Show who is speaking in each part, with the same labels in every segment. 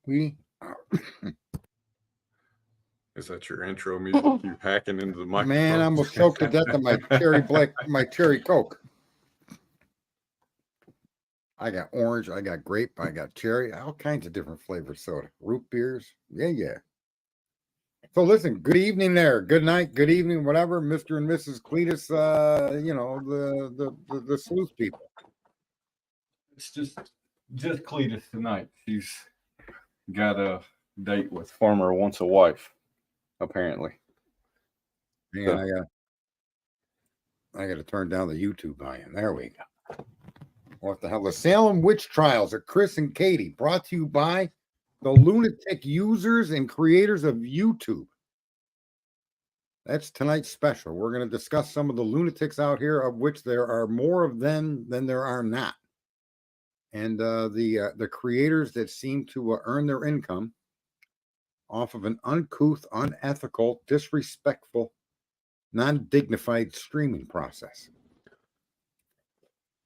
Speaker 1: We
Speaker 2: Is that your intro music? You hacking into the
Speaker 1: man, I
Speaker 2: microphone?
Speaker 1: almost choked to death on my cherry Coke. I got orange, I got grape, I got cherry, all kinds of different flavored soda, root beers. Yeah. So listen, good evening there, good night, good evening, whatever, Mr. and Mrs. Cletus, the sleuth people.
Speaker 2: It's just Cletus tonight. She's got a date with Farmer Wants a Wife, apparently.
Speaker 1: Man, I got to turn down the YouTube volume. There we go. What the hell? The Salem witch trials of Chris and Katy, brought to you by the lunatic users and creators of YouTube. That's tonight's special. We're going to discuss some of the lunatics out here, of which there are more of them than there are not, and the creators that seem to earn their income off of an uncouth, unethical, disrespectful, non-dignified streaming process.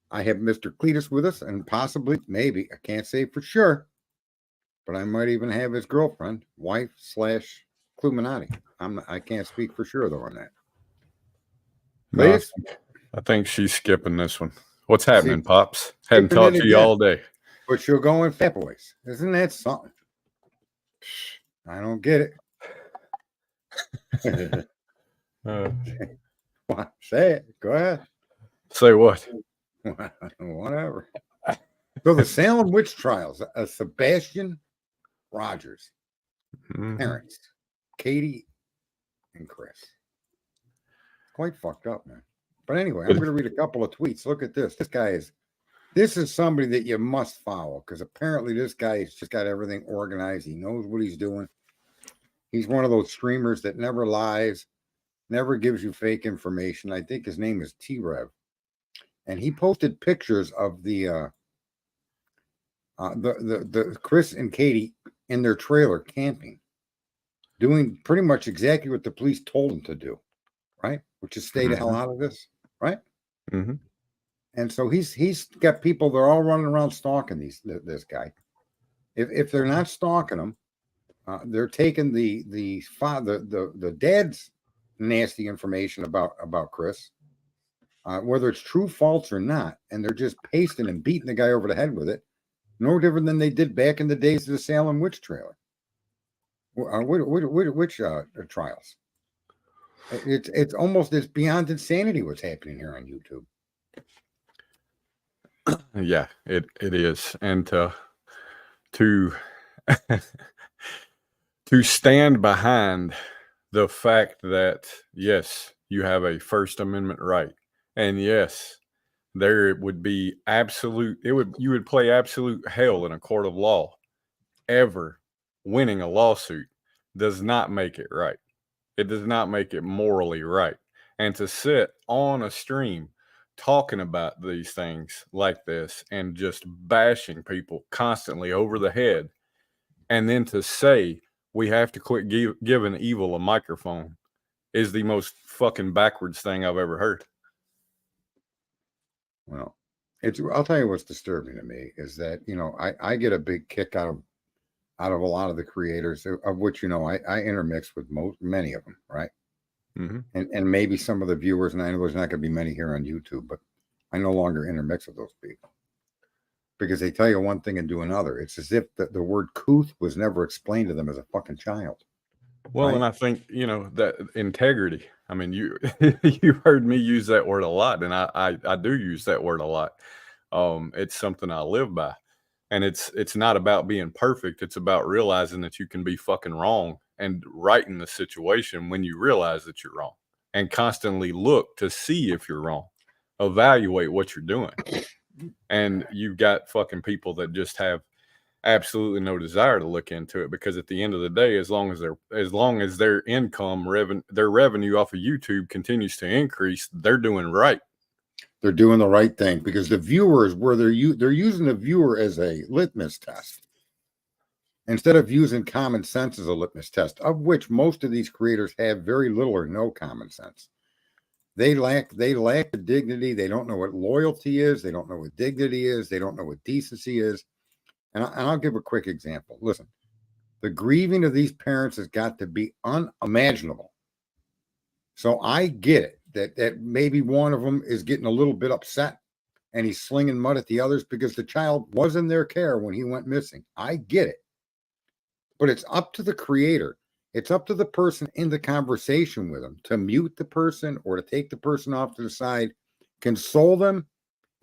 Speaker 1: I have Mr. Cletus with us, and possibly, maybe, I can't say for sure, but I might even have his girlfriend, wife / Cluminati. I can't speak for sure though on that.
Speaker 2: No, I think she's skipping this one. What's happening, Pops? Hadn't
Speaker 1: skipping it
Speaker 2: talked to you
Speaker 1: again.
Speaker 2: all day.
Speaker 1: But she'll go in Fat Boys. Isn't that something? I don't get it. Say it. Go ahead.
Speaker 2: Say what?
Speaker 1: Whatever. So the Salem witch trials, Sebastian Rogers, parents, Katy and Chris. Quite fucked up, man. But anyway, I'm going to read a couple of tweets. Look at this. This is somebody that you must follow, because apparently this guy has just got everything organized. He knows what he's doing. He's one of those streamers that never lies, never gives you fake information. I think his name is T-Rev. And he posted pictures of the Chris and Katy in their trailer camping, doing pretty much exactly what the police told them to do, right? Which is stay the hell out of this, right?
Speaker 2: Mm-hmm.
Speaker 1: And so he's got people, they're all running around stalking this guy. If they're not stalking him, they're taking the father, the dad's nasty information about Chris, whether it's true, false, or not, and they're just pasting and beating the guy over the head with it. No different than they did back in the days of the Salem witch trailer. Which trials? It's beyond insanity what's happening here on YouTube.
Speaker 2: Yeah, it is, and to stand behind the fact that yes, you have a First Amendment right, and yes, there would be you would play absolute hell in a court of law ever winning a lawsuit does not make it right. It does not make it morally right. And to sit on a stream talking about these things like this and just bashing people constantly over the head, and then to say we have to quit giving evil a microphone is the most fucking backwards thing I've ever heard.
Speaker 1: Well, I'll tell you what's disturbing to me is that, I get a big kick out of a lot of the creators, of which, I intermix with many of them, right?
Speaker 2: Mm-hmm.
Speaker 1: And maybe some of the viewers, and I know there's not going to be many here on YouTube, but I no longer intermix with those people because they tell you one thing and do another. It's as if the word couth was never explained to them as a fucking child.
Speaker 2: Well, right? And I think, that integrity, I mean, you heard me use that word a lot, and I do use that word a lot. It's something I live by. And it's not about being perfect. It's about realizing that you can be fucking wrong and righting the situation when you realize that you're wrong, and constantly look to see if you're wrong, evaluate what you're doing. And you've got fucking people that just have absolutely no desire to look into it, because at the end of the day, as long as their income their revenue off of YouTube continues to increase, they're doing right.
Speaker 1: They're doing the right thing, because the viewers, they're using the viewer as a litmus test instead of using common sense as a litmus test, of which most of these creators have very little or no common sense. They lack the dignity. They don't know what loyalty is. They don't know what dignity is. They don't know what decency is. And I'll give a quick example. Listen, the grieving of these parents has got to be unimaginable. So I get it that maybe one of them is getting a little bit upset and he's slinging mud at the others because the child was in their care when he went missing. I get it. But it's up to the creator. It's up to the person in the conversation with them to mute the person or to take the person off to the side, console them,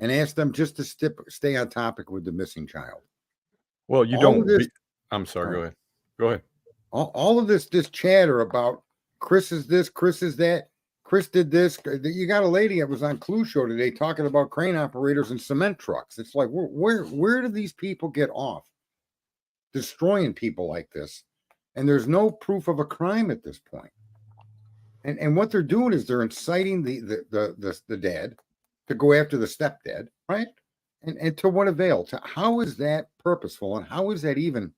Speaker 1: and ask them just to stay on topic with the missing child.
Speaker 2: Well, you
Speaker 1: All
Speaker 2: don't.
Speaker 1: of this,
Speaker 2: I'm sorry. Go ahead. Go ahead.
Speaker 1: all of this chatter about Chris is this, Chris is that, Chris did this. You got a lady that was on Clue Show today talking about crane operators and cement trucks. It's like, where do these people get off destroying people like this? And there's no proof of a crime at this point. And what they're doing is they're inciting the dad to go after the stepdad, right? And to what avail? To how is that purposeful? And how is that even?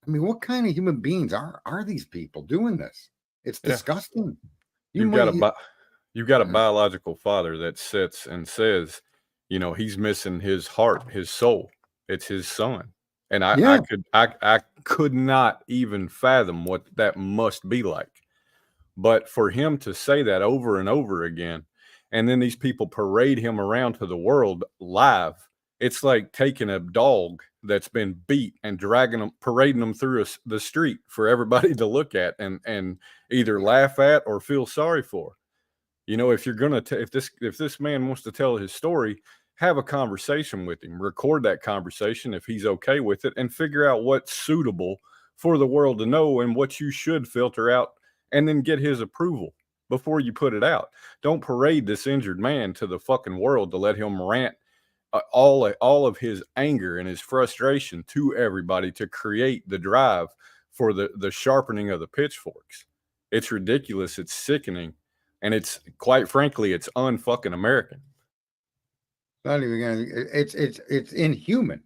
Speaker 1: I mean, what kind of human beings are these people doing this? It's disgusting.
Speaker 2: You've got a biological father that sits and says, you know, he's missing his heart, his soul. It's his son. And I could not even fathom what that must be like. But for him to say that over and over again, and then these people parade him around to the world live, it's like taking a dog that's been beat and parading them through the street for everybody to look at and either laugh at or feel sorry for. You know, if you're gonna if this man wants to tell his story, have a conversation with him, record that conversation if he's okay with it, and figure out what's suitable for the world to know and what you should filter out, and then get his approval before you put it out. Don't parade this injured man to the fucking world to let him rant all of his anger and his frustration to everybody to create the drive for the sharpening of the pitchforks. It's ridiculous. It's sickening. And it's, quite frankly, it's unfucking American.
Speaker 1: Not even gonna. It's inhuman.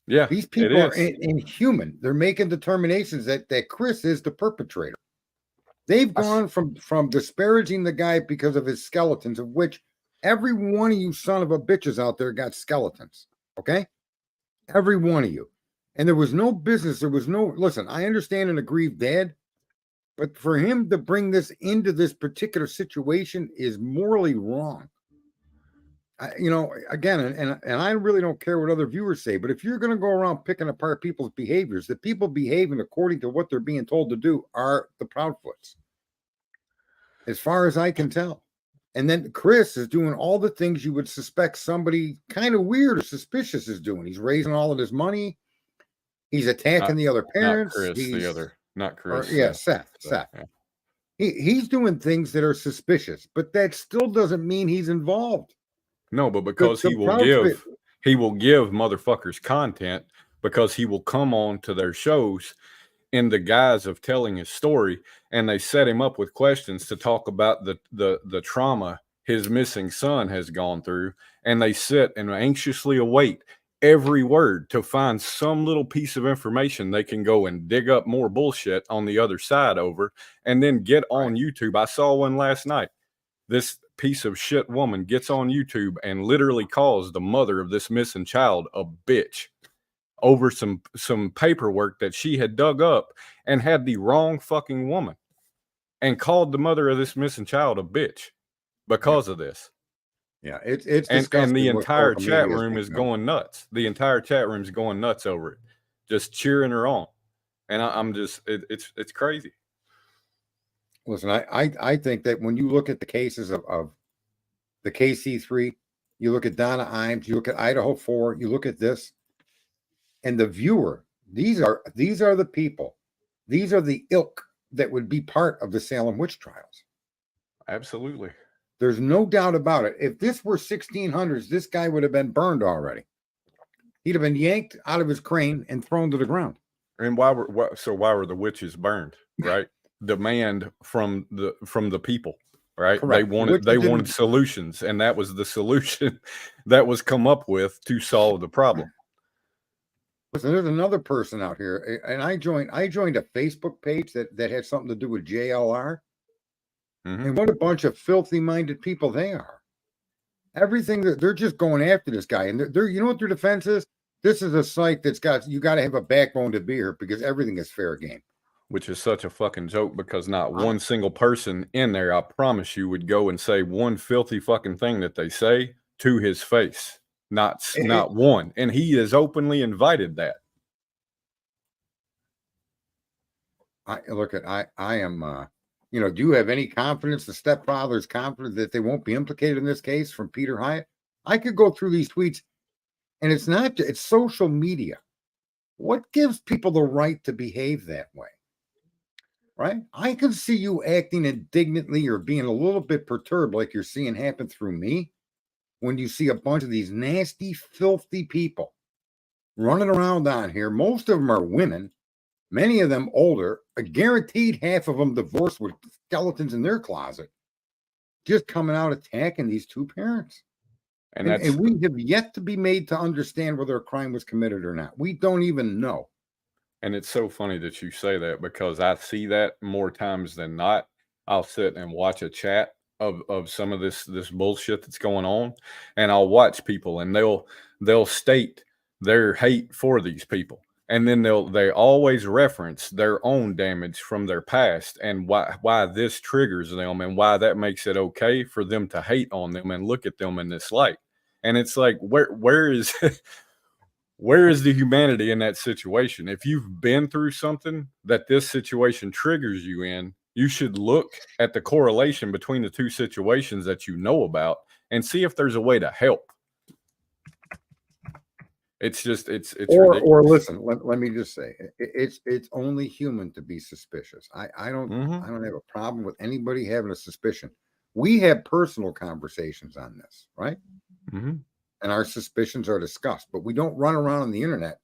Speaker 2: Yeah,
Speaker 1: these people are inhuman. They're making determinations that Chris is the perpetrator. They've gone from disparaging the guy because of his skeletons, of which every one of you son of a bitches out there got skeletons. Okay, every one of you. And there was no business. There was no. Listen, I understand an aggrieved dad, but for him to bring this into this particular situation is morally wrong. You know, again, and I really don't care what other viewers say, but if you're going to go around picking apart people's behaviors, the people behaving according to what they're being told to do are the Proudfoots, as far as I can tell. And then Chris is doing all the things you would suspect somebody kind of weird or suspicious is doing. He's raising all of his money. He's attacking the other parents.
Speaker 2: Not Chris.
Speaker 1: Seth. Yeah. He's doing things that are suspicious, but that still doesn't mean he's involved.
Speaker 2: No, but because he will give motherfuckers content, because he will come on to their shows in the guise of telling his story, and they set him up with questions to talk about the trauma his missing son has gone through, and they sit and anxiously await every word to find some little piece of information they can go and dig up more bullshit on the other side over, and then get on YouTube. I saw one last night. This piece of shit woman gets on YouTube and literally calls the mother of this missing child a bitch over some paperwork that she had dug up and had the wrong fucking woman, and called the mother of this missing child a bitch because of this.
Speaker 1: Yeah, it's disgusting.
Speaker 2: And the entire chat room is going nuts. The entire chat room is going nuts over it, just cheering her on. And I'm just, it's crazy.
Speaker 1: Listen, I think that when you look at the cases of the KC3, you look at Donna Imes, you look at Idaho 4, you look at this, and the viewer, these are the people, these are the ilk that would be part of the Salem witch trials.
Speaker 2: Absolutely.
Speaker 1: There's no doubt about it. If this were 1600s, this guy would have been burned already. He'd have been yanked out of his crane and thrown to the ground.
Speaker 2: And why were the witches burned? Right. Demand from the people, right? Correct. They wanted solutions, and that was the solution that was come up with to solve the problem.
Speaker 1: Listen, there's another person out here, and I joined a Facebook page that had something to do with JLR. Mm-hmm. And what a bunch of filthy minded people they are. Everything that they're just going after this guy, and they're you know what their defense is? This is a site that's you got to have a backbone to be here because everything is fair game.
Speaker 2: Which is such a fucking joke because not one single person in there, I promise you, would go and say one filthy fucking thing that they say to his face. Not one. And he has openly invited that.
Speaker 1: I am, do you have any confidence, the stepfather is confident that they won't be implicated in this case from Peter Hyatt? I could go through these tweets and it's social media. What gives people the right to behave that way? Right? I can see you acting indignantly or being a little bit perturbed like you're seeing happen through me when you see a bunch of these nasty, filthy people running around on here. Most of them are women, many of them older, a guaranteed half of them divorced with skeletons in their closet, just coming out attacking these two parents. And we have yet to be made to understand whether a crime was committed or not. We don't even know.
Speaker 2: And it's so funny that you say that because I see that more times than not. I'll sit and watch a chat of some of this bullshit that's going on, and I'll watch people and they'll state their hate for these people. And then they always reference their own damage from their past and why this triggers them and why that makes it okay for them to hate on them and look at them in this light. And it's like, where is where is the humanity in that situation? If you've been through something that this situation triggers you in, you should look at the correlation between the two situations that you know about and see if there's a way to help. It's
Speaker 1: or listen, let me just say it's only human to be suspicious. I don't have a problem with anybody having a suspicion. We have personal conversations on this, right?
Speaker 2: Mm-hmm.
Speaker 1: And our suspicions are discussed, but we don't run around on the internet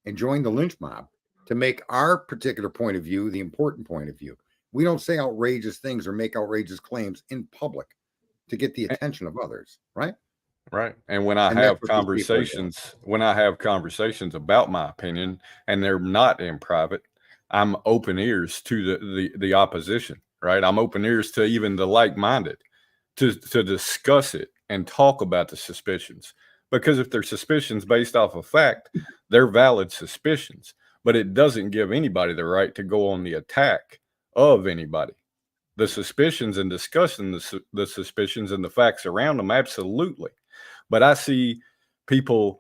Speaker 1: and join the lynch mob to make our particular point of view the important point of view. We don't say outrageous things or make outrageous claims in public to get the attention of others, right?
Speaker 2: Right. And when I have conversations about my opinion and they're not in private, I'm open ears to the opposition, right? I'm open ears to even the like-minded to discuss it and talk about the suspicions. Because if they're suspicions based off of fact, they're valid suspicions, but it doesn't give anybody the right to go on the attack of anybody. The suspicions and discussing the suspicions and the facts around them, absolutely. But I see people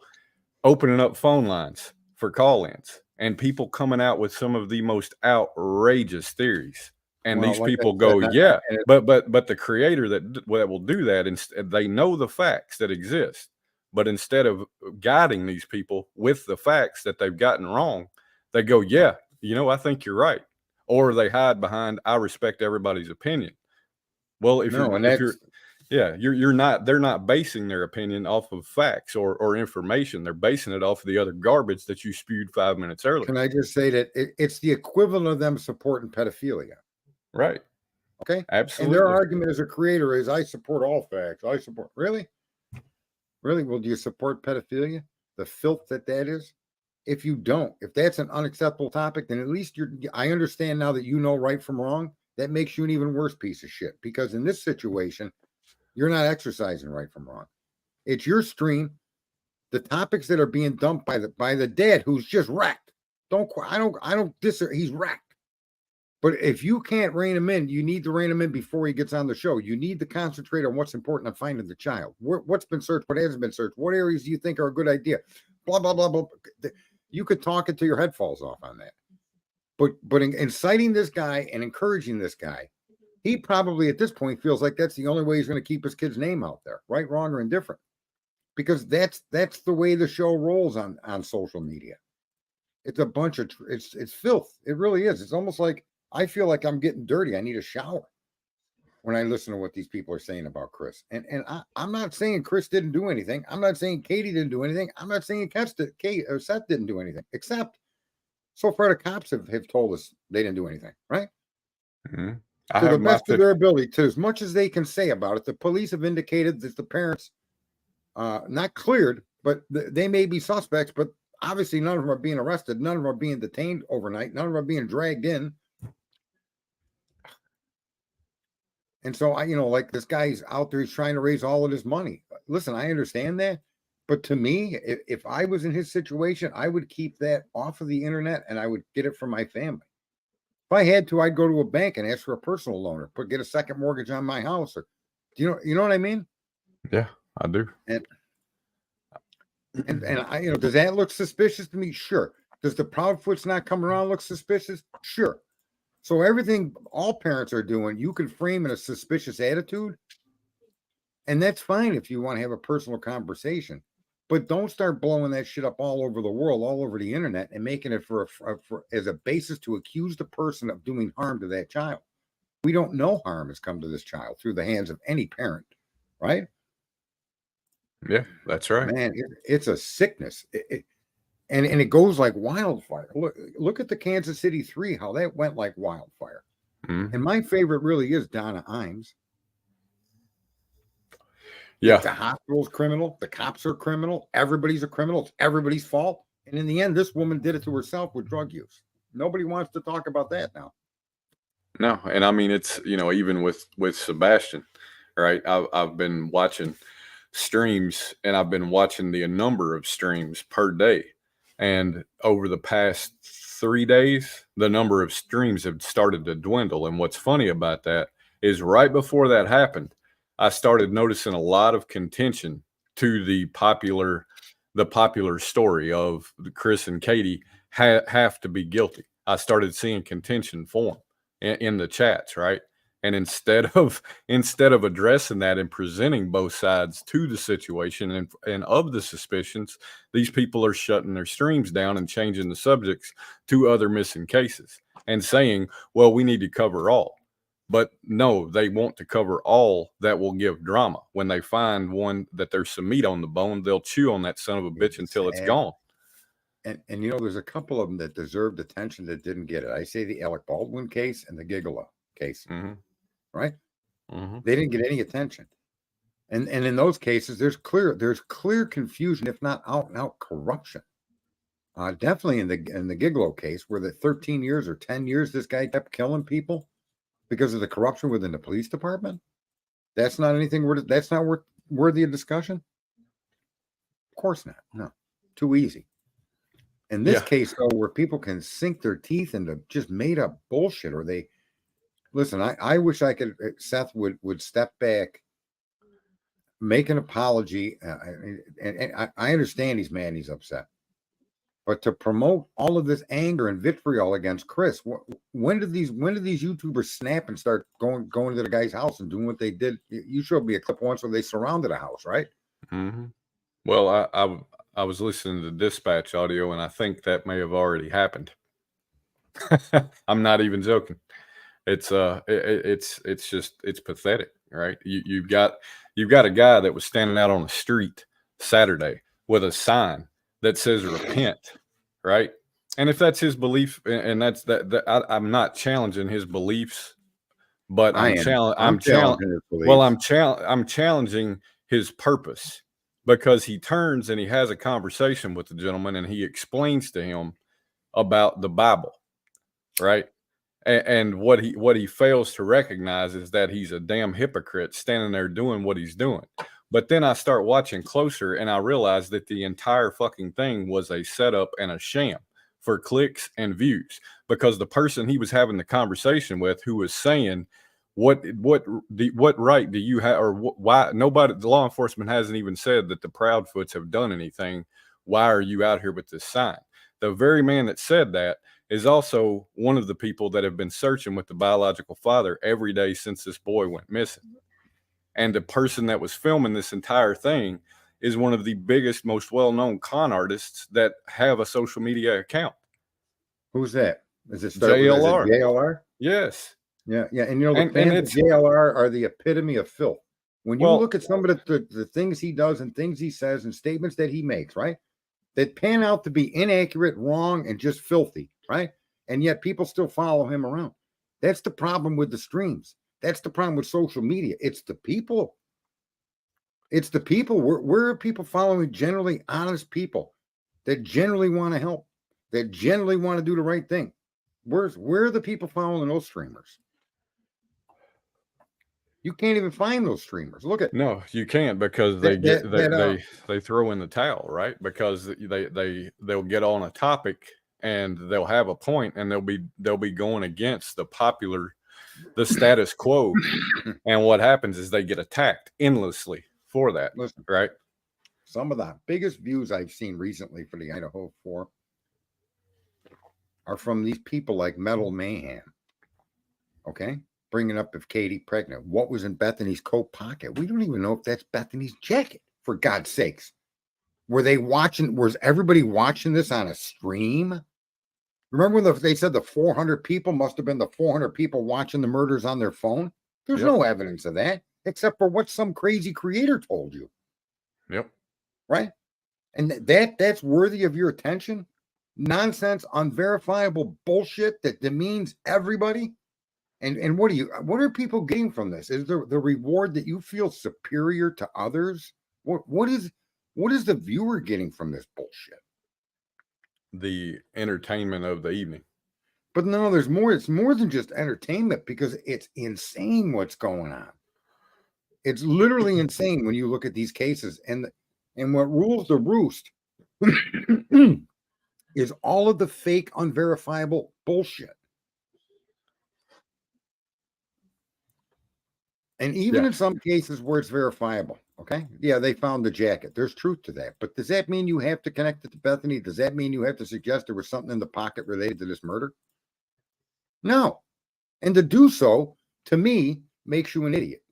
Speaker 2: opening up phone lines for call-ins and people coming out with some of the most outrageous theories. And these people go, yeah, but the creator that will do that, instead, they know the facts that exist. But instead of guiding these people with the facts that they've gotten wrong, they go, yeah, I think you're right. Or they hide behind, I respect everybody's opinion. Well, they're not basing their opinion off of facts or information. They're basing it off of the other garbage that you spewed 5 minutes earlier.
Speaker 1: Can I just say that it's the equivalent of them supporting pedophilia?
Speaker 2: Right.
Speaker 1: Okay.
Speaker 2: Absolutely.
Speaker 1: And their argument as a creator is, I support all facts. Really? Well, do you support pedophilia? The filth that is? If you don't, if that's an unacceptable topic, then at least I understand now that you know right from wrong. That makes you an even worse piece of shit, because in this situation, you're not exercising right from wrong. It's your stream. The topics that are being dumped by the dad who's just wrecked. I don't he's wrecked. But if you can't rein him in, you need to rein him in before he gets on the show. You need to concentrate on what's important on finding the child. What's been searched, what hasn't been searched, what areas do you think are a good idea? Blah, blah, blah, blah. You could talk until your head falls off on that. But inciting this guy and encouraging this guy, he probably at this point feels like that's the only way he's going to keep his kid's name out there, right, wrong, or indifferent. Because that's the way the show rolls on social media. It's a bunch of it's filth. It really is. It's almost like I feel like I'm getting dirty. I need a shower when I listen to what these people are saying about Chris. And I'm not saying Chris didn't do anything. I'm not saying Katy didn't do anything. I'm not saying Seth didn't do anything, except so far the cops have told us they didn't do anything, right?
Speaker 2: Mm-hmm.
Speaker 1: To the best of their ability, to as much as they can say about it. The police have indicated that the parents not cleared, but they may be suspects, but obviously none of them are being arrested. None of them are being detained overnight. None of them are being dragged in. And so like this guy's out there, he's trying to raise all of his money. Listen, I understand that, But to me, if I was in his situation, I would keep that off of the internet and I would get it from my family. If I had to, I'd go to a bank and ask for a personal loan or get a second mortgage on my house. Or you know what I mean?
Speaker 2: Yeah, I do.
Speaker 1: And I, does that look suspicious to me? Sure. Does the Proudfoot's not coming around look suspicious? Sure. So everything all parents are doing, you can frame in a suspicious attitude, and that's fine if you want to have a personal conversation. But don't start blowing that shit up all over the world, all over the internet, and making it for as a basis to accuse the person of doing harm to that child. We don't know harm has come to this child through the hands of any parent, right?
Speaker 2: Yeah, that's right.
Speaker 1: Man, it's a sickness. And it goes like wildfire. Look at the Kansas City 3, how that went like wildfire.
Speaker 2: Mm-hmm.
Speaker 1: And my favorite really is Donna Imes.
Speaker 2: Yeah.
Speaker 1: The hospital's criminal. The cops are criminal. Everybody's a criminal. It's everybody's fault. And in the end, this woman did it to herself with drug use. Nobody wants to talk about that now.
Speaker 2: No, and I mean, it's, even with Sebastian, right? I've been watching streams, and I've been watching the number of streams per day. And over the past 3 days, the number of streams have started to dwindle. And what's funny about that is right before that happened, I started noticing a lot of contention to the popular story of Chris and Katy have to be guilty. I started seeing contention form in the chats, right? And instead of addressing that and presenting both sides to the situation and of the suspicions, these people are shutting their streams down and changing the subjects to other missing cases and saying, well, we need to cover all. But no, they want to cover all that will give drama. When they find one that there's some meat on the bone, they'll chew on that son of a bitch until it's gone.
Speaker 1: And there's a couple of them that deserved attention that didn't get it. I say the Alec Baldwin case and the Gigolo case.
Speaker 2: Mm-hmm.
Speaker 1: Right?
Speaker 2: Mm-hmm.
Speaker 1: They didn't get any attention. And in those cases, there's clear confusion, if not out and out corruption. Definitely in the Gigolo case, where the 13 years or 10 years this guy kept killing people because of the corruption within the police department. That's not anything that's not worthy of discussion. Of course not. No, too easy. In this case, though, where people can sink their teeth into just made up bullshit, or they listen. I wish I could. Seth would step back, make an apology, and I understand he's mad, he's upset, but to promote all of this anger and vitriol against Chris, when did these YouTubers snap and start going to the guy's house and doing what they did? You showed me a clip once where they surrounded a house, right?
Speaker 2: Mm-hmm. Well, I was listening to dispatch audio, and I think that may have already happened. I'm not even joking. It's pathetic, right? You've got a guy that was standing out on the street Saturday with a sign that says repent, right? And if that's his belief, and that's that I'm not challenging his beliefs, but I'm challenging his purpose, because he turns and he has a conversation with the gentleman and he explains to him about the Bible, right? And what he fails to recognize is that he's a damn hypocrite standing there doing what he's doing. But then I start watching closer and I realize that the entire fucking thing was a setup and a sham for clicks and views, because the person he was having the conversation with, who was saying, what right do you have, or why nobody, the law enforcement hasn't even said that the Proudfoots have done anything. Why are you out here with this sign? The very man that said that is also one of the people that have been searching with the biological father every day since this boy went missing. And the person that was filming this entire thing is one of the biggest, most well-known con artists that have a social media account.
Speaker 1: Who's that? Is it
Speaker 2: JLR?
Speaker 1: JLR?
Speaker 2: Yes.
Speaker 1: Yeah. And the fans of JLR are the epitome of filth. When you look at some of the things he does and things he says and statements that he makes, right, that pan out to be inaccurate, wrong, and just filthy, right? And yet people still follow him around. That's the problem with the streams. That's the problem with social media. It's the people. It's the people. Where are people following generally honest people that generally want to help, that generally want to do the right thing? Where are the people following those streamers? You can't even find those streamers. Look at
Speaker 2: No, you can't, because they
Speaker 1: that.
Speaker 2: get they throw in the towel, right? Because they'll get on a topic and they'll have a point, and they'll be going against the status quo. And what happens is they get attacked endlessly for that.
Speaker 1: Listen,
Speaker 2: right?
Speaker 1: some of the biggest views I've seen recently for the Idaho 4 are from these people like Metal Mayhem. Okay, bringing up if Katy pregnant, what was in Bethany's coat pocket? We don't even know if that's Bethany's jacket. For God's sakes, were they watching? Was everybody watching this on a stream? Remember when they said the 400 people must have been the 400 people watching the murders on their phone? There's no evidence of that, except for what some crazy creator told you.
Speaker 2: Yep.
Speaker 1: Right? And that's worthy of your attention? Nonsense, unverifiable bullshit that demeans everybody? And what are people getting from this? Is the reward that you feel superior to others? What is the viewer getting from this bullshit?
Speaker 2: The entertainment of the evening.
Speaker 1: But no, there's more. It's more than just entertainment, because it's insane what's going on. It's literally insane when you look at these cases. And what rules the roost is all of the fake, unverifiable bullshit. And even in some cases where it's verifiable, okay? Yeah, they found the jacket. There's truth to that. But does that mean you have to connect it to Bethany? Does that mean you have to suggest there was something in the pocket related to this murder? No. And to do so, to me, makes you an idiot.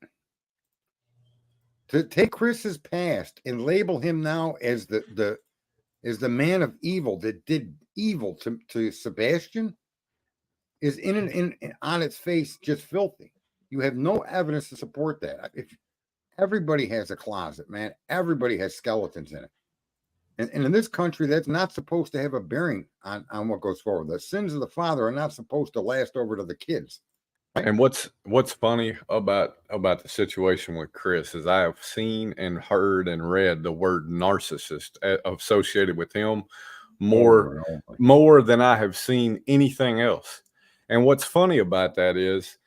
Speaker 1: To take Chris's past and label him now as the man of evil that did evil to Sebastian is on its face just filthy. You have no evidence to support that. If everybody has a closet, man, everybody has skeletons in it. And in this country, that's not supposed to have a bearing on what goes forward. The sins of the father are not supposed to last over to the kids. Right?
Speaker 2: And what's funny about the situation with Chris is I have seen and heard and read the word narcissist associated with him more than I have seen anything else. And what's funny about that is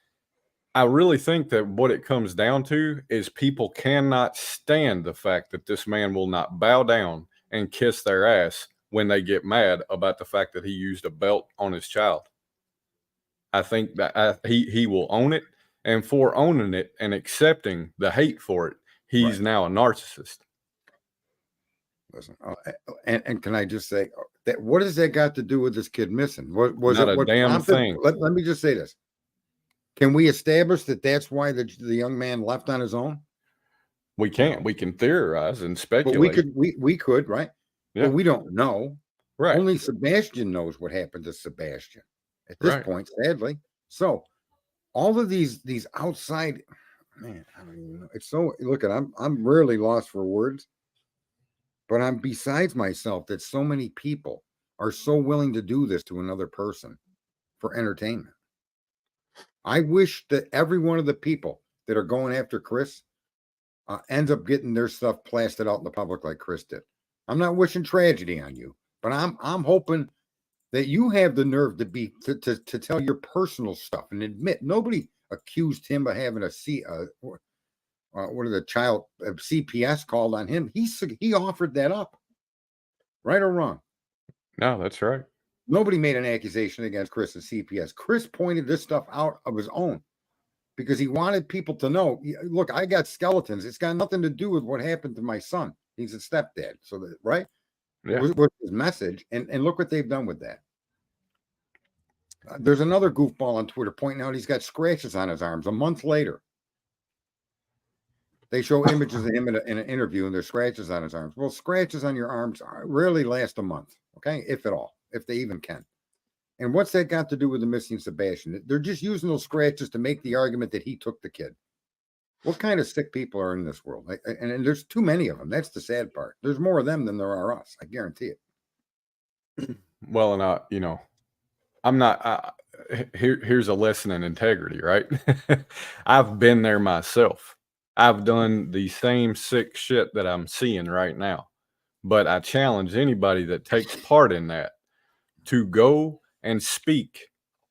Speaker 2: I really think that what it comes down to is people cannot stand the fact that this man will not bow down and kiss their ass when they get mad about the fact that he used a belt on his child. I think that he will own it, and for owning it and accepting the hate for it, he's now a narcissist.
Speaker 1: Listen, and can I just say that what has that got to do with this kid missing? Was
Speaker 2: not
Speaker 1: it
Speaker 2: a damn thing?
Speaker 1: Let me just say this. Can we establish that that's why the young man left on his own?
Speaker 2: We can't. No. We can theorize and speculate.
Speaker 1: But we could, right? Yeah. But we don't know.
Speaker 2: Right.
Speaker 1: Only Sebastian knows what happened to Sebastian at this point, sadly. So all of these outside, man, I don't even know. It's so I'm really lost for words. But I'm besides myself that so many people are so willing to do this to another person for entertainment. I wish that every one of the people that are going after Chris ends up getting their stuff plastered out in the public like Chris did. I'm not wishing tragedy on you, but I'm hoping that you have the nerve to tell your personal stuff and admit nobody accused him of having CPS called on him. He offered that up, right or wrong?
Speaker 2: No, that's right.
Speaker 1: Nobody made an accusation against Chris and CPS. Chris pointed this stuff out of his own because he wanted people to know, look, I got skeletons. It's got nothing to do with what happened to my son. He's a stepdad. So that, right? Yeah. Was his message. And look what they've done with that. There's another goofball on Twitter pointing out he's got scratches on his arms a month later. They show images of him in an interview and there's scratches on his arms. Well, scratches on your arms rarely last a month, okay? If at all, if they even can. And what's that got to do with the missing Sebastian? They're just using those scratches to make the argument that he took the kid. What kind of sick people are in this world? And there's too many of them. That's the sad part. There's more of them than there are us. I guarantee it.
Speaker 2: Well, and I'm not, here's a lesson in integrity, right? I've been there myself. I've done the same sick shit that I'm seeing right now, but I challenge anybody that takes part in that to go and speak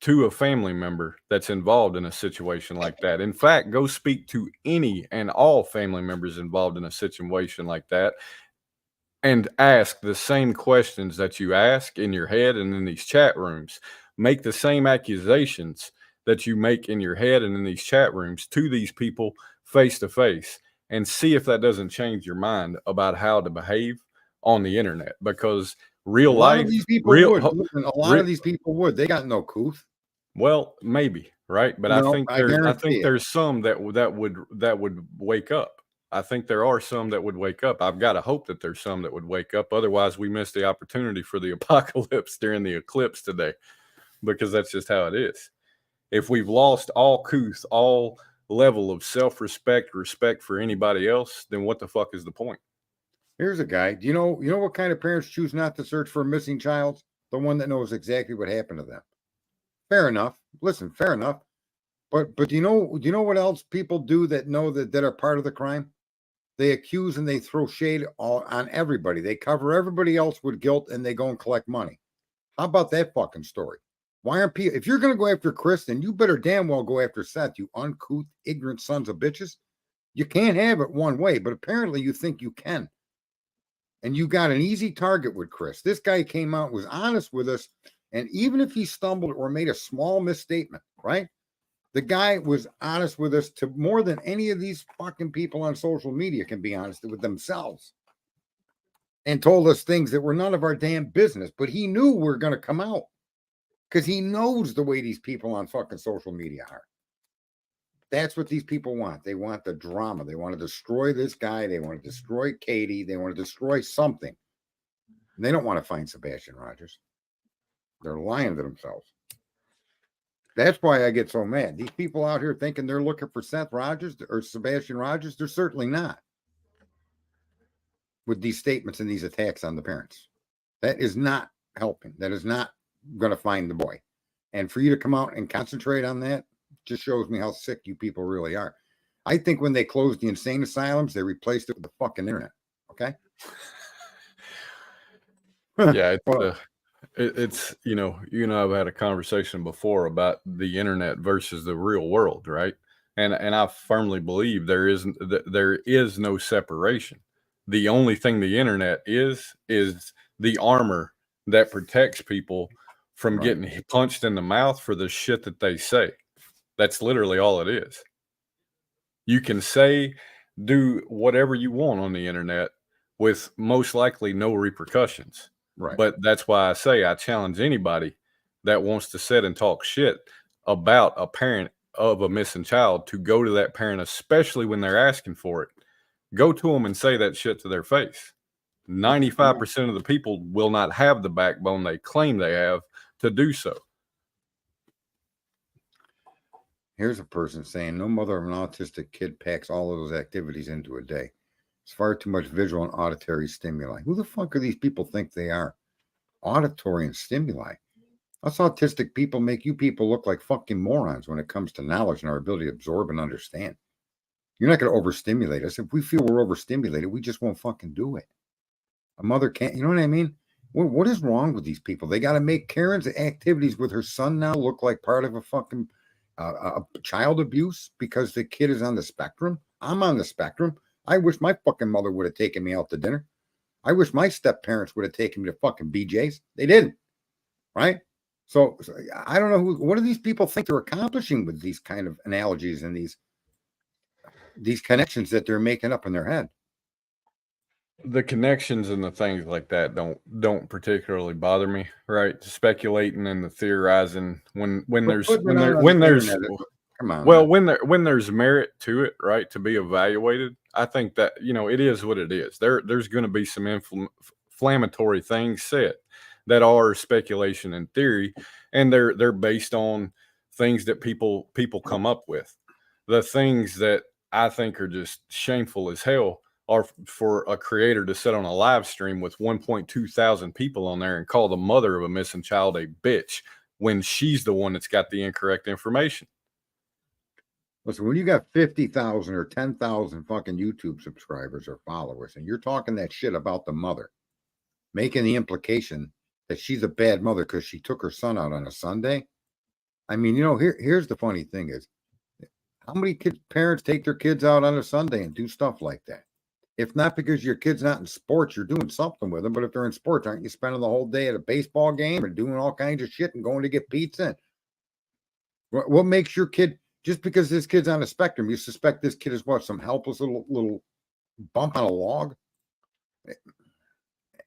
Speaker 2: to a family member that's involved in a situation like that. In fact, go speak to any and all family members involved in a situation like that and ask the same questions that you ask in your head and in these chat rooms. Make the same accusations that you make in your head and in these chat rooms to these people face to face, and see if that doesn't change your mind about how to behave on the internet. Because real
Speaker 1: A lot
Speaker 2: life,
Speaker 1: of these people
Speaker 2: real,
Speaker 1: would. Listen, a lot of these people would. They got no couth.
Speaker 2: well, maybe, right? But
Speaker 1: No, I
Speaker 2: I
Speaker 1: guarantee
Speaker 2: think
Speaker 1: it.
Speaker 2: there's some that would wake up. I think there are some that would wake up. I've got to hope that there's some that would wake up. Otherwise, we missed the opportunity for the apocalypse during the eclipse today, because that's just how it is. If we've lost all couth, all level of self-respect, respect for anybody else, then what the fuck is the point?
Speaker 1: Here's a guy. Do you know what kind of parents choose not to search for a missing child? The one that knows exactly what happened to them. Fair enough. Listen, fair enough. But do you know what else people do that know that are part of the crime? They accuse and they throw shade on everybody. They cover everybody else with guilt and they go and collect money. How about that fucking story? Why aren't people? If you're going to go after Chris, then you better damn well go after Seth, you uncouth, ignorant sons of bitches. You can't have it one way, but apparently you think you can. And you got an easy target with Chris. This guy came out, was honest with us. And even if he stumbled or made a small misstatement, right? The guy was honest with us to more than any of these fucking people on social media can be honest with themselves. And told us things that were none of our damn business. But he knew we were going to come out. Because he knows the way these people on fucking social media are. That's what these people want. They want the drama. They want to destroy this guy. They want to destroy Katy. They want to destroy something. And they don't want to find Sebastian Rogers. They're lying to themselves. That's why I get so mad. These people out here thinking they're looking for Seth Rogers or Sebastian Rogers, they're certainly not. With these statements and these attacks on the parents. That is not helping. That is not going to find the boy. And for you to come out and concentrate on that just shows me how sick you people really are. I think when they closed the insane asylums, they replaced it with the fucking internet. Okay.
Speaker 2: Yeah, it's I've had a conversation before about the internet versus the real world, right? And I firmly believe there is no separation. The only thing the internet is the armor that protects people from getting punched in the mouth for the shit that they say. That's literally all it is. You can do whatever you want on the internet with most likely no repercussions.
Speaker 1: Right.
Speaker 2: But that's why I say I challenge anybody that wants to sit and talk shit about a parent of a missing child to go to that parent, especially when they're asking for it. Go to them and say that shit to their face. 95% of the people will not have the backbone they claim they have to do so.
Speaker 1: Here's a person saying, no mother of an autistic kid packs all of those activities into a day. It's far too much visual and auditory stimuli. Who the fuck are these people think they are? Auditory and stimuli. Us autistic people make you people look like fucking morons when it comes to knowledge and our ability to absorb and understand. You're not going to overstimulate us. If we feel we're overstimulated, we just won't fucking do it. A mother can't, you know what I mean? What is wrong with these people? They got to make Karen's activities with her son now look like part of a fucking child abuse because the kid is on the spectrum. I'm on the spectrum. I wish my fucking mother would have taken me out to dinner. I wish my step parents would have taken me to fucking BJ's. They didn't. Right? So I don't know what do these people think they're accomplishing with these kind of analogies and these connections that they're making up in their head.
Speaker 2: The connections and the things like that don't particularly bother me, right? Speculating and the theorizing when there's
Speaker 1: come on.
Speaker 2: Well, when there's merit to it, right, to be evaluated, I think that it is what it is. There's going to be some inflammatory things said that are speculation and theory, and they're based on things that people come up with. The things that I think are just shameful as hell are for a creator to sit on a live stream with 1.2 thousand people on there and call the mother of a missing child a bitch when she's the one that's got the incorrect information.
Speaker 1: Listen, when you got 50,000 or 10,000 fucking YouTube subscribers or followers, and you're talking that shit about the mother, making the implication that she's a bad mother because she took her son out on a Sunday, I mean, here's the funny thing is, how many parents take their kids out on a Sunday and do stuff like that? If not because your kid's not in sports, you're doing something with them. But if they're in sports, aren't you spending the whole day at a baseball game and doing all kinds of shit and going to get pizza? What makes your kid, just because this kid's on a spectrum, you suspect this kid is what, some helpless little bump on a log?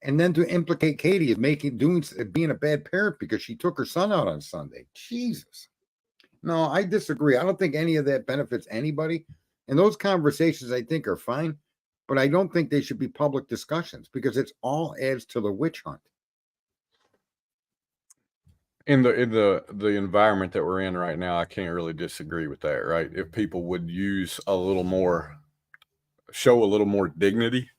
Speaker 1: And then to implicate Katy as being a bad parent because she took her son out on Sunday. Jesus. No, I disagree. I don't think any of that benefits anybody. And those conversations, I think, are fine. But I don't think they should be public discussions because it's all adds to the witch hunt.
Speaker 2: In the environment that we're in right now, I can't really disagree with that, right? If people would show a little more dignity,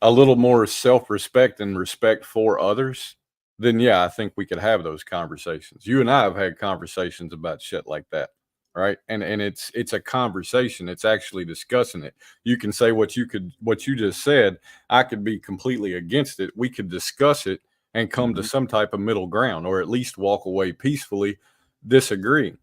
Speaker 2: a little more self-respect and respect for others, then yeah, I think we could have those conversations. You and I have had conversations about shit like that, right? And it's a conversation. It's actually discussing it. You can say what you just said. I could be completely against it. We could discuss it and come to some type of middle ground, or at least walk away peacefully disagreeing.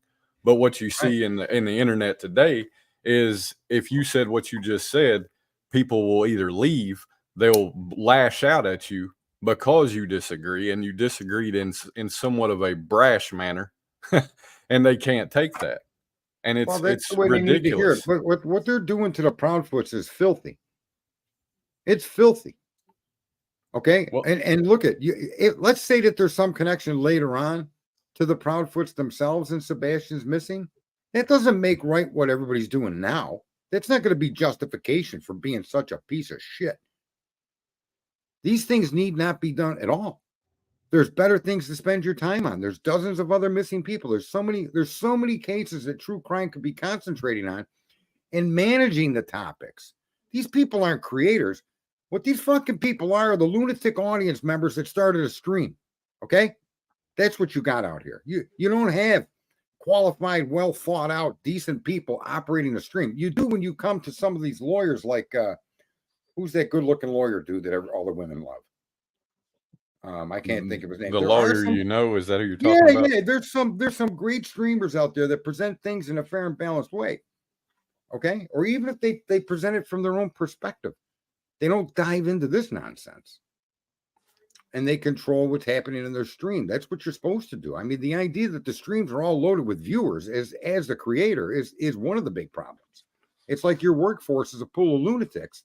Speaker 2: But what you see in the internet today is, if you said what you just said, people will either leave, they'll lash out at you because you disagree, and you disagreed in somewhat of a brash manner, and they can't take that. And
Speaker 1: Well, that's
Speaker 2: it's
Speaker 1: the way they need to hear it.
Speaker 2: ridiculous.
Speaker 1: But what they're doing to the Proudfoots is filthy. It's filthy. Okay.
Speaker 2: Well,
Speaker 1: And look at you. Let's say that there's some connection later on to the Proudfoots themselves and Sebastian's missing. That doesn't make right what everybody's doing now. That's not going to be justification for being such a piece of shit. These things need not be done at all. There's better things to spend your time on. There's dozens of other missing people. There's so many cases that true crime could be concentrating on and managing the topics. These people aren't creators. What these fucking people are the lunatic audience members that started a stream. Okay? That's what you got out here. You don't have qualified, well thought out, decent people operating a stream. You do when you come to some of these lawyers like who's that good looking lawyer dude that all the women love? I can't think of his name.
Speaker 2: the
Speaker 1: There
Speaker 2: lawyer, is that who you're talking about?
Speaker 1: Yeah. There's some great streamers out there that present things in a fair and balanced way. Okay? Or even if they present it from their own perspective. They don't dive into this nonsense. And they control what's happening in their stream. That's what you're supposed to do. I mean, the idea that the streams are all loaded with viewers as the creator is one of the big problems. It's like your workforce is a pool of lunatics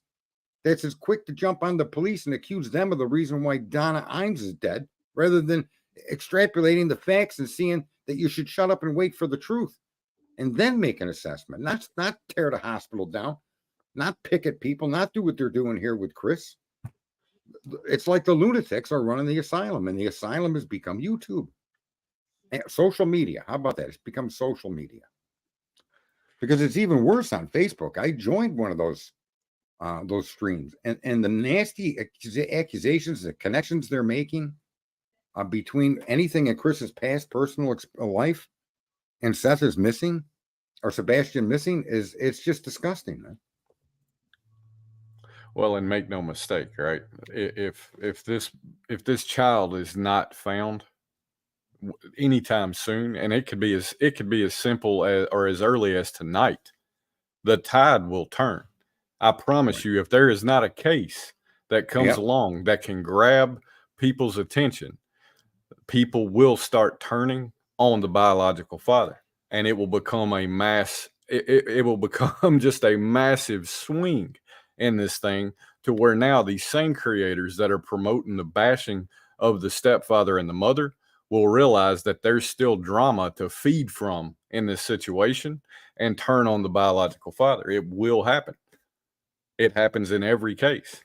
Speaker 1: that's as quick to jump on the police and accuse them of the reason why Donna Imes is dead, rather than extrapolating the facts and seeing that you should shut up and wait for the truth and then make an assessment. Not tear the hospital down, not picket people, not do what they're doing here with Chris. It's like the lunatics are running the asylum, and the asylum has become YouTube. And social media. How about that? It's become social media. Because it's even worse on Facebook. I joined one of those streams, and the nasty accusations, the connections they're making between anything in Chris's past personal life and Seth is missing, or Sebastian missing, it's just disgusting, man.
Speaker 2: Well, and make no mistake, right? If this child is not found anytime soon, and it could be as simple as, or as early as tonight, the tide will turn. I promise you, if there is not a case that comes along that can grab people's attention, people will start turning on the biological father, and it will become a mass. It will become just a massive swing in this thing, to where now these same creators that are promoting the bashing of the stepfather and the mother will realize that there's still drama to feed from in this situation and turn on the biological father. It will happen. It happens in every case.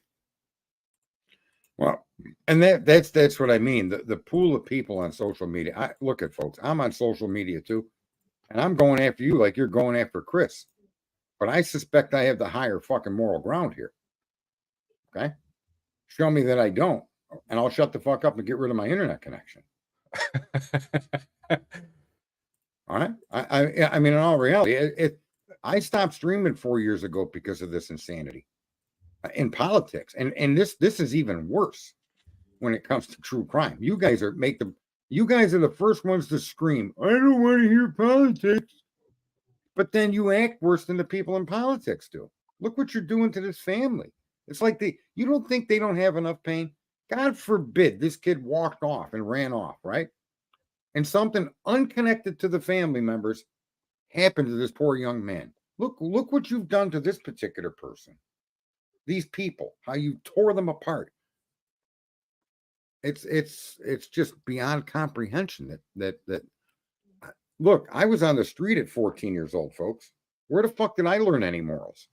Speaker 1: Well, and that's what I mean. The pool of people on social media. Look at folks. I'm on social media too, and I'm going after you like you're going after Chris. But I suspect I have the higher fucking moral ground here. Okay? Show me that I don't, and I'll shut the fuck up and get rid of my internet connection. All right? I mean, in all reality, I stopped streaming 4 years ago because of this insanity in politics. And this is even worse when it comes to true crime. You guys make You guys are the first ones to scream, I don't want to hear politics. But then you act worse than the people in politics do. Look what you're doing to this family. It's like you don't think they don't have enough pain? God forbid this kid walked off and ran off, right? And something unconnected to the family members happened to this poor young man. Look what you've done to this particular person. These people, how you tore them apart. It's just beyond comprehension that look, I was on the street at 14 years old, folks. Where the fuck did I learn any morals?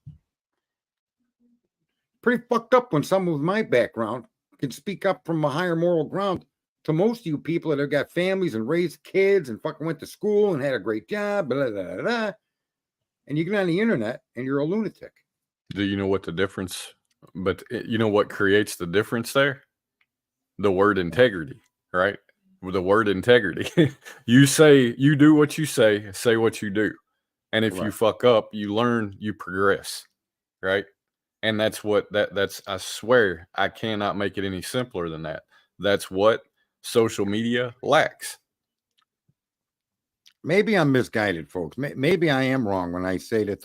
Speaker 1: Pretty fucked up when someone with my background can speak up from a higher moral ground to most of you people that have got families and raised kids and fucking went to school and had a great job, blah, blah, blah, blah. And you get on the internet and you're a lunatic.
Speaker 2: Do you know what the difference? But you know what creates the difference there? The word integrity, right? The word integrity. You do what you say what you do. And if you fuck up, you learn, you progress, right? And that's I swear, I cannot make it any simpler than that. That's what social media lacks.
Speaker 1: Maybe I'm misguided, folks. Maybe I am wrong when I say that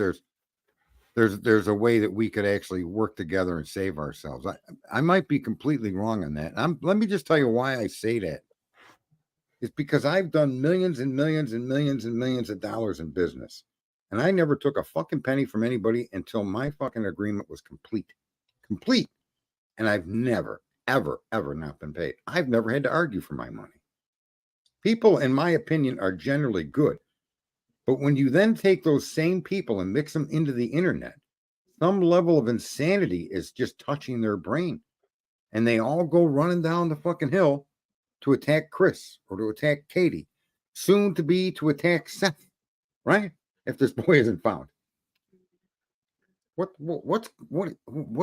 Speaker 1: there's a way that we could actually work together and save ourselves. I might be completely wrong on that. Let me just tell you why I say that. It's because I've done millions and millions and millions and millions of dollars in business. And I never took a fucking penny from anybody until my fucking agreement was complete. Complete. And I've never, ever, ever not been paid. I've never had to argue for my money. People, in my opinion, are generally good. But when you then take those same people and mix them into the internet, some level of insanity is just touching their brain. And they all go running down the fucking hill to attack Chris or to attack Katy, soon to be to attack Seth, right? If this boy isn't found. What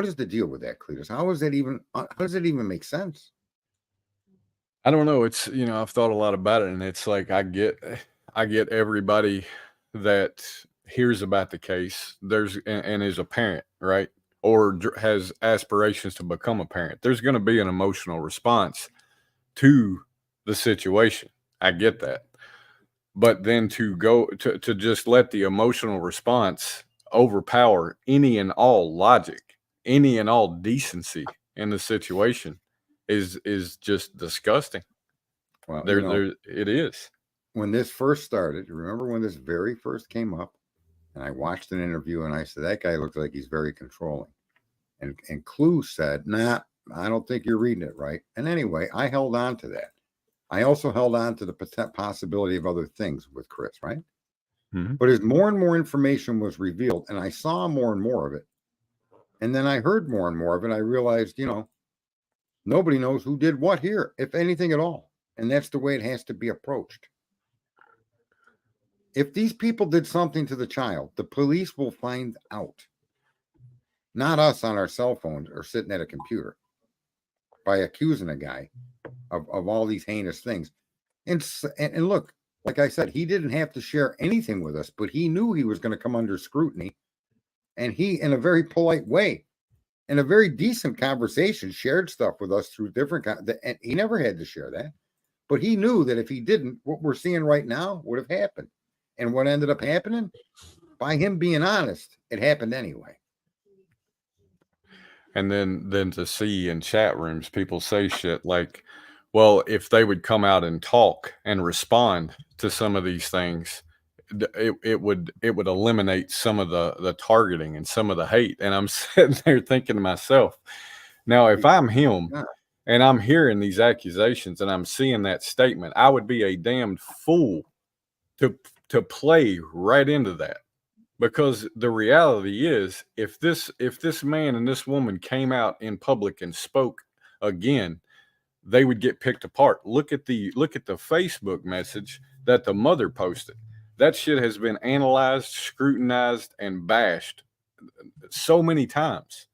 Speaker 1: is the deal with that, Cletus? How does that even make sense?
Speaker 2: I don't know. It's, I've thought a lot about it, and it's like I get everybody that hears about the case and is a parent, right? Or has aspirations to become a parent. There's going to be an emotional response to the situation. I get that. But then to go to just let the emotional response overpower any and all logic, any and all decency in the situation is just disgusting.
Speaker 1: Well,
Speaker 2: it is.
Speaker 1: When this first started, remember when this very first came up, and I watched an interview and I said, that guy looks like he's very controlling. And Clue said, nah, I don't think you're reading it right. And anyway, I held on to that. I also held on to the possibility of other things with Chris, right?
Speaker 2: Mm-hmm.
Speaker 1: But as more and more information was revealed, and I saw more and more of it, and then I heard more and more of it, I realized, nobody knows who did what here, if anything at all. And that's the way it has to be approached. If these people did something to the child, the police will find out. Not us on our cell phones or sitting at a computer by accusing a guy of all these heinous things. And look, like I said, he didn't have to share anything with us, but he knew he was going to come under scrutiny. And he, in a very polite way, in a very decent conversation, shared stuff with us through different, and he never had to share that. But he knew that if he didn't, what we're seeing right now would have happened. And what ended up happening, by him being honest, it happened anyway.
Speaker 2: And then to see in chat rooms people say shit like, well, if they would come out and talk and respond to some of these things, it would eliminate some of the targeting and some of the hate. And I'm sitting there thinking to myself, now if I'm him and I'm hearing these accusations and I'm seeing that statement, I would be a damned fool to play right into that. Because the reality is, if this man and this woman came out in public and spoke again, they would get picked apart. Look at the Facebook message that the mother posted. That shit has been analyzed, scrutinized, and bashed so many times.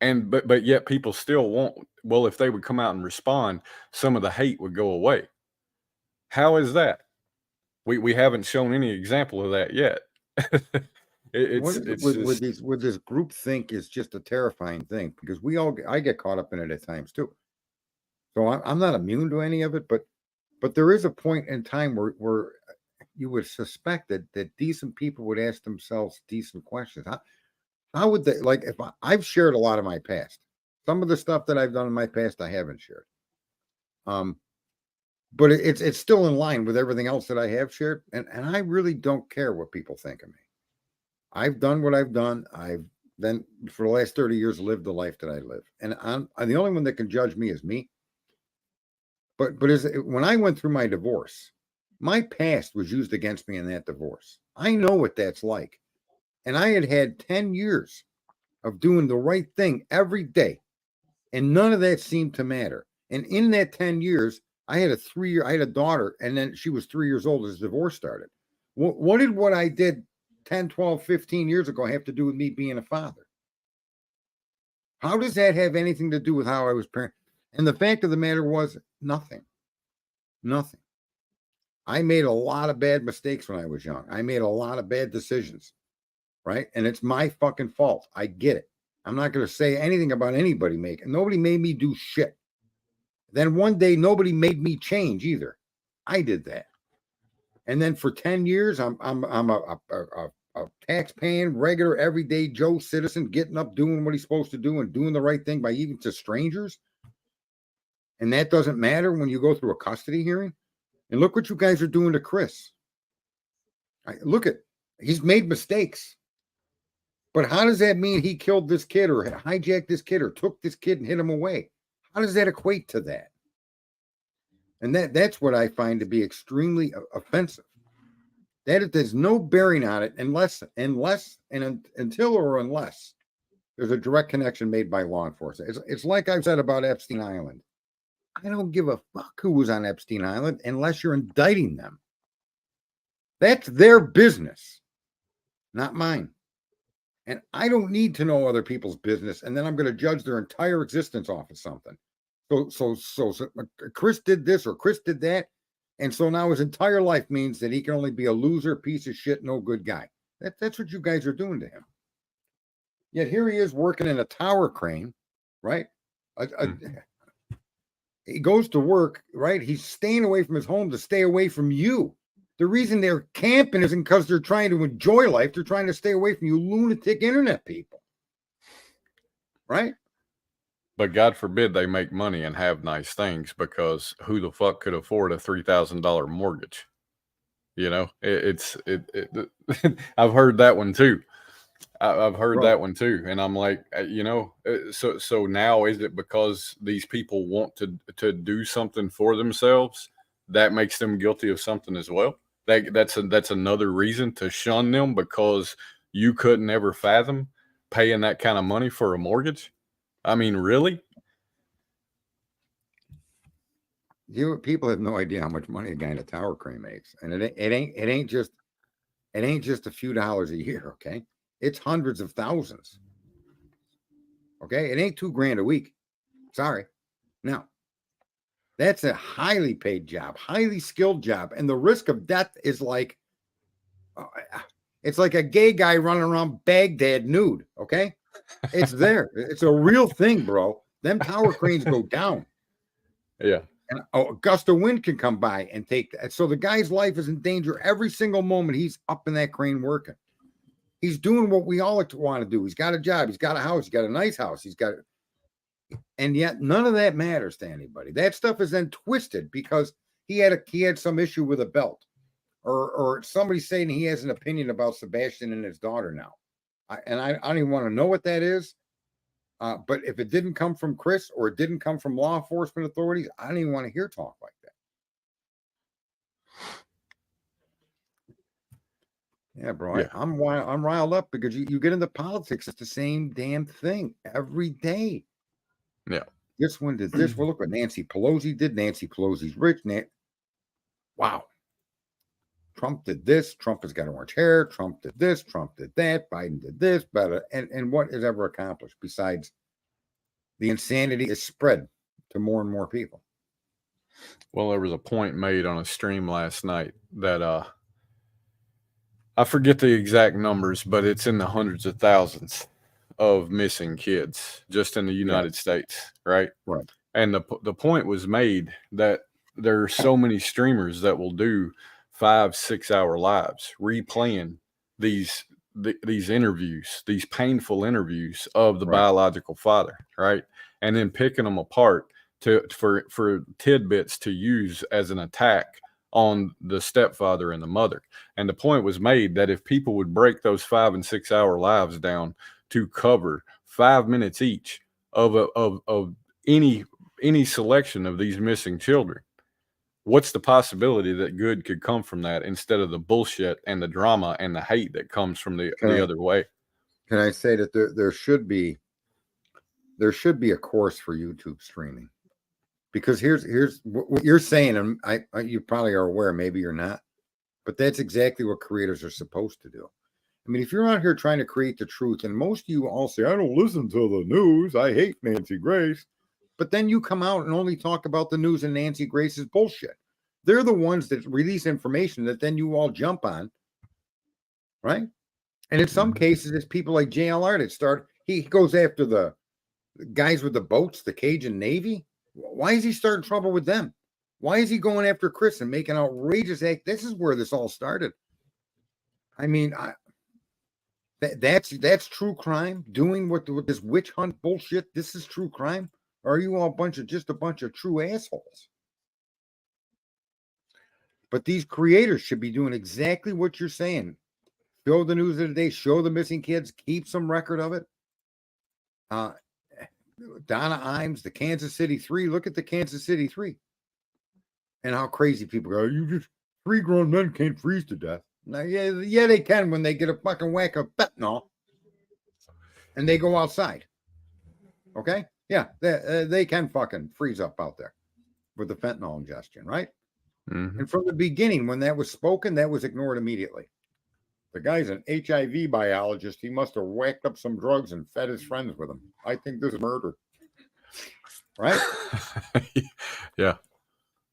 Speaker 2: And but yet people still won't. Well, if they would come out and respond, some of the hate would go away. How is that? We haven't shown any example of that yet.
Speaker 1: With this group think is just a terrifying thing, because I get caught up in it at times too. So I'm not immune to any of it, but But there is a point in time where you would suspect that decent people would ask themselves decent questions. How would they, like, if I've shared a lot of my past, some of the stuff that I've done in my past, I haven't shared. But it's still in line with everything else that I have shared. And I really don't care what people think of me. I've done what I've done. I've then for the last 30 years lived the life that I live. And I'm the only one that can judge me is me. But when I went through my divorce, my past was used against me in that divorce. I know what that's like. And I had 10 years of doing the right thing every day. And none of that seemed to matter. And in that 10 years, I had a daughter, and then she was 3 years old as the divorce started. What did what I did 10, 12, 15 years ago have to do with me being a father? How does that have anything to do with how I was parent? And the fact of the matter was nothing. Nothing. I made a lot of bad mistakes when I was young. I made a lot of bad decisions, right? And it's my fucking fault. I get it. I'm not going to say anything about anybody making. Nobody made me do shit. Then one day, nobody made me change either. I did that. And then for 10 years, I'm a tax-paying, regular, everyday Joe citizen, getting up, doing what he's supposed to do, and doing the right thing by even to strangers. And that doesn't matter when you go through a custody hearing. And look what you guys are doing to Chris. He's made mistakes. But how does that mean he killed this kid or hijacked this kid or took this kid and hit him away? How does that equate to that? And that's what I find to be extremely offensive. That there's no bearing on it unless there's a direct connection made by law enforcement. It's like I've said about Epstein Island. I don't give a fuck who was on Epstein Island unless you're indicting them. That's their business, not mine. And I don't need to know other people's business, and then I'm going to judge their entire existence off of something. So Chris did this or Chris did that, and so now his entire life means that he can only be a loser, piece of shit, no good guy. That's what you guys are doing to him. Yet here he is working in a tower crane, right? He goes to work, right? He's staying away from his home to stay away from you. The reason they're camping isn't because they're trying to enjoy life. They're trying to stay away from you lunatic internet people. Right?
Speaker 2: But God forbid they make money and have nice things, because who the fuck could afford a $3,000 mortgage? You know, I've heard that one too. I've heard that one too. And I'm like, you know, so now is it because these people want to do something for themselves that makes them guilty of something as well? That's another reason to shun them, because you couldn't ever fathom paying that kind of money for a mortgage. I mean, really?
Speaker 1: People have no idea how much money a guy in a tower crane makes, and it ain't just a few dollars a year. Okay, it's hundreds of thousands. Okay, it ain't $2,000 a week. Sorry, no. That's a highly paid job, highly skilled job. And the risk of death is like, it's like a gay guy running around Baghdad nude. Okay. It's there. It's a real thing, bro. Them tower cranes go down.
Speaker 2: Yeah.
Speaker 1: And a gust of wind can come by and take that. So the guy's life is in danger every single moment he's up in that crane working. He's doing what we all want to do. He's got a job. He's got a house. He's got a nice house. And yet none of that matters to anybody. That stuff is then twisted because he had some issue with a belt, or somebody saying he has an opinion about Sebastian and his daughter now. I don't even want to know what that is. But if it didn't come from Chris or it didn't come from law enforcement authorities, I don't even want to hear talk like that. Yeah, bro. Yeah. I'm riled up because you get into politics. It's the same damn thing every day.
Speaker 2: Yeah.
Speaker 1: This one did this. Well, look what Nancy Pelosi did. Nancy Pelosi's rich. Wow. Trump did this. Trump has got orange hair. Trump did this. Trump did that. Biden did this. But and what is ever accomplished besides the insanity is spread to more and more people?
Speaker 2: Well, there was a point made on a stream last night that I forget the exact numbers, but it's in the hundreds of thousands of missing kids just in the United States, right?
Speaker 1: Right.
Speaker 2: And the point was made that there are so many streamers that will do 5-6 hour lives replaying these these interviews, these painful interviews of the
Speaker 1: Right.
Speaker 2: biological father, right? And then picking them apart for tidbits to use as an attack on the stepfather and the mother. And the point was made that if people would break those 5 and 6 hour lives down to cover 5 minutes each of any selection of these missing children, what's the possibility that good could come from that instead of the bullshit and the drama and the hate that comes from the other way?
Speaker 1: Can I say that there should be a course for YouTube streaming? Because here's what you're saying, and you probably are aware, maybe you're not, but that's exactly what creators are supposed to do. I mean, if you're out here trying to create the truth, and most of you all say, I don't listen to the news, I hate Nancy Grace, but then you come out and only talk about the news and Nancy Grace's bullshit. They're the ones that release information that then you all jump on, right? And in some cases, it's people like JLR that he goes after the guys with the boats, the Cajun Navy. Why is he starting trouble with them? Why is he going after Chris and making outrageous act? This is where this all started. I mean, that's true crime. Doing what this witch hunt bullshit. This is true crime. Or are you all just a bunch of true assholes? But these creators should be doing exactly what you're saying. Show the news of the day. Show the missing kids. Keep some record of it. Donna Imes, the Kansas City 3. Look at the Kansas City 3. And how crazy people go. You just 3 grown men can't freeze to death. Now, yeah, they can when they get a fucking whack of fentanyl and they go outside. Okay? Yeah, they can fucking freeze up out there with the fentanyl ingestion, right?
Speaker 2: Mm-hmm.
Speaker 1: And from the beginning, when that was spoken, that was ignored immediately. The guy's an HIV biologist. He must have whacked up some drugs and fed his friends with them. I think this is murder. Right?
Speaker 2: Yeah.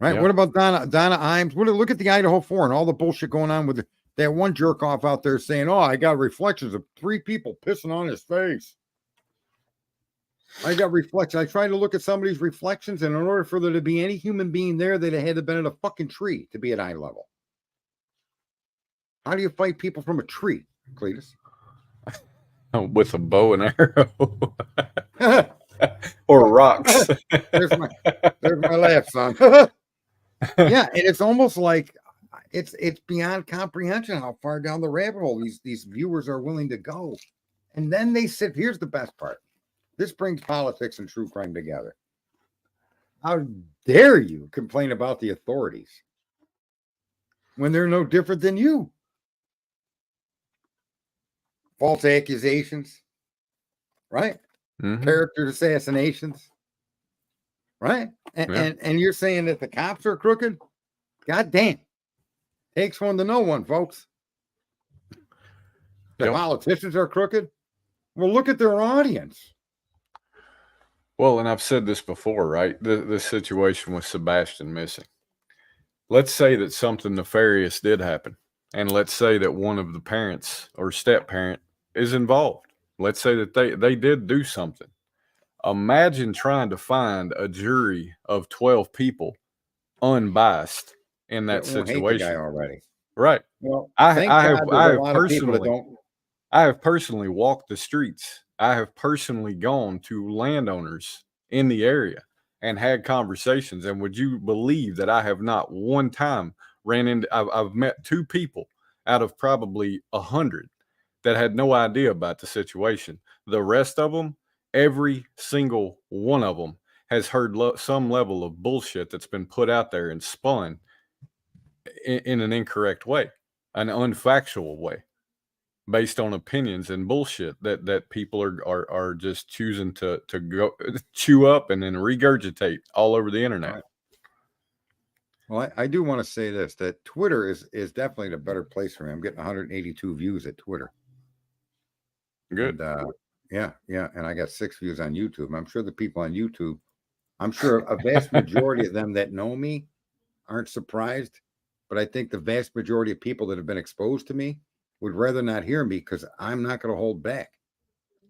Speaker 1: Right.
Speaker 2: Yeah.
Speaker 1: What about Donna Imes? Look at the Idaho 4 and all the bullshit going on with that one jerk off out there saying, oh, I got reflections of 3 people pissing on his face. I got reflections. I tried to look at somebody's reflections, and in order for there to be any human being there, they'd have had to been in a fucking tree to be at eye level. How do you fight people from a tree, Cletus?
Speaker 2: With a bow and arrow. Or rocks.
Speaker 1: There's my laugh, son. Yeah, and it's almost like it's beyond comprehension how far down the rabbit hole these viewers are willing to go. And then they sit, here's the best part. This brings politics and true crime together. How dare you complain about the authorities when they're no different than you? False accusations, right?
Speaker 2: Mm-hmm.
Speaker 1: Character assassinations, right? And you're saying that the cops are crooked? God damn. Takes one to know one, folks. The politicians are crooked? Well, look at their audience.
Speaker 2: Well, and I've said this before, right? The situation with Sebastian missing. Let's say that something nefarious did happen. And let's say that one of the parents or step parent is involved. Let's say that they did do something. Imagine trying to find a jury of 12 people unbiased in that situation.
Speaker 1: Hate the guy already.
Speaker 2: Right.
Speaker 1: Well,
Speaker 2: I have personally walked the streets. I have personally gone to landowners in the area and had conversations. And would you believe that I have not one time ran into, I've met 2 people out of probably 100 that had no idea about the situation. The rest of them, every single one of them has heard some level of bullshit that's been put out there and spun in an incorrect way, an unfactual way, based on opinions and bullshit that people are just choosing to go chew up and then regurgitate all over the internet.
Speaker 1: Right. Well, I do want to say this, that Twitter is definitely the better place for me. I'm getting 182 views at Twitter.
Speaker 2: Good.
Speaker 1: And, yeah. And I got 6 views on YouTube. I'm sure the people on YouTube, I'm sure a vast majority of them that know me aren't surprised. But I think the vast majority of people that have been exposed to me would rather not hear me because I'm not going to hold back.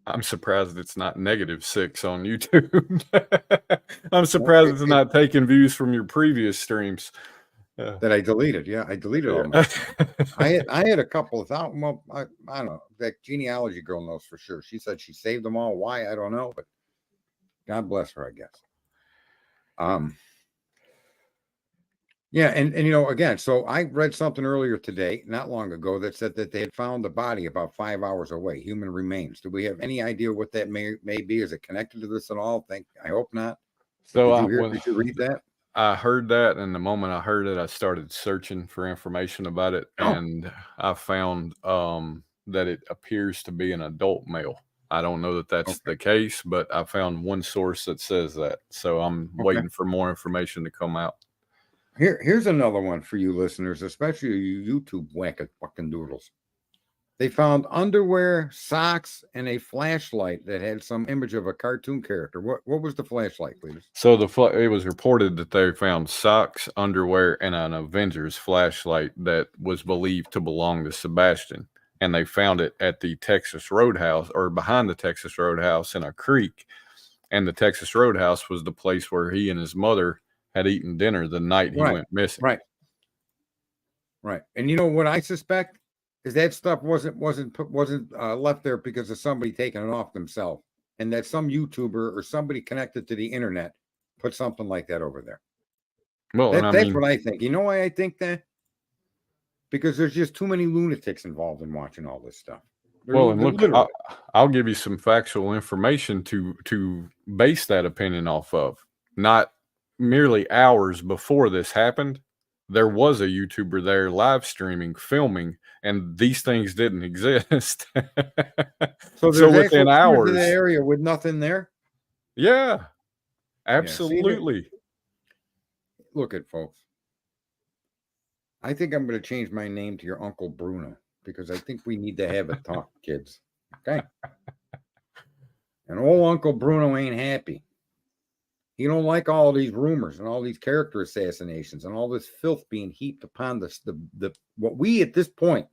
Speaker 2: I'm surprised it's not -6 on YouTube. I'm
Speaker 1: Well,
Speaker 2: surprised it's not taking views from your previous streams.
Speaker 1: that I deleted. Yeah, I deleted all my stuff. I had a couple of thousand. Well, I don't know. That genealogy girl knows for sure. She said she saved them all. Why? I don't know, but God bless her, I guess. Yeah, and again, so I read something earlier today, not long ago, that said that they had found the body about 5 hours away, human remains. Do we have any idea what that may be? Is it connected to this at all? I hope not.
Speaker 2: So
Speaker 1: Did you read that?
Speaker 2: I heard that, and the moment I heard it, I started searching for information about it, and I found that it appears to be an adult male. I don't know that that's the case, but I found one source that says that. So I'm waiting for more information to come out.
Speaker 1: Here's another one for you listeners, especially you YouTube wacket fucking doodles. They found underwear, socks, and a flashlight that had some image of a cartoon character. What was the flashlight, please?
Speaker 2: So it was reported that they found socks, underwear, and an Avengers flashlight that was believed to belong to Sebastian. And they found it at the Texas Roadhouse, or behind the Texas Roadhouse in a creek. And the Texas Roadhouse was the place where he and his mother had eaten dinner the night he went missing.
Speaker 1: Right. And you know what I suspect is that stuff wasn't left there because of somebody taking it off themselves, and that some YouTuber or somebody connected to the internet put something like that over there.
Speaker 2: Well,
Speaker 1: that's what I think. You know why I think that? Because there's just too many lunatics involved in watching all this stuff.
Speaker 2: Well, and look, I'll give you some factual information to base that opinion off of. Not merely hours before this happened, there was a YouTuber there live streaming, filming, and these things didn't exist.
Speaker 1: so within hours, in the area with nothing there.
Speaker 2: Yeah, absolutely.
Speaker 1: Yeah, look at folks. I think I'm going to change my name to your Uncle Bruno, because I think we need to have a talk, kids. Okay. And old Uncle Bruno ain't happy. He don't like all these rumors and all these character assassinations and all this filth being heaped upon the what we at this point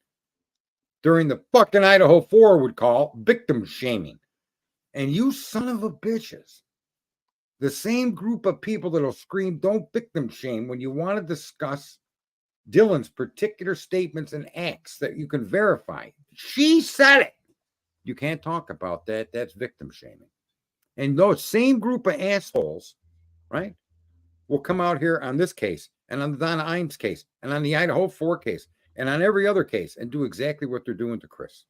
Speaker 1: during the fucking Idaho 4 would call victim shaming. And you son of a bitches, the same group of people that'll scream don't victim shame when you want to discuss Dylan's particular statements and acts that you can verify. She said it. You can't talk about that. That's victim shaming. And those same group of assholes, right, will come out here on this case and on the Donna Imes case and on the Idaho 4 case and on every other case and do exactly what they're doing to Chris.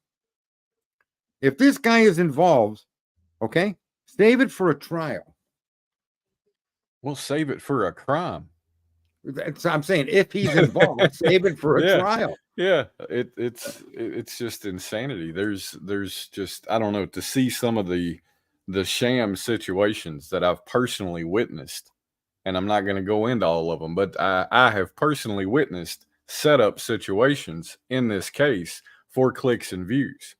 Speaker 1: If this guy is involved, okay, save it for a trial.
Speaker 2: We'll save it for a crime.
Speaker 1: I'm saying if he's involved, save it for a trial.
Speaker 2: Yeah, it's just insanity. There's just, I don't know, to see some of the sham situations that I've personally witnessed, and I'm not going to go into all of them, but I have personally witnessed setup situations in this case for clicks and views.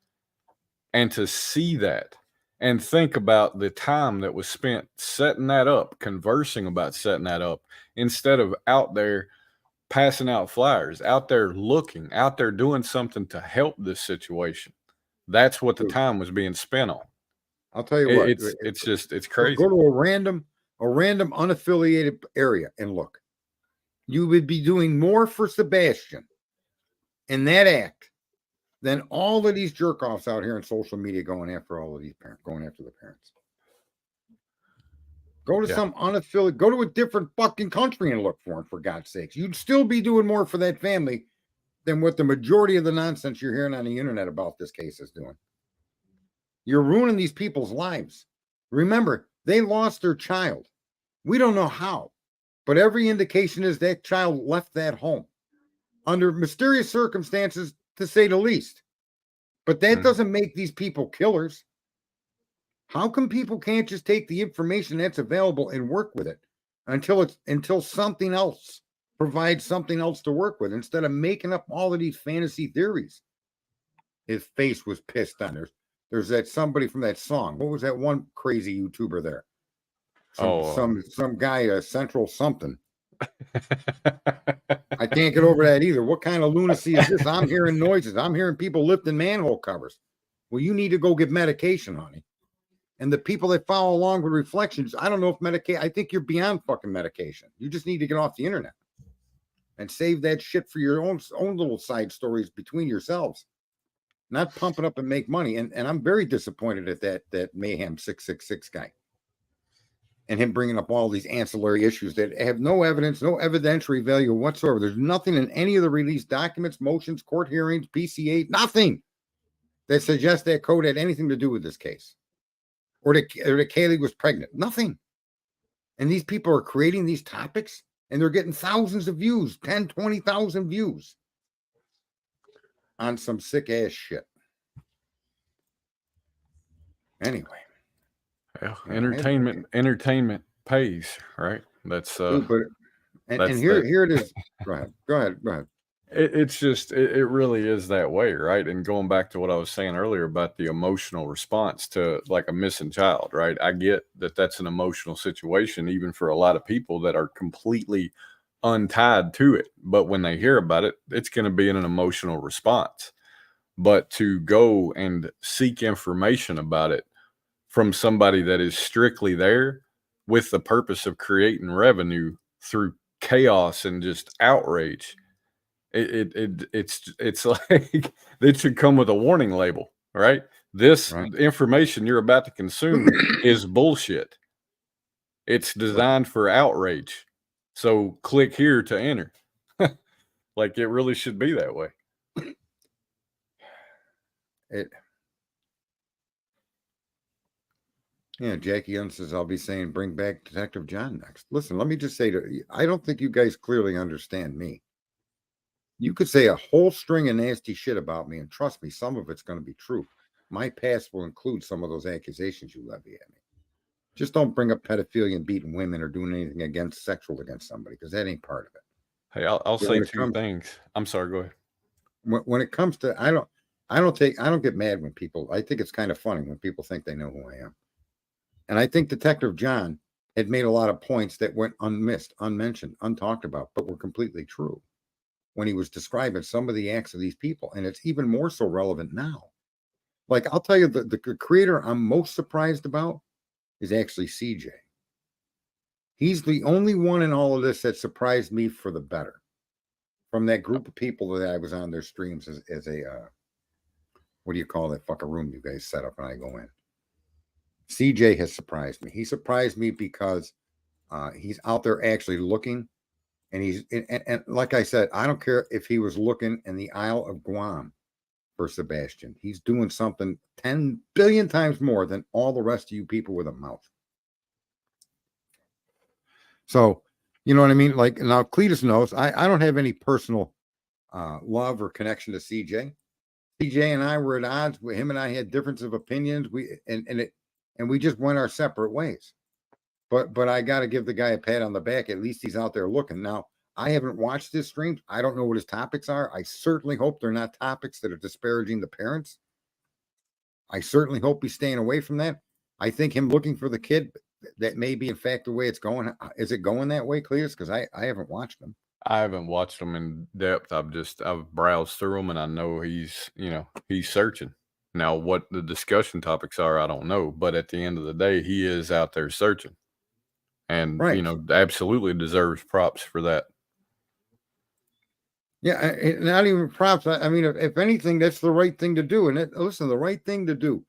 Speaker 2: And to see that and think about the time that was spent setting that up, conversing about setting that up, instead of out there passing out flyers, out there looking, out there doing something to help this situation. That's what the time was being spent on.
Speaker 1: I'll tell you what,
Speaker 2: it's crazy.
Speaker 1: Go to a random unaffiliated area and look. You would be doing more for Sebastian in that act than all of these jerk-offs out here on social media going after all of these parents, going after the parents. Go to some unaffiliated, go to a different fucking country and look for him, for God's sakes. You'd still be doing more for that family than what the majority of the nonsense you're hearing on the internet about this case is doing. You're ruining these people's lives. Remember, they lost their child. We don't know how, but every indication is that child left that home under mysterious circumstances, to say the least. But that doesn't make these people killers. How come people can't just take the information that's available and work with it until something else provides something else to work with, instead of making up all of these fantasy theories? His face was pissed on. There's that somebody from that song. What was that one crazy YouTuber there? Some guy, Central something. I can't get over that either. What kind of lunacy is this? I'm hearing noises. I'm hearing people lifting manhole covers Well, you need to go get medication, honey. And the people that follow along with reflections, I don't know if medication, I think you're beyond fucking medication. You just need to get off the internet and save that shit for your own little side stories between yourselves. Not pump it up and make money. And I'm very disappointed at that Mayhem 666 guy. And him bringing up all these ancillary issues that have no evidence, no evidentiary value whatsoever. There's nothing in any of the released documents, motions, court hearings, PCA, nothing that suggests that code had anything to do with this case. Or that Kaylee was pregnant. Nothing. And these people are creating these topics and they're getting thousands of views, 10, 20,000 views on some sick ass shit. Anyway.
Speaker 2: Well, entertainment pays, right? That's
Speaker 1: Dude, and here it is. Go ahead.
Speaker 2: It's just it really is that way, right? And going back to what I was saying earlier about the emotional response to like a missing child, right? I get that that's an emotional situation, even for a lot of people that are completely untied to it. But when they hear about it, it's going to be in an emotional response. But to go and seek information about it from somebody that is strictly there with the purpose of creating revenue through chaos and just outrage, it's like it should come with a warning label, right? This information you're about to consume is bullshit. It's designed for outrage. So click here to enter. Like it really should be that way.
Speaker 1: Yeah, Jackie Young says, I'll be saying, bring back Detective John next. Listen, let me just say to you, I don't think you guys clearly understand me. You could say a whole string of nasty shit about me, and trust me, some of it's going to be true. My past will include some of those accusations you levy at me. Just don't bring up pedophilia and beating women or doing anything sexual against somebody, because that ain't part of it.
Speaker 2: Hey, I'll say two things. I'm sorry, go ahead.
Speaker 1: When it comes to, I don't get mad when people, I think it's kind of funny when people think they know who I am. And I think Detective John had made a lot of points that went unmissed, unmentioned, untalked about, but were completely true when he was describing some of the acts of these people. And it's even more so relevant now. Like, I'll tell you, the creator I'm most surprised about is actually CJ. He's the only one in all of this that surprised me for the better. From that group of people that I was on their streams as a, what do you call that fucking room you guys set up and I go in? CJ has surprised me. He surprised me because he's out there actually looking. And and like I said, I don't care if he was looking in the Isle of Guam for Sebastian. He's doing something 10 billion times more than all the rest of you people with a mouth. So, you know what I mean? Like, now Cletus knows I don't have any personal love or connection to CJ. CJ and I were at odds. Him and I had differences of opinions. And we just went our separate ways. But I got to give the guy a pat on the back. At least he's out there looking. Now, I haven't watched his streams. I don't know what his topics are. I certainly hope they're not topics that are disparaging the parents. I certainly hope he's staying away from that. I think him looking for the kid, that may be in fact the way it's going. Is it going that way, Cletus? Because I haven't watched them.
Speaker 2: I haven't watched them in depth. I've browsed through them and I know he's searching. Now, what the discussion topics are, I don't know. But at the end of the day, he is out there searching. And, absolutely deserves props for that.
Speaker 1: Yeah, not even props. I mean, if anything, that's the right thing to do. And listen, the right thing to do.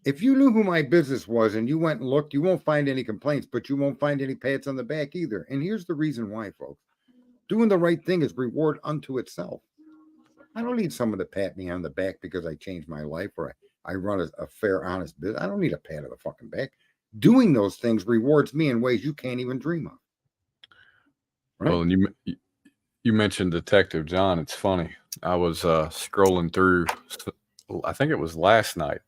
Speaker 1: If you knew who my business was and you went and looked, you won't find any complaints, but you won't find any pats on the back either. And here's the reason why, folks. Doing the right thing is reward unto itself. I don't need someone to pat me on the back because I changed my life or I run a fair, honest business. I don't need a pat on the fucking back. Doing those things rewards me in ways you can't even dream of.
Speaker 2: Right? Well, and you mentioned Detective John. It's funny. I was scrolling through, I think it was last night,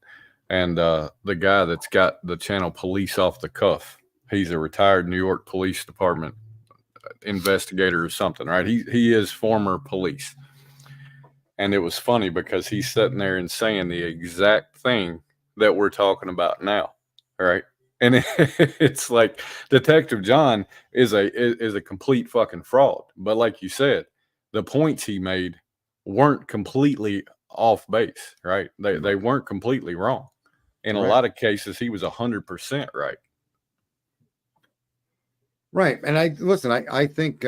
Speaker 2: and the guy that's got the channel Police Off the Cuff, he's a retired New York Police Department investigator or something, right? He is former police. And it was funny because he's sitting there and saying the exact thing that we're talking about now, right? And it's like Detective John is a complete fucking fraud. But like you said, the points he made weren't completely off base, right? They weren't completely wrong. In a lot of cases, he was 100% right.
Speaker 1: Right. And I think,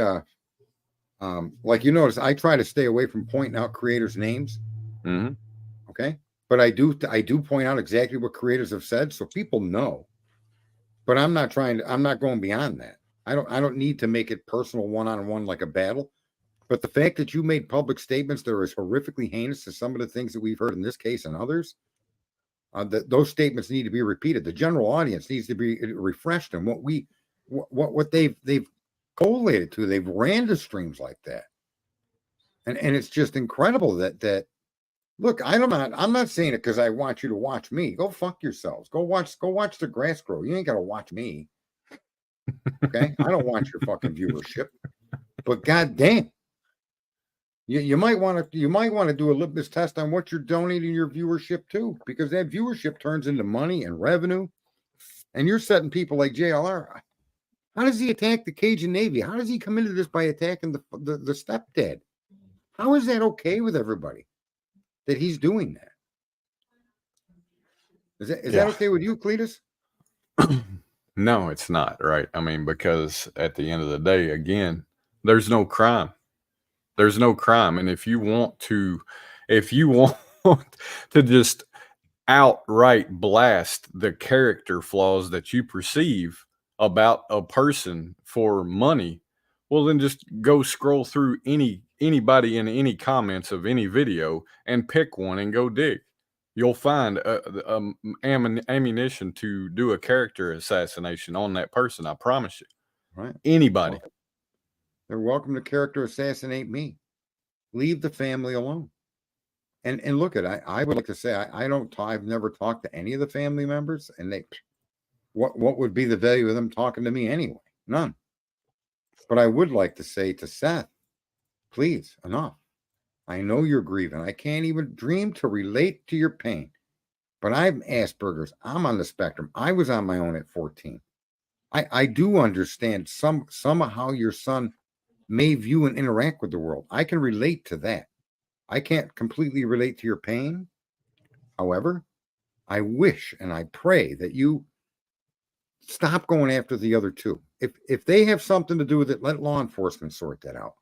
Speaker 1: like you notice, I try to stay away from pointing out creators' names.
Speaker 2: Mm-hmm.
Speaker 1: Okay. But I do point out exactly what creators have said so people know. But I'm not going beyond that. I don't need to make it personal one-on-one like a battle. But the fact that you made public statements that are as horrifically heinous as some of the things that we've heard in this case and others, those statements need to be repeated. The general audience needs to be refreshed on what they've collated to. They've ran to streams like that, and it's just incredible that. Look, I'm not saying it because I want you to watch me. Go fuck yourselves. Go watch the grass grow. You ain't got to watch me. Okay, I don't want your fucking viewership. But goddamn. You might want to do a litmus test on what you're donating your viewership to, because that viewership turns into money and revenue, and you're setting people like JLR. How does he attack the Cajun Navy? How does he come into this by attacking the stepdad? How is that okay with everybody that he's doing that? Is that okay with you, Cletus?
Speaker 2: No, it's not, right? I mean, because at the end of the day, again, there's no crime. There's no crime. And if you want to just outright blast the character flaws that you perceive about a person for money, well, then just go scroll through anybody in any comments of any video and pick one and go dig. You'll find ammunition to do a character assassination on that person. I promise you.
Speaker 1: Right.
Speaker 2: Anybody.
Speaker 1: Well, they're welcome to character assassinate me. Leave the family alone. And look at I would like to say I've never talked to any of the family members, and what would be the value of them talking to me anyway? None. But I would like to say to Seth, please, enough. I know you're grieving. I can't even dream to relate to your pain. But I'm Asperger's. I'm on the spectrum. I was on my own at 14. I do understand somehow your son may view and interact with the world. I can relate to that. I can't completely relate to your pain. However, I wish and I pray that you stop going after the other two. If they have something to do with it, let law enforcement sort that out.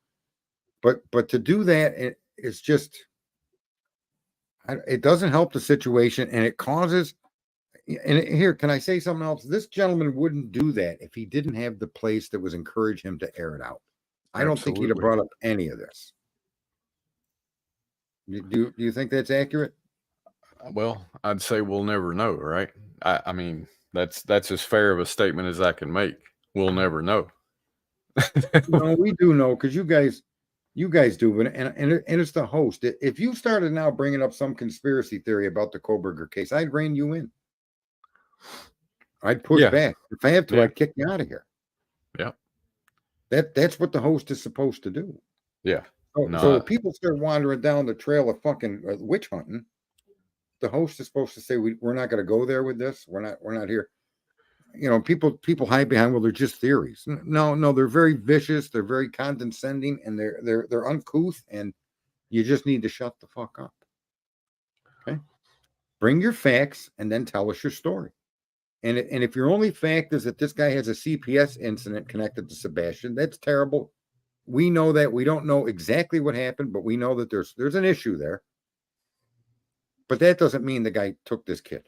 Speaker 1: But to do that, it's just, it doesn't help the situation, and it causes. And here, can I say something else? This gentleman wouldn't do that if he didn't have the place that was encourage him to air it out. I don't think he'd have brought up any of this. Do you think that's accurate?
Speaker 2: Well, I'd say we'll never know, right? I mean, that's as fair of a statement as I can make. We'll never know.
Speaker 1: No, we do know, because you guys do, but and it's the host. If you started now bringing up some conspiracy theory about the Koberger case, I'd rein you in. I'd push back. If I have to, I'd kick you out of here.
Speaker 2: Yeah.
Speaker 1: That's what the host is supposed to do.
Speaker 2: Yeah.
Speaker 1: So if people start wandering down the trail of fucking witch hunting, the host is supposed to say, we're not going to go there with this. We're not here. You know, people hide behind, well, they're just theories. No, they're very vicious. They're very condescending, and they're uncouth, and you just need to shut the fuck up. Okay. Bring your facts and then tell us your story. And if your only fact is that this guy has a CPS incident connected to Sebastian, that's terrible. We know that. We don't know exactly what happened, but we know that there's an issue there. But that doesn't mean the guy took this kid.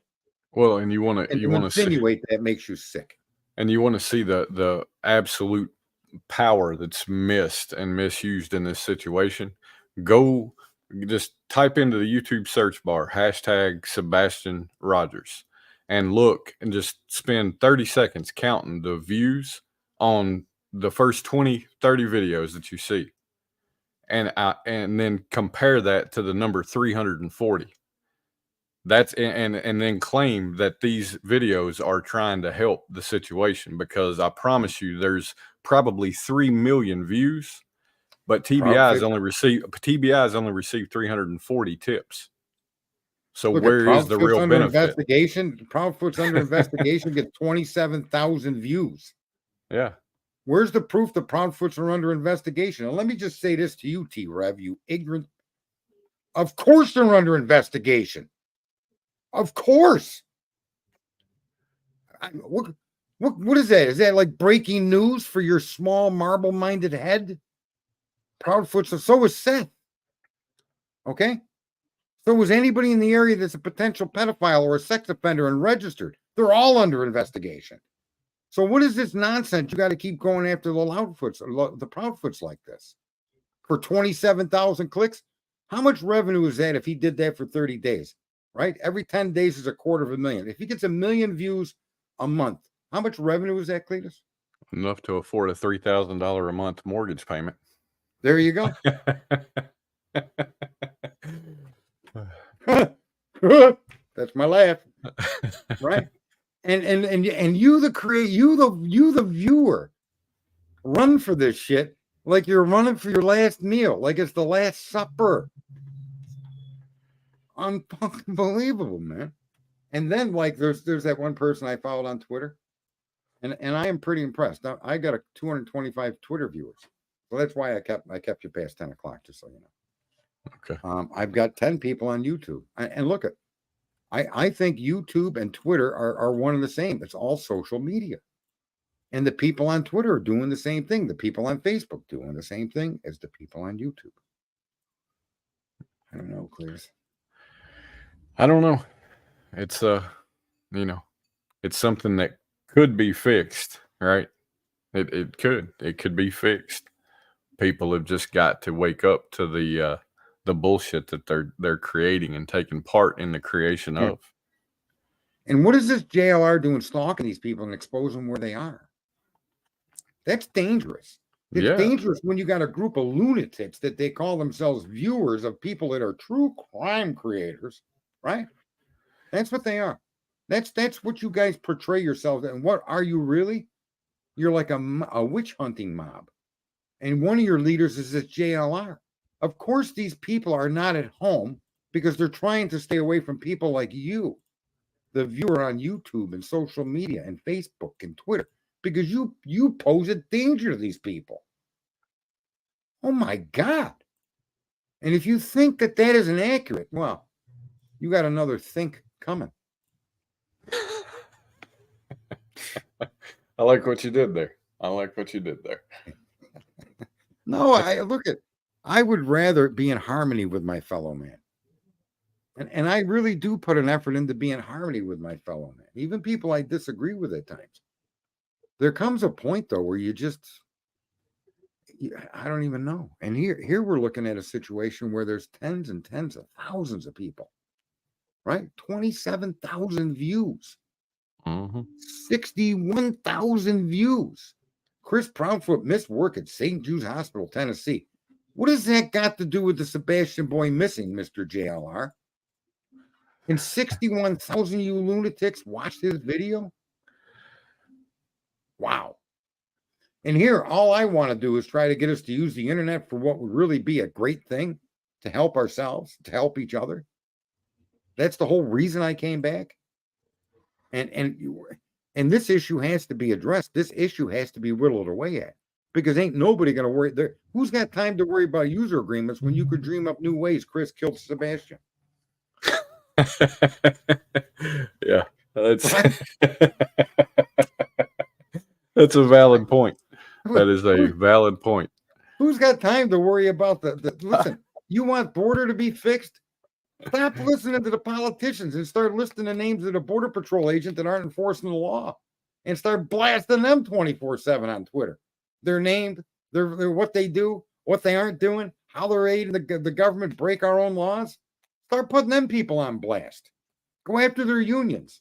Speaker 2: Well, and you want to
Speaker 1: insinuate that makes you sick.
Speaker 2: And you want to see the absolute power that's missed and misused in this situation. Go just type into the YouTube search bar #Sebastian Rogers and look and just spend 30 seconds counting the views on the first 20, 30 videos that you see. And then compare that to the number 340. That's and then claim that these videos are trying to help the situation, because I promise you there's probably 3 million views, but TBI has only received 340 tips. So
Speaker 1: look,
Speaker 2: where is the real benefit?
Speaker 1: Proudfoot's under investigation gets 27,000 views.
Speaker 2: Yeah.
Speaker 1: Where's the proof that Proudfoots are under investigation? And let me just say this to you, T-Rev, you ignorant Of course they're under investigation. Of course. What is that? Is that like breaking news for your small marble-minded head? Proudfoot, so was Seth. Okay? So was anybody in the area that's a potential pedophile or a sex offender and registered. They're all under investigation. So what is this nonsense? You got to keep going after the Loudfoots, the Proudfoots like this for 27,000 clicks. How much revenue is that if he did that for 30 days? Right? Every 10 days is $250,000. If he gets 1 million views a month, how much revenue is that, Cletus?
Speaker 2: Enough to afford a $3,000 a month mortgage payment.
Speaker 1: There you go. That's my laugh, right? And you the viewer, run for this shit like you're running for your last meal, like it's the Last Supper. Unbelievable, man. And then like there's that one person I followed on Twitter, and I am pretty impressed. Now, I got 225 Twitter viewers, so that's why I kept you past 10 o'clock, just so you know.
Speaker 2: Okay.
Speaker 1: I've got 10 people on YouTube, and look at. I think YouTube and Twitter are one and the same. It's all social media. And the people on Twitter are doing the same thing. The people on Facebook doing the same thing as the people on YouTube. I don't know, Clears.
Speaker 2: I don't know. It's it's something that could be fixed, right? It could be fixed. People have just got to wake up to the bullshit that they're creating and taking part in the creation of.
Speaker 1: And what is this JLR doing, stalking these people and exposing where they are? That's dangerous. It's dangerous when you got a group of lunatics that they call themselves viewers of people that are true crime creators, right? That's what they are. That's what you guys portray yourselves. And what are you really? You're like a witch hunting mob. And one of your leaders is this JLR. Of course, these people are not at home because they're trying to stay away from people like you, the viewer on YouTube and social media and Facebook and Twitter, because you pose a danger to these people. Oh my God. And if you think that isn't accurate, well, you got another think coming.
Speaker 2: I like what you did there.
Speaker 1: No, I would rather be in harmony with my fellow man. And I really do put an effort into being in harmony with my fellow man, even people I disagree with at times. There comes a point, though, where I don't even know. And here we're looking at a situation where there's tens and tens of thousands of people, right? 27,000 views, 61,000 views. Chris Proudfoot missed work at St. Jude's Hospital, Tennessee. What has that got to do with the Sebastian boy missing, Mr. JLR? And 61,000 you lunatics watched his video? Wow. And here, all I want to do is try to get us to use the internet for what would really be a great thing, to help ourselves, to help each other. That's the whole reason I came back. And this issue has to be addressed. This issue has to be whittled away at, because ain't nobody going to worry. Who's got time to worry about user agreements when you could dream up new ways Chris killed Sebastian?
Speaker 2: Yeah, that's that's a valid point. That is a valid point.
Speaker 1: Who's got time to worry about listen, you want border to be fixed? Stop listening to the politicians and start listing the names of the Border Patrol agent that aren't enforcing the law, and start blasting them 24/7 on Twitter. They're named, they're what they do, what they aren't doing, how they're aiding the government break our own laws. Start putting them people on blast. Go after their unions.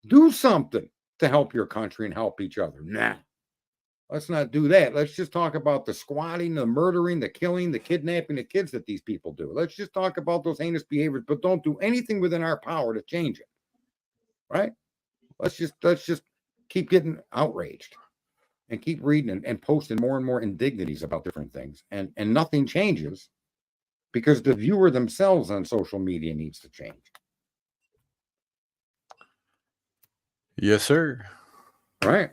Speaker 1: Do something to help your country and help each other. Nah, let's not do that. Let's just talk about the squatting, the murdering, the killing, the kidnapping of kids that these people do. Let's just talk about those heinous behaviors, but don't do anything within our power to change it. Right? Let's just keep getting outraged and keep reading and posting more and more indignities about different things. And nothing changes because the viewer themselves on social media needs to change.
Speaker 2: Yes, sir.
Speaker 1: Right.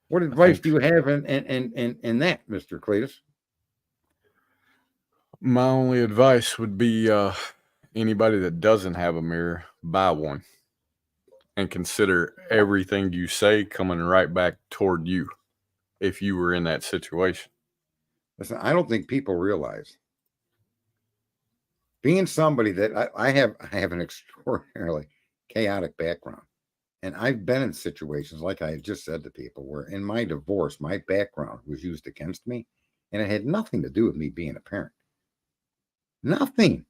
Speaker 1: What advice do you have in that, Mr. Cletus?
Speaker 2: My only advice would be anybody that doesn't have a mirror, buy one and consider everything you say coming right back toward you if you were in that situation.
Speaker 1: Listen, I don't think people realize being somebody that I have an extraordinarily chaotic background. And I've been in situations, like I just said to people, where in my divorce, my background was used against me. And it had nothing to do with me being a parent. Nothing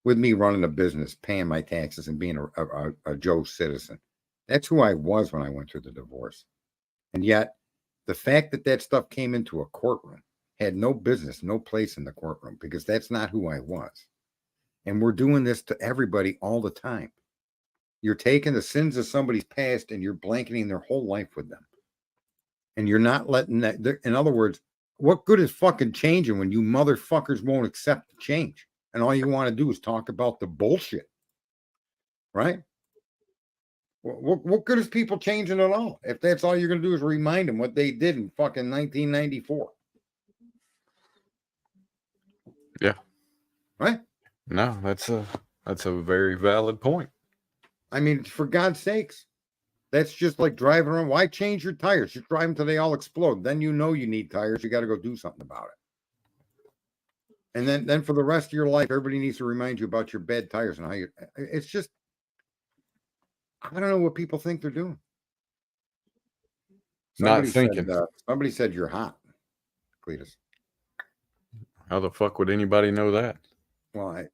Speaker 1: with me running a business, paying my taxes, and being a Joe citizen. That's who I was when I went through the divorce. And yet, the fact that that stuff came into a courtroom had no business, no place in the courtroom, because that's not who I was. And we're doing this to everybody all the time. You're taking the sins of somebody's past and you're blanketing their whole life with them. And you're not letting that, in other words, what good is fucking changing when you motherfuckers won't accept the change? And all you want to do is talk about the bullshit, right? What good is people changing at all if that's all you're going to do is remind them what they did in fucking 1994?
Speaker 2: Yeah.
Speaker 1: Right?
Speaker 2: No, that's a very valid point.
Speaker 1: I mean, for God's sakes, that's just like driving around. Why change your tires? Just drive them till they all explode. Then you know you need tires. You got to go do something about it. And then for the rest of your life, everybody needs to remind you about your bad tires and how you. It's just, I don't know what people think they're doing.
Speaker 2: Not thinking.
Speaker 1: Somebody said you're hot, Cletus.
Speaker 2: How the fuck would anybody know that?
Speaker 1: Well, I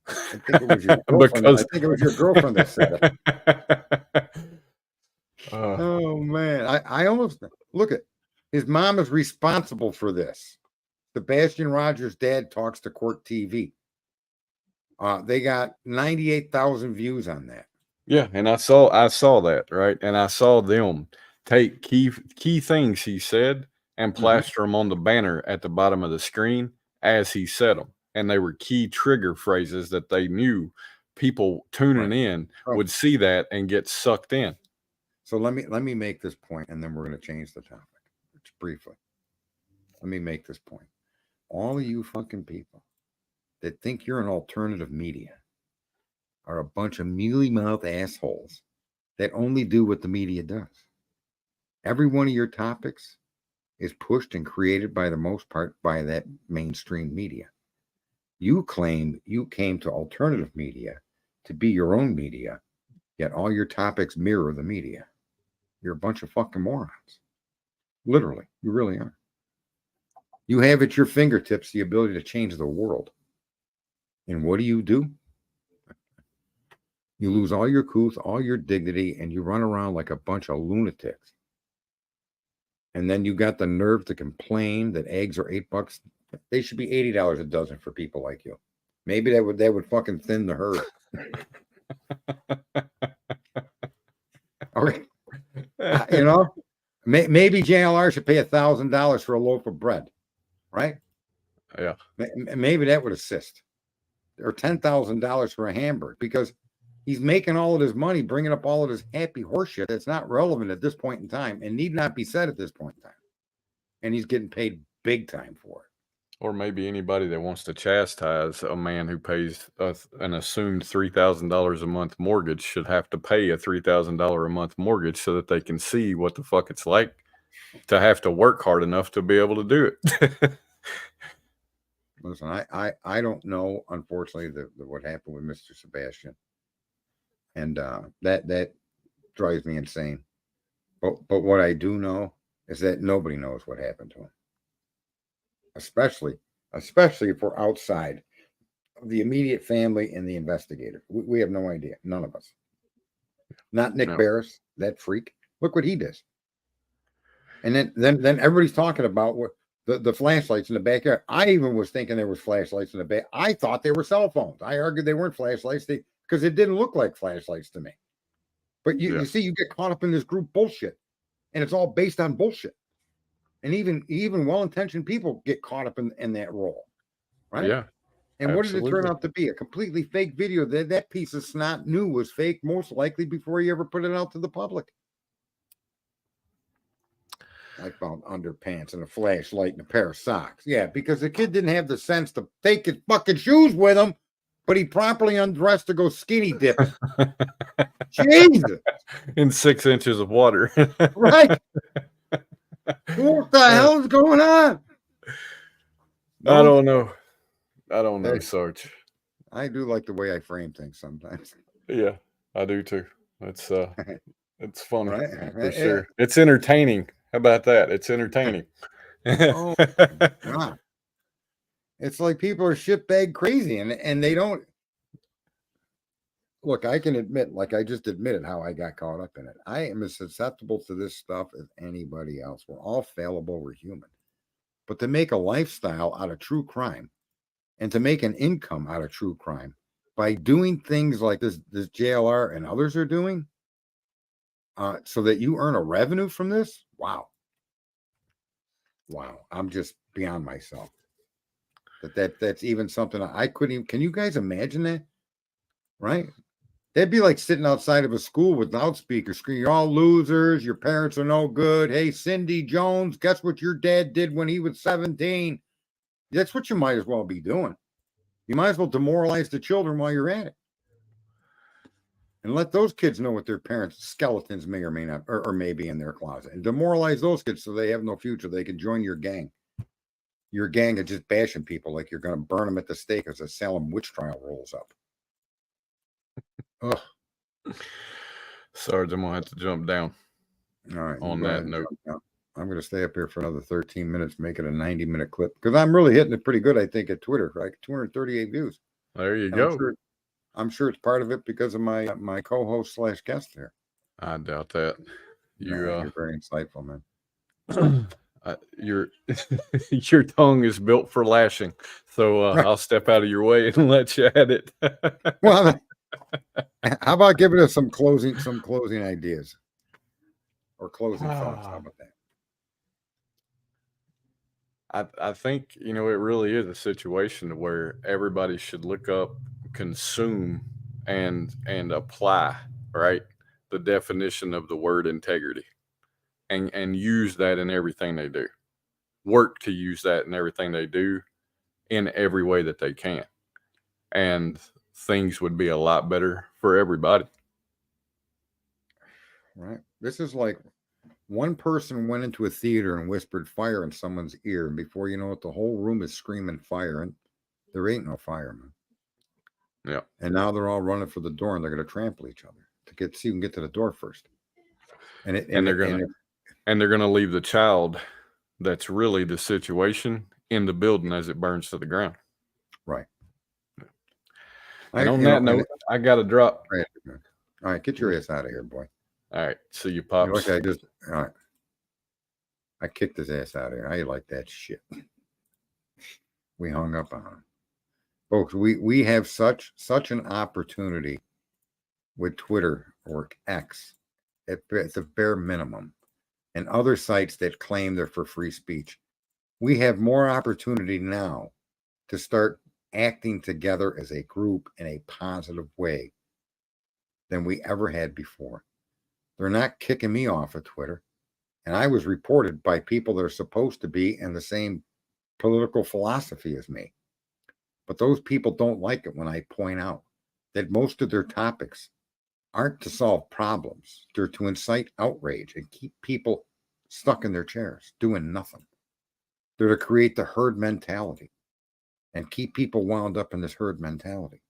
Speaker 1: think it was your girlfriend. I think it was your girlfriend that said it. Oh man, I almost look at his mom is responsible for this. Sebastian Rogers' dad talks to Court TV. They got 98,000 views on that.
Speaker 2: Yeah, and I saw that, right? And I saw them take key things he said and plaster them on the banner at the bottom of the screen as he said them. And they were key trigger phrases that they knew people tuning in would see that and get sucked in.
Speaker 1: So let me make this point, and then we're going to change the topic just briefly. Let me make this point. All of you fucking people that think you're an alternative media are a bunch of mealy-mouthed assholes that only do what the media does. Every one of your topics is pushed and created by the most part by that mainstream media. You claim you came to alternative media to be your own media, yet all your topics mirror the media. You're a bunch of fucking morons. Literally, you really are. You have at your fingertips the ability to change the world. And what do? You lose all your couth, all your dignity, and you run around like a bunch of lunatics. And then you got the nerve to complain that eggs are $8. They should be $80 a dozen for people like you. Maybe that would fucking thin the herd. Okay. Maybe JLR should pay $1,000 for a loaf of bread, right?
Speaker 2: Yeah.
Speaker 1: Maybe that would assist. Or $10,000 for a hamburger, because he's making all of his money, bringing up all of his happy horseshit that's not relevant at this point in time and need not be said at this point in time. And he's getting paid big time for it.
Speaker 2: Or maybe anybody that wants to chastise a man who pays an assumed $3,000 a month mortgage should have to pay a $3,000 a month mortgage so that they can see what the fuck it's like to have to work hard enough to be able to do it.
Speaker 1: Listen, I don't know, unfortunately, what happened with Mr. Sebastian. And that drives me insane. But what I do know is that nobody knows what happened to him. Especially if we're outside of the immediate family and the investigator. We have no idea. None of us. Not Nick Barris, that freak. Look what he does. And then everybody's talking about what the flashlights in the backyard. I even was thinking there was flashlights in the back. I thought they were cell phones. I argued they weren't flashlights because it didn't look like flashlights to me. But you see, you get caught up in this group bullshit, and it's all based on bullshit. And even well-intentioned people get caught up in that role, right?
Speaker 2: Yeah.
Speaker 1: And absolutely. What did it turn out to be? A completely fake video that piece of snot knew was fake, most likely before he ever put it out to the public. I found underpants and a flashlight and a pair of socks. Yeah, because the kid didn't have the sense to take his fucking shoes with him, but he properly undressed to go skinny dipping. Jesus.
Speaker 2: In 6 inches of water.
Speaker 1: Right. What the hell is going on?
Speaker 2: I don't know. I don't know, Sarge.
Speaker 1: I do like the way I frame things sometimes.
Speaker 2: Yeah, I do too. It's funny,
Speaker 1: Right?
Speaker 2: for sure. It's entertaining. How about that? It's entertaining.
Speaker 1: Oh, God. It's like people are shitbag crazy and they don't. Look, I can admit, like I just admitted how I got caught up in it. I am as susceptible to this stuff as anybody else. We're all fallible, we're human. But to make a lifestyle out of true crime and to make an income out of true crime by doing things like this JLR and others are doing, so that you earn a revenue from this, wow. I'm just beyond myself. That's even something I couldn't even. Can you guys imagine that? Right? That'd be like sitting outside of a school with loudspeakers screaming, "You're all losers. Your parents are no good. Hey, Cindy Jones, guess what your dad did when he was 17?" That's what you might as well be doing. You might as well demoralize the children while you're at it. And let those kids know what their parents' skeletons may or may not, or may be in their closet. And demoralize those kids so they have no future. They can join your gang. Your gang of just bashing people like you're going to burn them at the stake as a Salem witch trial rolls up. Ugh.
Speaker 2: Sarge, I'm going to have to jump down.
Speaker 1: All right.
Speaker 2: On that note.
Speaker 1: I'm going to stay up here for another 13 minutes, make it a 90-minute clip. Because I'm really hitting it pretty good, I think, at Twitter. Right? 238 views.
Speaker 2: There you go.
Speaker 1: I'm sure it's part of it because of my co-host / guest there.
Speaker 2: I doubt that.
Speaker 1: You're very insightful, man.
Speaker 2: Your tongue is built for lashing, so right. I'll step out of your way and let you at it.
Speaker 1: Well, how about giving us some closing ideas or closing thoughts? How about that?
Speaker 2: I think it really is a situation where everybody should look up, consume, and apply, right, the definition of the word integrity, and use that in everything they do. Work to use that in everything they do, in every way that they can, and things would be a lot better for everybody.
Speaker 1: Right. This is like one person went into a theater and whispered fire in someone's ear, and before you know it, the whole room is screaming fire, and there ain't no fireman.
Speaker 2: Yeah.
Speaker 1: And now they're all running for the door, and they're going to trample each other to see who can get to the door first. And they're
Speaker 2: going to leave the child that's really the situation in the building as it burns to the ground.
Speaker 1: Right.
Speaker 2: And on that note, I got to drop.
Speaker 1: All right, get your ass out of here, boy.
Speaker 2: All right, see you, Pops.
Speaker 1: All right. I kicked his ass out of here. I like that shit. We hung up on him. Folks, we have such an opportunity with Twitter or X at the bare minimum, and other sites that claim they're for free speech. We have more opportunity now to start acting together as a group in a positive way than we ever had before. They're not kicking me off of Twitter. And I was reported by people that are supposed to be in the same political philosophy as me. But those people don't like it when I point out that most of their topics aren't to solve problems. They're to incite outrage and keep people stuck in their chairs doing nothing. They're to create the herd mentality and keep people wound up in this herd mentality.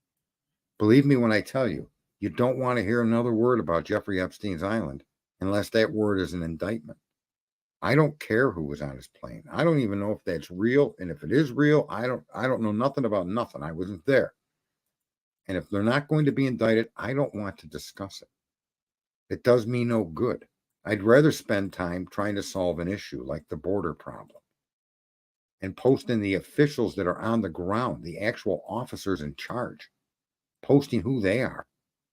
Speaker 1: Believe me when I tell you, you don't want to hear another word about Jeffrey Epstein's island unless that word is an indictment. I don't care who was on his plane. I don't even know if that's real. And if it is real, I don't know nothing about nothing. I wasn't there. And if they're not going to be indicted, I don't want to discuss it. It does me no good. I'd rather spend time trying to solve an issue like the border problem and posting the officials that are on the ground, the actual officers in charge, posting who they are,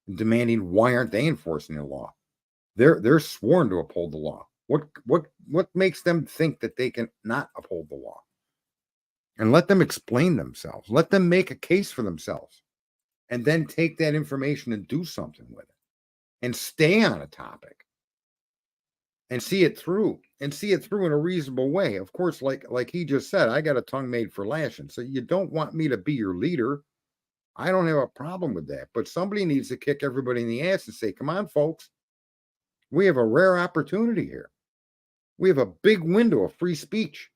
Speaker 1: and demanding why aren't they enforcing the law? They're sworn to uphold the law. What makes them think that they can not uphold the law? And let them explain themselves. Let them make a case for themselves. And then take that information and do something with it. And stay on a topic. And see it through. and see it through in a reasonable way. Of course, like he just said, I got a tongue made for lashing. So you don't want me to be your leader. I don't have a problem with that. But somebody needs to kick everybody in the ass and say, come on, folks. We have a rare opportunity here. We have a big window of free speech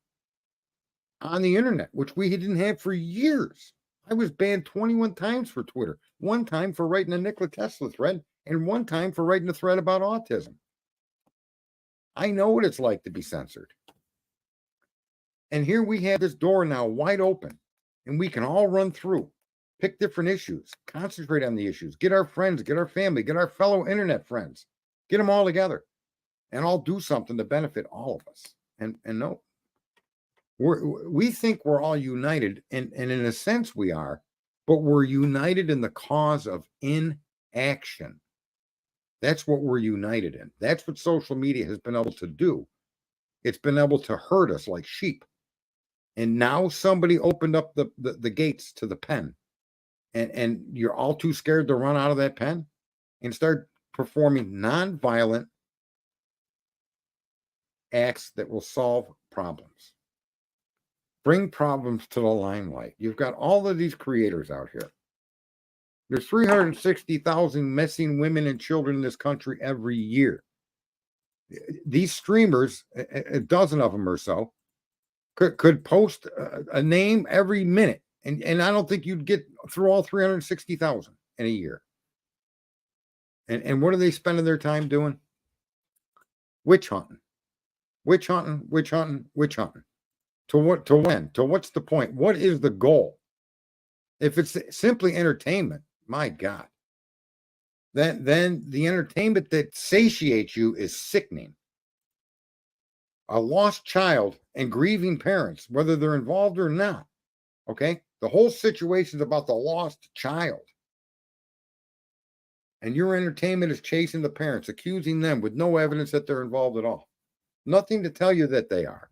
Speaker 1: on the internet, which we didn't have for years. I was banned 21 times for Twitter, one time for writing a Nikola Tesla thread, and one time for writing a thread about autism. I know what it's like to be censored. And here we have this door now wide open, and we can all run through, pick different issues, concentrate on the issues, get our friends, get our family, get our fellow internet friends, get them all together, and all do something to benefit all of us. And no, we think we're all united, and in a sense we are, but we're united in the cause of inaction. That's what we're united in. That's what social media has been able to do. It's been able to herd us like sheep. And now somebody opened up the gates to the pen, and you're all too scared to run out of that pen and start performing nonviolent acts that will solve problems. Bring problems to the limelight. You've got all of these creators out here. There's 360,000 missing women and children in this country every year. These streamers, a dozen of them or so, could post a name every minute. And I don't think you'd get through all 360,000 in a year. And what are they spending their time doing? Witch hunting. Witch hunting, witch hunting, witch hunting. To what? To when? To what's the point? What is the goal? If it's simply entertainment, my God, then the entertainment that satiates you is sickening. A lost child and grieving parents, whether they're involved or not. Okay, the whole situation is about the lost child, and your entertainment is chasing the parents, accusing them with no evidence that they're involved at all. Nothing to tell you that they are.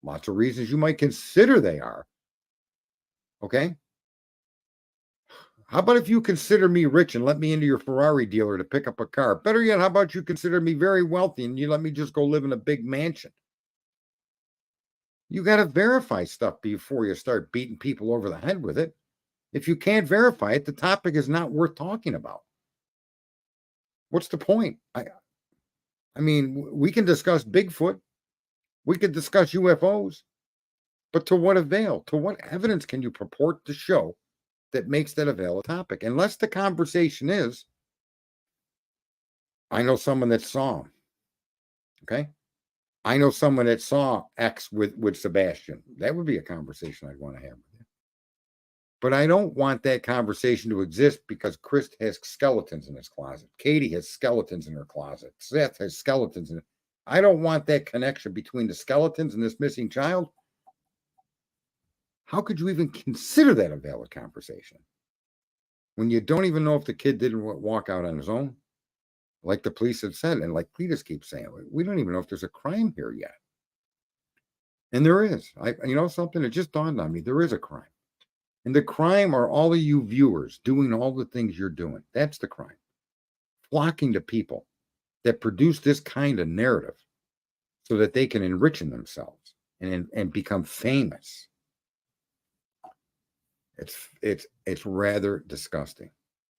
Speaker 1: Lots of reasons you might consider they are. Okay? How about if you consider me rich and let me into your Ferrari dealer to pick up a car? Better yet, how about you consider me very wealthy and you let me just go live in a big mansion? You got to verify stuff before you start beating people over the head with it. If you can't verify it, the topic is not worth talking about. What's the point? I mean, we can discuss Bigfoot. We could discuss UFOs. But to what avail? To what evidence can you purport to show that makes that avail a topic? Unless the conversation is, I know someone that saw him. Okay? I know someone that saw X with Sebastian. That would be a conversation I'd want to have with you. But I don't want that conversation to exist because Chris has skeletons in his closet. Katy has skeletons in her closet. Seth has skeletons in it. I don't want that connection between the skeletons and this missing child. How could you even consider that a valid conversation when you don't even know if the kid didn't walk out on his own? Like the police have said, and like Cletus keeps saying, we don't even know if there's a crime here yet. And there is. You know something? It just dawned on me. There is a crime. And the crime are all of you viewers doing all the things you're doing. That's the crime. Flocking to people that produce this kind of narrative so that they can enrich themselves and become famous. It's rather disgusting.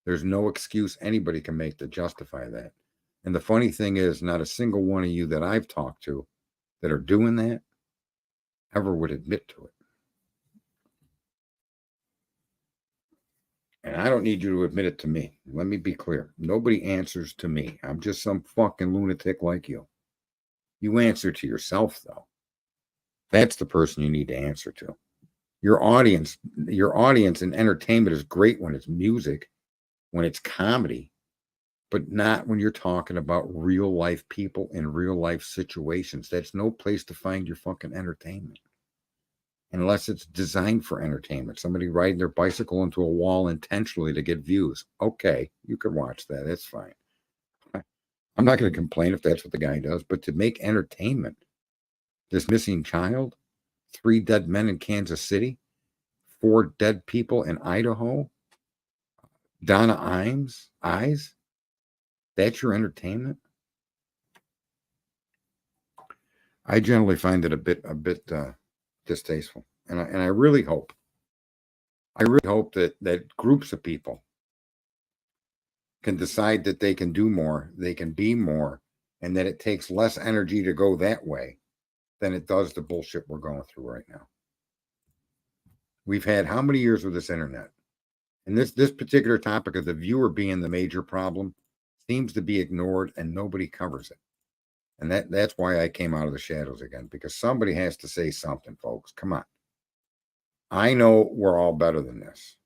Speaker 1: There's no excuse anybody can make to justify that. And the funny thing is, not a single one of you that I've talked to that are doing that ever would admit to it. And I don't need you to admit it to me. Let me be clear. Nobody answers to me. I'm just some fucking lunatic like you. You answer to yourself, though. That's the person you need to answer to. Your audience in entertainment is great when it's music, when it's comedy, but not when you're talking about real life people in real life situations. That's no place to find your fucking entertainment. Unless it's designed for entertainment. Somebody riding their bicycle into a wall intentionally to get views. Okay, you can watch that. That's fine. I'm not going to complain if that's what the guy does, but to make entertainment, this missing child, 3 dead men in Kansas City, 4 dead people in Idaho, Donna eyes, that's your entertainment? I generally find it a bit distasteful, and I really hope that groups of people can decide that they can do more, they can be more, and that it takes less energy to go that way than it does the bullshit we're going through right now. We've had how many years with this internet? And this particular topic of the viewer being the major problem seems to be ignored, and nobody covers it. And that's why I came out of the shadows again, because somebody has to say something, folks. Come on. I know we're all better than this.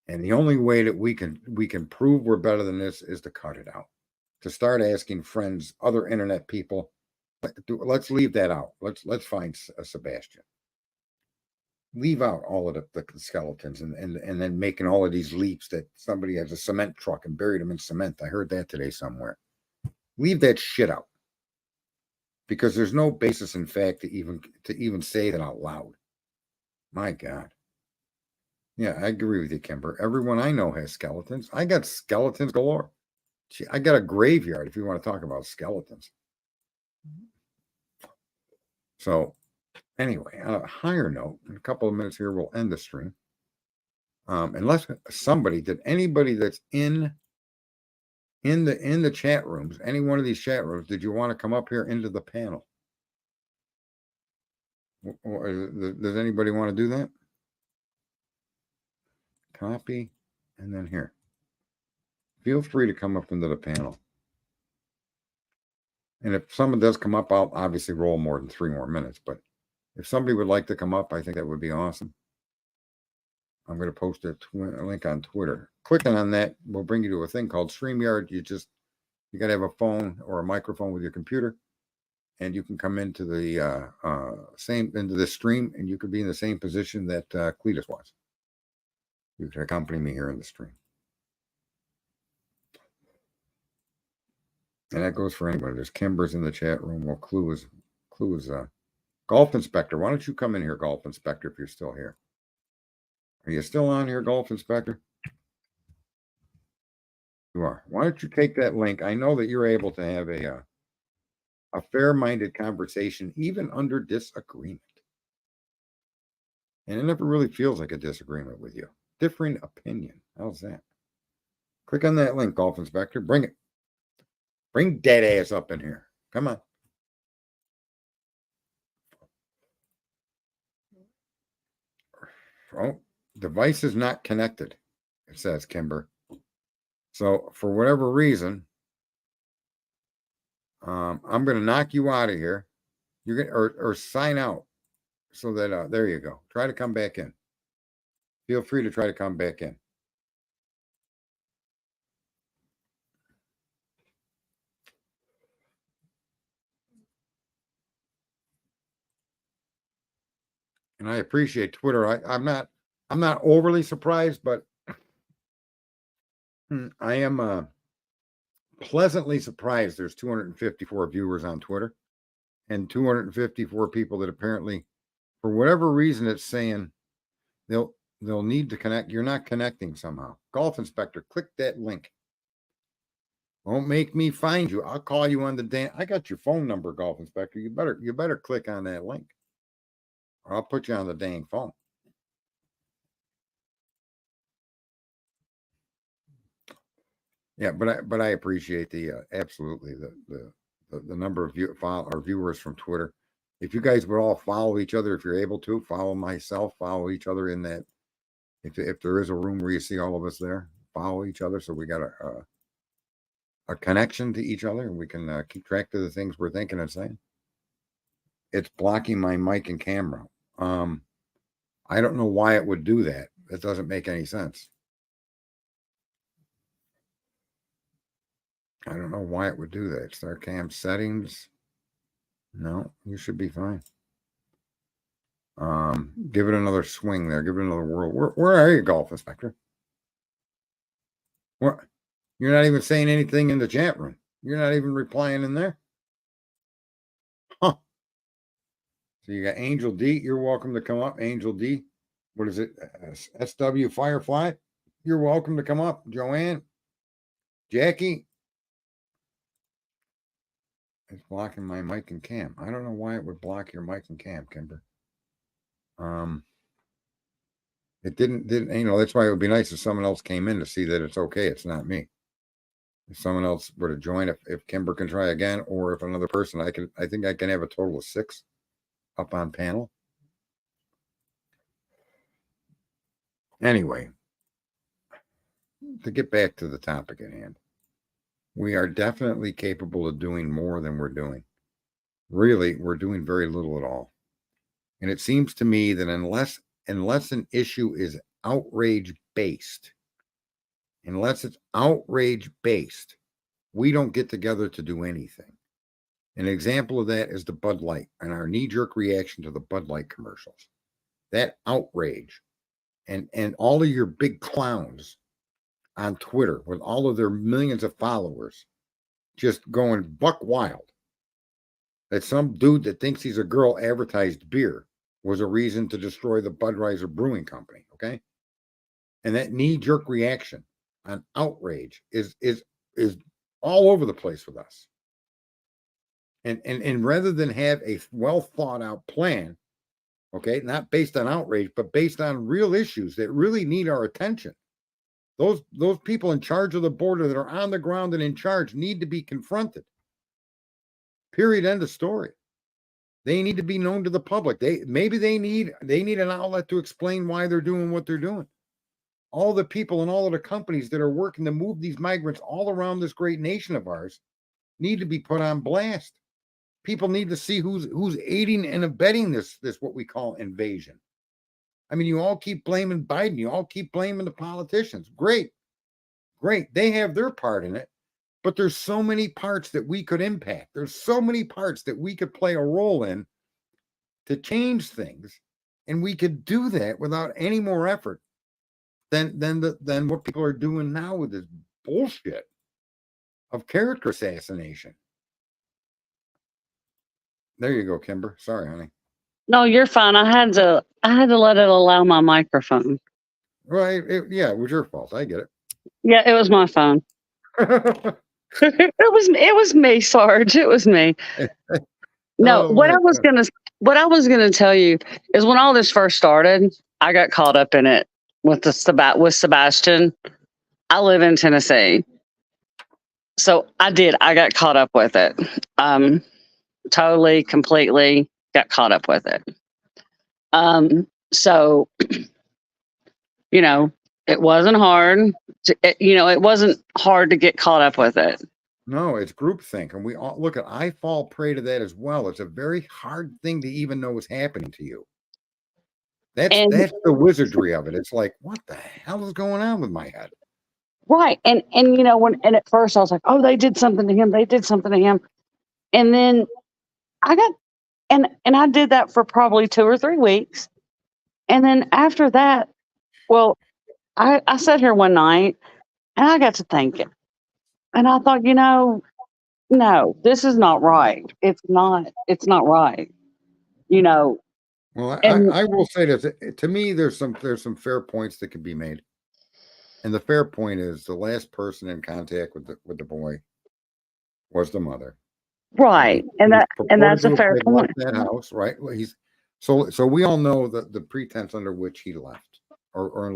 Speaker 1: And the only way that we can prove we're better than this is to cut it out. To start asking friends, other internet people, let's leave that out. Let's find a Sebastian. Leave out all of the skeletons and then making all of these leaps that somebody has a cement truck and buried them in cement. I heard that today somewhere. Leave that shit out. Because there's no basis in fact to even say that out loud. My God. Yeah, I agree with you, Kimber. Everyone I know has skeletons. I got skeletons galore. I got a graveyard if you want to talk about skeletons. So anyway, on a higher note, in a couple of minutes here, we'll end the stream. Unless anybody that's in the chat rooms, any one of these chat rooms, did you want to come up here into the panel? Does anybody want to do that? Copy, and then here. Feel free to come up into the panel. And if someone does come up, I'll obviously roll more than 3 more minutes. But if somebody would like to come up, I think that would be awesome. I'm going to post a link on Twitter. Clicking on that will bring you to a thing called StreamYard. You got to have a phone or a microphone with your computer, and you can come into the into the stream, and you could be in the same position that Cletus was. You can accompany me here in the stream. And that goes for anybody. There's Kimber's in the chat room. Well, Clue is Golf Inspector. Why don't you come in here, Golf Inspector, if you're still here? Are you still on here, Golf Inspector? You are. Why don't you take that link? I know that you're able to have a fair-minded conversation, even under disagreement. And it never really feels like a disagreement with you. Differing opinion. How's that? Click on that link, Golf Inspector. Bring it. Bring dead ass up in here. Come on. Oh, device is not connected, it says, Kimber. So for whatever reason, I'm going to knock you out of here. You're going or sign out so that there you go. Try to come back in. Feel free to try to come back in. And I appreciate Twitter. I'm not overly surprised, but I am pleasantly surprised. There's 254 viewers on Twitter, and 254 people that apparently, for whatever reason, it's saying they'll need to connect. You're not connecting somehow. Golf Inspector, click that link. Won't make me find you. I'll call you on the I got your phone number, Golf Inspector. You better click on that link, or I'll put you on the dang phone. Yeah, but I appreciate the absolutely the number of viewers from Twitter. If you guys would all follow each other, if you're able to, follow myself, follow each other in that. If there is a room where you see all of us there, follow each other so we got a connection to each other and we can keep track of the things we're thinking and saying. It's blocking my mic and camera. I don't know why it would do that. That doesn't make any sense. I don't know why it would do that. Start cam settings. No, you should be fine. Give it another swing there. Give it another whirl. Where are you, Golf Inspector? What? You're not even saying anything in the chat room. You're not even replying in there. Huh. So you got Angel D. You're welcome to come up. Angel D. What is it? SW Firefly. You're welcome to come up. Joanne. Jackie. It's blocking my mic and cam. I don't know why it would block your mic and cam, Kimber. It didn't, that's why it would be nice if someone else came in to see that it's okay. It's not me. If someone else were to join, if Kimber can try again, or if another person, I think I can have a total of 6 up on panel. Anyway, to get back to the topic at hand, we are definitely capable of doing more than we're doing. Really, we're doing very little at all. And it seems to me that unless an issue is outrage based, we don't get together to do anything. An example of that is the Bud Light and our knee-jerk reaction to the Bud Light commercials. That outrage and all of your big clowns on Twitter with all of their millions of followers just going buck wild that some dude that thinks he's a girl advertised beer was a reason to destroy the Budweiser Brewing Company, okay? And that knee-jerk reaction on outrage is all over the place with us. And rather than have a well thought out plan, okay, not based on outrage, but based on real issues that really need our attention, those people in charge of the border that are on the ground and in charge need to be confronted. Period. End of story. They need to be known to the public. They need an outlet to explain why they're doing what they're doing. All the people and all of the companies that are working to move these migrants all around this great nation of ours need to be put on blast. People need to see who's aiding and abetting this what we call invasion. I mean, you all keep blaming Biden. You all keep blaming the politicians. Great. They have their part in it. But there's so many parts that we could impact. There's so many parts that we could play a role in to change things. And we could do that without any more effort than what people are doing now with this bullshit of character assassination. There you go, Kimber. Sorry, honey.
Speaker 3: No, you're fine. I had to let it allow my microphone.
Speaker 1: Right. It was your fault. I get it.
Speaker 3: Yeah, it was my phone. It was me, Sarge. It was me. No, what I was gonna tell you is when all this first started, I got caught up in it with Sebastian. I live in Tennessee, so I got caught up with it. Totally, completely got caught up with it. So it wasn't hard. It wasn't hard to get caught up with it.
Speaker 1: No, it's groupthink. And we all look at, I fall prey to that as well. It's a very hard thing to even know what's happening to you. That's the wizardry of it. It's like, what the hell is going on with my head?
Speaker 3: Right. And at first I was like, oh, they did something to him. And then I got, and I did that for probably 2 or 3 weeks. And then after that, well, I sat here one night and I got to thinking. And I thought, no, this is not right. It's not right.
Speaker 1: Well, I will say this. To me, there's some fair points that can be made. And the fair point is the last person in contact with the boy was the mother.
Speaker 3: Right. And that's a fair point.
Speaker 1: That house, right? Well, so we all know the pretense under which he left or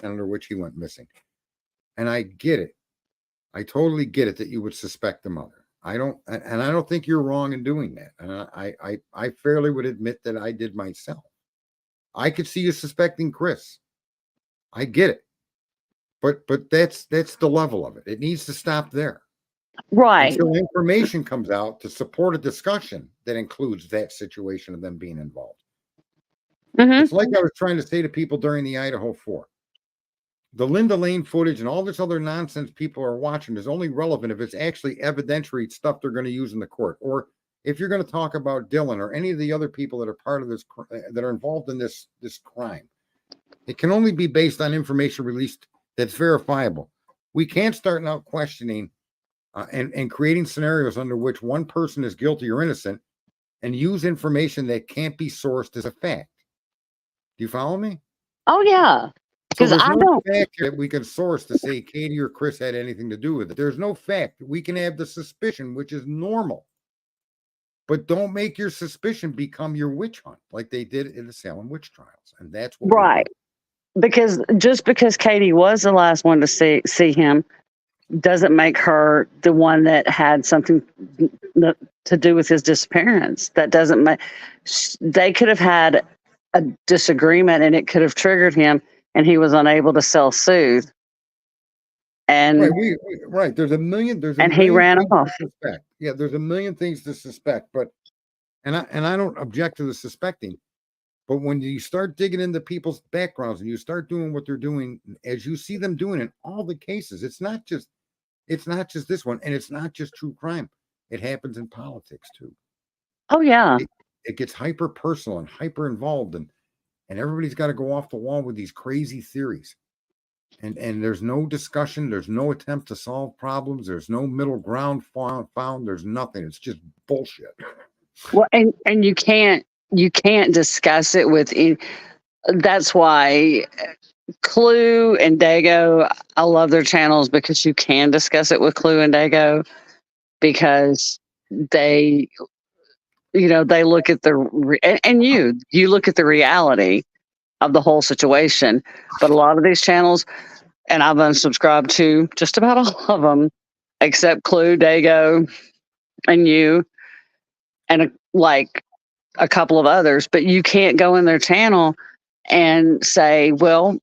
Speaker 1: under which he went missing. And I get it. I totally get it that you would suspect the mother. I don't think you're wrong in doing that. And I fairly would admit that I did myself. I could see you suspecting Chris. I get it. But that's the level of it. It needs to stop there.
Speaker 3: Right.
Speaker 1: Until information comes out to support a discussion that includes that situation of them being involved. Mm-hmm. It's like I was trying to say to people during the Idaho 4. The Linda Lane footage and all this other nonsense people are watching is only relevant if it's actually evidentiary stuff they're going to use in the court. Or if you're going to talk about Dylan or any of the other people that are part of this, that are involved in this crime. It can only be based on information released that's verifiable. We can't start out questioning and creating scenarios under which one person is guilty or innocent and use information that can't be sourced as a fact. Do you follow me?
Speaker 3: Oh, yeah.
Speaker 1: Because there's no fact that we can source to say Katy or Chris had anything to do with it. There's no fact. We can have the suspicion, which is normal. but don't make your suspicion become your witch hunt like they did in the Salem witch trials. And that's what we
Speaker 3: Right.
Speaker 1: do.
Speaker 3: Because just because Katy was the last one to see him doesn't make her the one that had something to do with his disappearance. That doesn't make. They could have had a disagreement, and it could have triggered him, and he was unable to self-soothe. And
Speaker 1: Right, there's a million.
Speaker 3: and he ran off.
Speaker 1: Suspect. Yeah, there's a million things to suspect, but and I don't object to the suspecting, but when you start digging into people's backgrounds and you start doing what they're doing, as you see them doing in all the cases, it's not just this one, and it's not just true crime. It happens in politics too.
Speaker 3: Oh yeah,
Speaker 1: it gets hyper personal and hyper involved, and everybody's got to go off the wall with these crazy theories. And there's no discussion, there's no attempt to solve problems, there's no middle ground found, there's nothing. It's just bullshit.
Speaker 3: well, and you can't discuss it with any. That's why Clue and Dago, I love their channels because you can discuss it with Clue and Dago, because they they look at and you look at the reality of the whole situation. But a lot of these channels, and I've unsubscribed to just about all of them, except Clue, Dago, and you, and like a couple of others. But you can't go in their channel and say, well,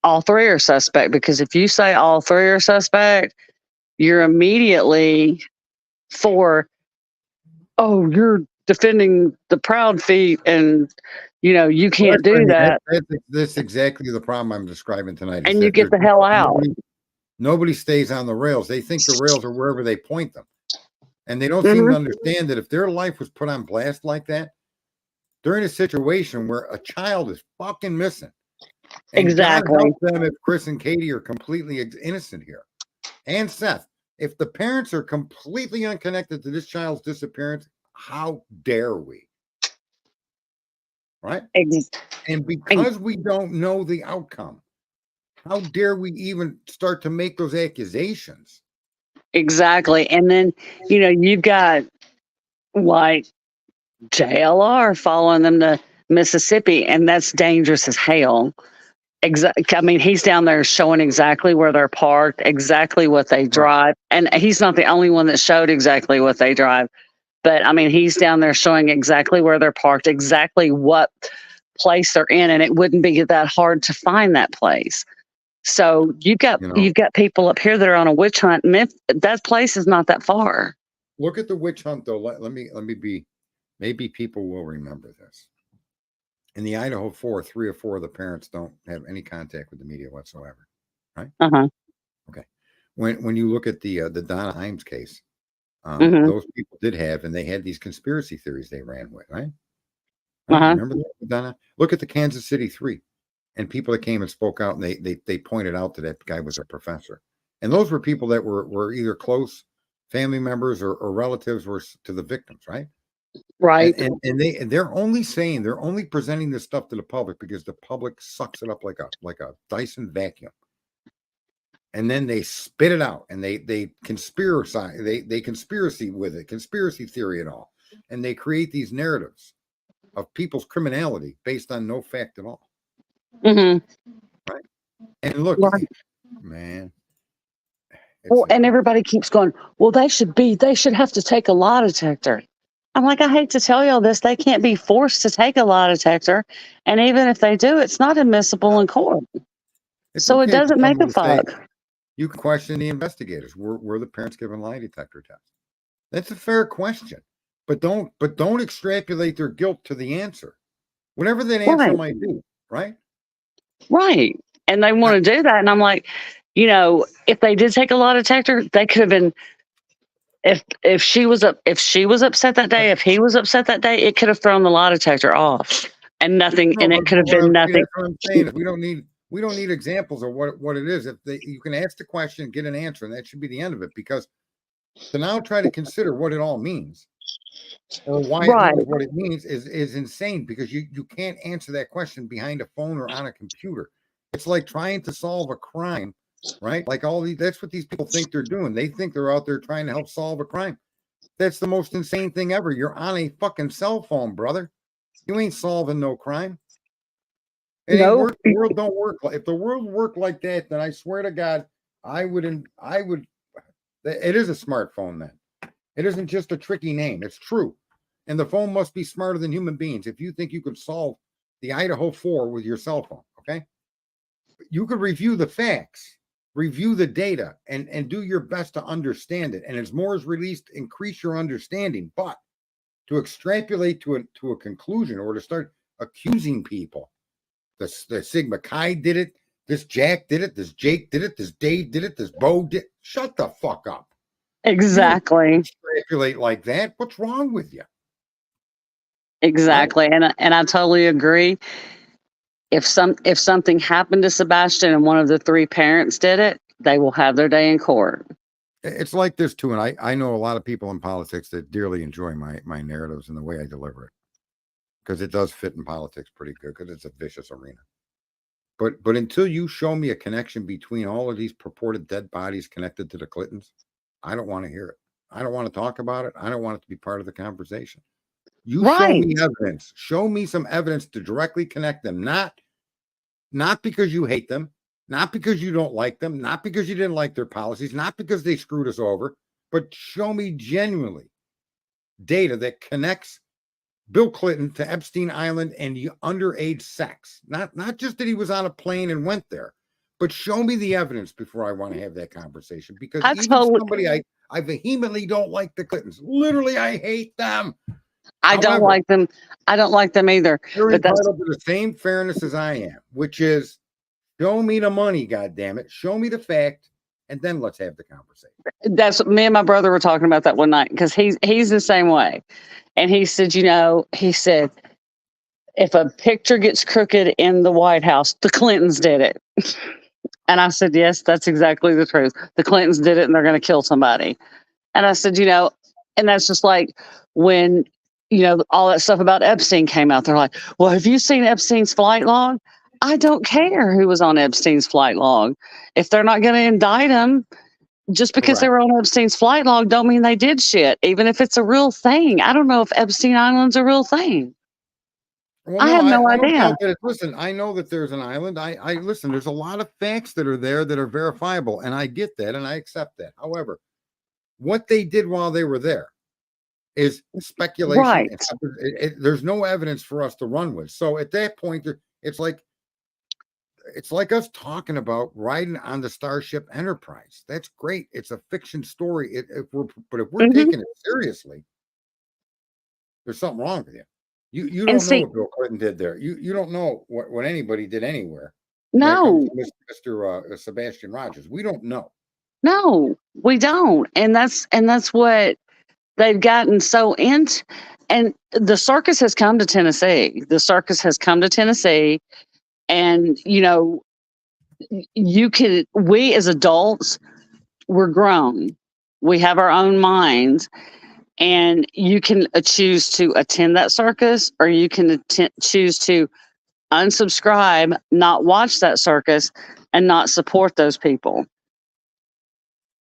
Speaker 3: all three are suspect, because if you say all three are suspect, you're immediately for, oh, you're defending the proud feet, and you can't do that.
Speaker 1: That's exactly the problem I'm describing tonight.
Speaker 3: And you get the hell out.
Speaker 1: Nobody stays on the rails. They think the rails are wherever they point them. And they don't seem to understand that if their life was put on blast like that, they're in a situation where a child is fucking missing. And
Speaker 3: exactly.
Speaker 1: God help them if Chris and Katy are completely innocent here. And Seth, if the parents are completely unconnected to this child's disappearance, how dare we? Right? And because we don't know the outcome, how dare we even start to make those accusations?
Speaker 3: Exactly. And then, you've got like JLR following them to Mississippi, and that's dangerous as hell. I mean, he's down there showing exactly where they're parked, exactly what they drive. And he's not the only one that showed exactly what they drive. But I mean, he's down there showing exactly where they're parked, exactly what place they're in, and it wouldn't be that hard to find that place. So you've got people up here that are on a witch hunt. That place is not that far.
Speaker 1: Look at the witch hunt, though. Let me be. Maybe people will remember this. In the Idaho 4, 3 or 4 of the parents don't have any contact with the media whatsoever, right? Okay. When you look at the Donna Himes case, those people did have, and they had these conspiracy theories they ran with, right? Remember that, Donna? Look at the Kansas City 3, and people that came and spoke out, and they pointed out that guy was a professor, and those were people that were either close family members or relatives were to the victims, right?
Speaker 3: Right.
Speaker 1: And they're only presenting this stuff to the public because the public sucks it up like a Dyson vacuum. And then they spit it out, and they conspiracy with it, conspiracy theory and all. And they create these narratives of people's criminality based on no fact at all. Right. And look, man.
Speaker 3: Well, and everybody keeps going, well, they should have to take a lie detector. I'm like, I hate to tell y'all this, they can't be forced to take a lie detector. And even if they do, it's not admissible in court. So it doesn't make a fuck.
Speaker 1: You can question the investigators. Were the parents given lie detector tests? That's a fair question. But don't extrapolate their guilt to the answer. Whatever that answer might be, right? Right.
Speaker 3: And they want to do that. And I'm like, if they did take a lie detector, they could have been, if she was upset that day, if he was upset that day, it could have thrown the lie detector off, and nothing, and it could have been nothing.
Speaker 1: That's what I'm saying. We don't need examples of what it is. You can ask the question, get an answer, and that should be the end of it. Because to now try to consider what it all means or why it means what it means is insane, because you can't answer that question behind a phone or on a computer. It's like trying to solve a crime, right? Like that's what these people think they're doing. They think they're out there trying to help solve a crime. That's the most insane thing ever. You're on a fucking cell phone, brother. You ain't solving no crime. It ain't work. The world don't work. If the world worked like that, then I swear to God, I would. It is a smartphone then. It isn't just a tricky name. It's true. And the phone must be smarter than human beings. If you think you could solve the Idaho 4 with your cell phone, okay? You could review the facts, review the data, and do your best to understand it. And as more is released, increase your understanding. But to extrapolate to a conclusion or to start accusing people, the Sigma Chi did it, this Jack did it, this Jake did it, this Dave did it, this Bo did. Shut the fuck up.
Speaker 3: Exactly.
Speaker 1: You extrapolate like that. What's wrong with you?
Speaker 3: Exactly. Right? And I totally agree. If something happened to Sebastian and one of the three parents did it, they will have their day in court.
Speaker 1: It's like this too, and I know a lot of people in politics that dearly enjoy my narratives and the way I deliver it, because it does fit in politics pretty good, because it's a vicious arena. But until you show me a connection between all of these purported dead bodies connected to the Clintons, I don't want to hear it. I don't want to talk about it. I don't want it to be part of the conversation. You show me evidence. Show me some evidence to directly connect them. Not because you hate them, not because you don't like them, not because you didn't like their policies, not because they screwed us over, but show me genuinely data that connects Bill Clinton to Epstein Island and the underage sex. Not just that he was on a plane and went there, but show me the evidence before I want to have that conversation. Because somebody I vehemently don't like the Clintons. Literally, I hate them.
Speaker 3: I don't like them. I don't like them either.
Speaker 1: They're entitled to the same fairness as I am, which is show me the money, goddammit. Show me the fact, and then let's have the conversation.
Speaker 3: That's me and my brother were talking about that one night, because he's the same way. And he said, if a picture gets crooked in the White House, the Clintons did it. And I said, yes, that's exactly the truth. The Clintons did it, and they're going to kill somebody. And I said, and that's just like when, all that stuff about Epstein came out. They're like, well, have you seen Epstein's flight log? I don't care who was on Epstein's flight log. If they're not going to indict him, just because they were on Epstein's flight log don't mean they did shit, even if it's a real thing. I don't know if Epstein Island's a real thing.
Speaker 1: Well,
Speaker 3: I have no idea.
Speaker 1: Listen, I know that there's an island. I listen, there's a lot of facts that are there that are verifiable, and I get that, and I accept that. However, what they did while they were there is speculation.
Speaker 3: Right.
Speaker 1: There's no evidence for us to run with. So at that point, it's like us talking about riding on the Starship Enterprise. That's great. It's a fiction story. If we're taking it seriously, there's something wrong with you. You don't know what Bill Clinton did there. You don't know what anybody did anywhere.
Speaker 3: No,
Speaker 1: Mr. Sebastian Rogers. We don't know.
Speaker 3: No, we don't. And that's what they've gotten so into. And the circus has come to Tennessee. And, we as adults, we're grown. We have our own minds. And you can choose to attend that circus, or you can choose to unsubscribe, not watch that circus, and not support those people.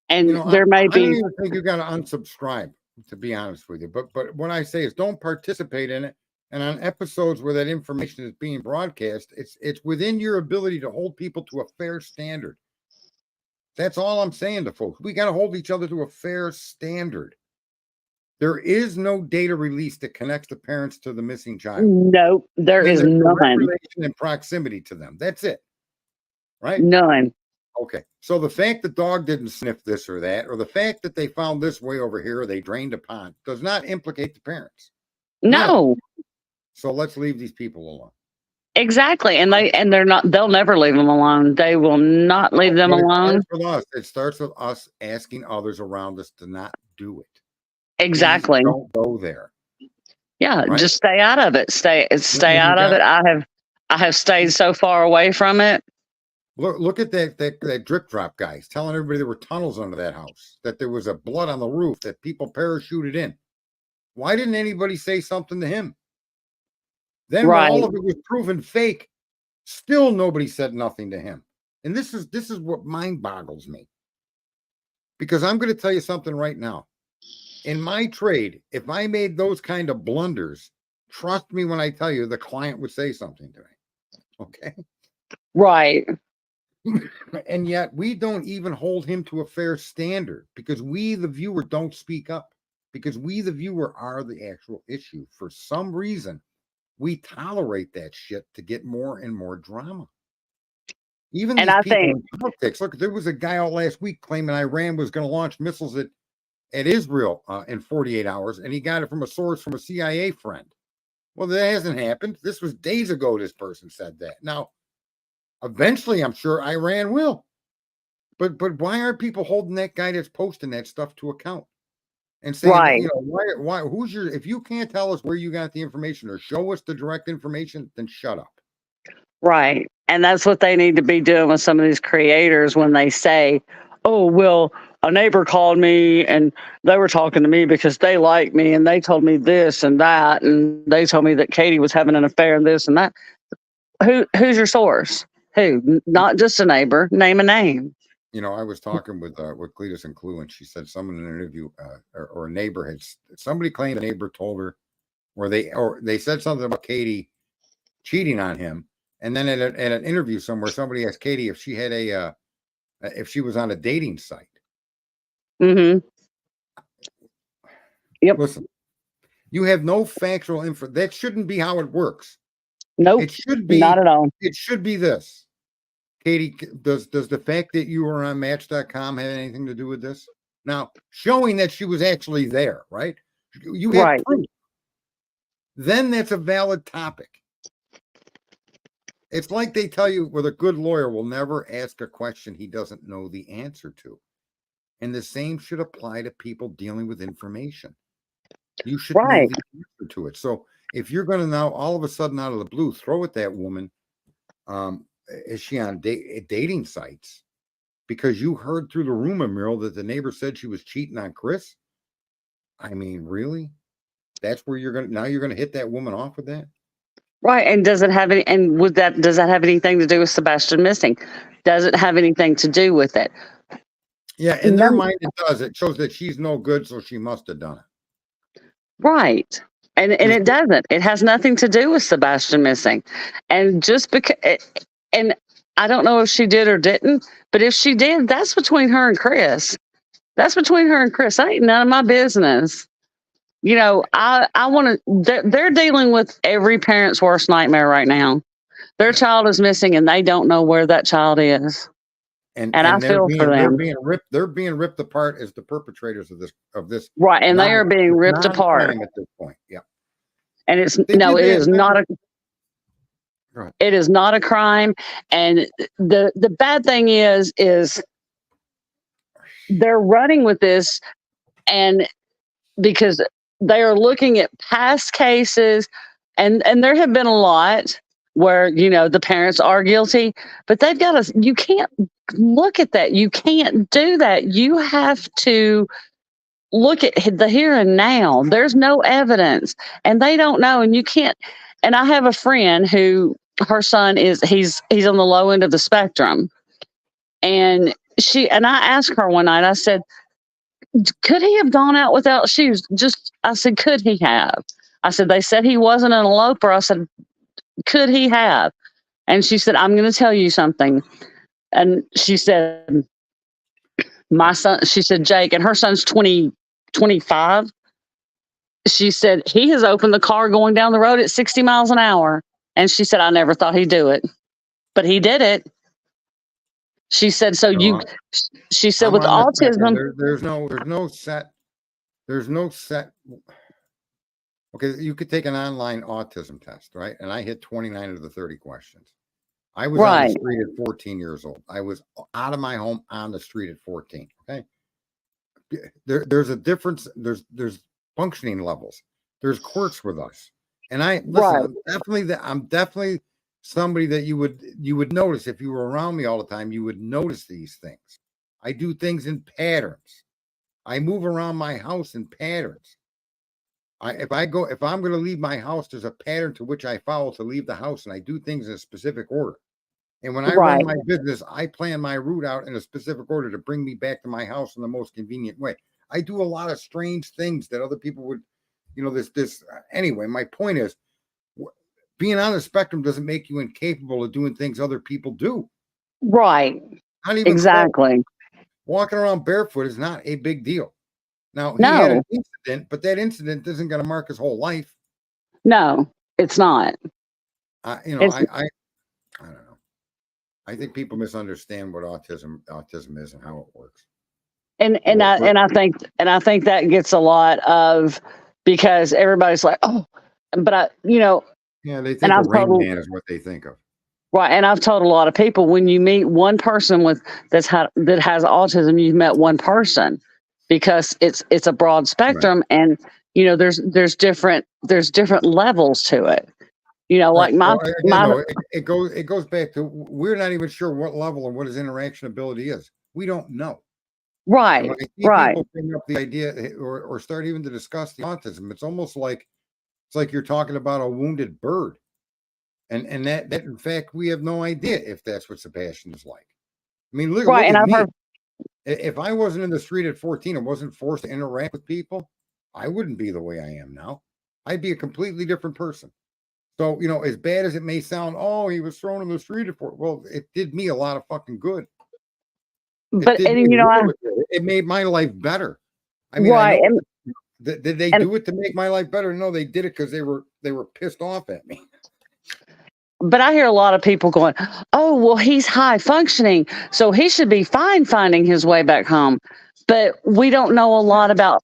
Speaker 3: And there may be.
Speaker 1: I don't even think you got to unsubscribe, to be honest with you. But what I say is, don't participate in it. And on episodes where that information is being broadcast, it's within your ability to hold people to a fair standard. That's all I'm saying to folks. We got to hold each other to a fair standard. There is no data release that connects the parents to the missing child.
Speaker 3: No, there is none.
Speaker 1: Relation and proximity to them. That's it. Right?
Speaker 3: None.
Speaker 1: Okay. So the fact the dog didn't sniff this or that, or the fact that they found this way over here, or they drained a pond, does not implicate the parents.
Speaker 3: No.
Speaker 1: So let's leave these people alone.
Speaker 3: Exactly. And they'll never leave them alone. They will not leave them alone.
Speaker 1: It starts with us asking others around us to not do it.
Speaker 3: Exactly.
Speaker 1: Please don't go there.
Speaker 3: Yeah, right? Just stay out of it. Stay out of it. I have stayed so far away from it.
Speaker 1: Look at that drip drop guy. He's telling everybody there were tunnels under that house, that there was a blood on the roof, that people parachuted in. Why didn't anybody say something to him? Then when all of it was proven fake, still nobody said nothing to him. And this is what mind boggles me. Because I'm going to tell you something right now. In my trade, if I made those kind of blunders, trust me when I tell you, the client would say something to me. Okay.
Speaker 3: Right.
Speaker 1: And yet we don't even hold him to a fair standard because we, the viewer, don't speak up because we, the viewer, are the actual issue. For some reason, we tolerate that shit to get more and more drama. Even
Speaker 3: And
Speaker 1: these
Speaker 3: I
Speaker 1: people
Speaker 3: think,
Speaker 1: in politics. Look, there was a guy out last week claiming Iran was going to launch missiles at Israel in 48 hours, and he got it from a source from a CIA friend. Well, that hasn't happened. This was days ago. This person said that. Now, eventually, I'm sure Iran will. But why aren't people holding that guy that's posting that stuff to account and saying,
Speaker 3: right.
Speaker 1: you know, why, who's your, if you can't tell us where you got the information or show us the direct information, then shut up.
Speaker 3: Right. And that's what they need to be doing with some of these creators when they say, oh, well, a neighbor called me and they were talking to me because they like me and they told me this and that. And they told me that Katy was having an affair and this and that. Who's your source? Who? Not just a neighbor. Name a name.
Speaker 1: You know, I was talking with Cletus and Clue, and she said someone in an interview or a neighbor had, somebody claimed a neighbor told her, or they said something about Katy cheating on him. And then at an interview somewhere, somebody asked Katy if she had if she was on a dating site.
Speaker 3: Mm-hmm. Yep.
Speaker 1: Listen, you have no factual info. That shouldn't be how it works.
Speaker 3: Nope.
Speaker 1: It should be
Speaker 3: not at all.
Speaker 1: It should be this. Katy, does the fact that you were on Match.com have anything to do with this? Now, showing that she was actually there, right? You have
Speaker 3: Right.
Speaker 1: proof. Then that's a valid topic. It's like they tell you with a good lawyer will never ask a question he doesn't know the answer to. And the same should apply to people dealing with information. You should know
Speaker 3: Right.
Speaker 1: the answer to it. So if you're going to now all of a sudden out of the blue throw at that woman, is she on dating sites? Because you heard through the rumor mill that the neighbor said she was cheating on Chris. I mean, really? That's where you're going to hit that woman off with that?
Speaker 3: Right. And does it have any, and does that have anything to do with Sebastian missing? Does it have anything to do with it?
Speaker 1: Yeah, in their mind it does. It shows that she's no good, so she must have done it.
Speaker 3: Right. And it doesn't. It has nothing to do with Sebastian missing. And just because, and I don't know if she did or didn't, but if she did, that's between her and Chris. That's between her and Chris. That ain't none of my business. You know, I want to, they're dealing with every parent's worst nightmare right now. Their child is missing and they don't know where that child is. And I feel for them.
Speaker 1: They're being ripped apart as the perpetrators of this.
Speaker 3: Right. And they are being ripped apart
Speaker 1: at this point. Yeah.
Speaker 3: And it is not it is not a crime. And the bad thing is they're running with this, and because they are looking at past cases, and there have been a lot where, you know, the parents are guilty, but they've got to, you can't look at that. You can't do that. You have to look at the here and now. There's no evidence and they don't know, and you can't. And I have a friend who, her son he's on the low end of the spectrum, and I asked her one night, I said, could he have gone out without shoes? I said, could he have? I said, they said he wasn't an eloper. I said, could he have? And she said, I'm going to tell you something. And she said, my son, she said, Jake, and her son's 25. She said, he has opened the car going down the road at 60 miles an hour. And she said, I never thought he'd do it, but he did it. She said, she said, with autism,
Speaker 1: there's no set. Okay. You could take an online autism test, right? And I hit 29 of the 30 questions. I was on the street at 14 years old. I was out of my home on the street at 14. Okay. There's a difference. There's functioning levels. There's quirks with us. And I'm definitely somebody that you would notice if you were around me all the time. You would notice these things. I do things in patterns. I move around my house in patterns. If I'm going to leave my house, there's a pattern to which I follow to leave the house, and I do things in a specific order. And when I run my business, I plan my route out in a specific order to bring me back to my house in the most convenient way. I do a lot of strange things that other people would, this. Anyway, my point is, being on the spectrum doesn't make you incapable of doing things other people do.
Speaker 3: Right.
Speaker 1: Not even
Speaker 3: exactly.
Speaker 1: close. Walking around barefoot is not a big deal. Now, he had
Speaker 3: No,
Speaker 1: an incident, but that incident isn't going to mark his whole life.
Speaker 3: no, it's not. It's,
Speaker 1: I don't know. I think people misunderstand what autism is and how it works.
Speaker 3: and I think that gets a lot of, because everybody's like, oh, but
Speaker 1: Yeah, they
Speaker 3: and
Speaker 1: think a
Speaker 3: I've
Speaker 1: Rain
Speaker 3: told
Speaker 1: Man is what they think of.
Speaker 3: right, and I've told a lot of people, when you meet one person that has autism, you've met one person, because it's a broad spectrum,
Speaker 1: Right.
Speaker 3: and there's different levels to it.
Speaker 1: Right.
Speaker 3: Like
Speaker 1: Well, again, though, it goes back to, we're not even sure what level and what his interaction ability is. We don't know. And
Speaker 3: right,
Speaker 1: when I see
Speaker 3: right.
Speaker 1: people bring up the idea or start even to discuss the autism, it's almost like you're talking about a wounded bird. And that in fact, we have no idea if that's what Sebastian is like. I mean, look
Speaker 3: Right, and
Speaker 1: at
Speaker 3: I've
Speaker 1: me.
Speaker 3: heard,
Speaker 1: If I wasn't in the street at 14 and wasn't forced to interact with people, I wouldn't be the way I am now. I'd be a completely different person. So, as bad as it may sound, oh, he was thrown in the street at 14. Well, it did me a lot of fucking good. It
Speaker 3: but
Speaker 1: did
Speaker 3: and
Speaker 1: me really good. It made my life better. I mean, I
Speaker 3: right,
Speaker 1: know. Did they
Speaker 3: and
Speaker 1: do it to make my life better? No, they did it because they were pissed off at me.
Speaker 3: but I hear a lot of people going, oh, well, he's high functioning, so he should be fine finding his way back home. But we don't know a lot about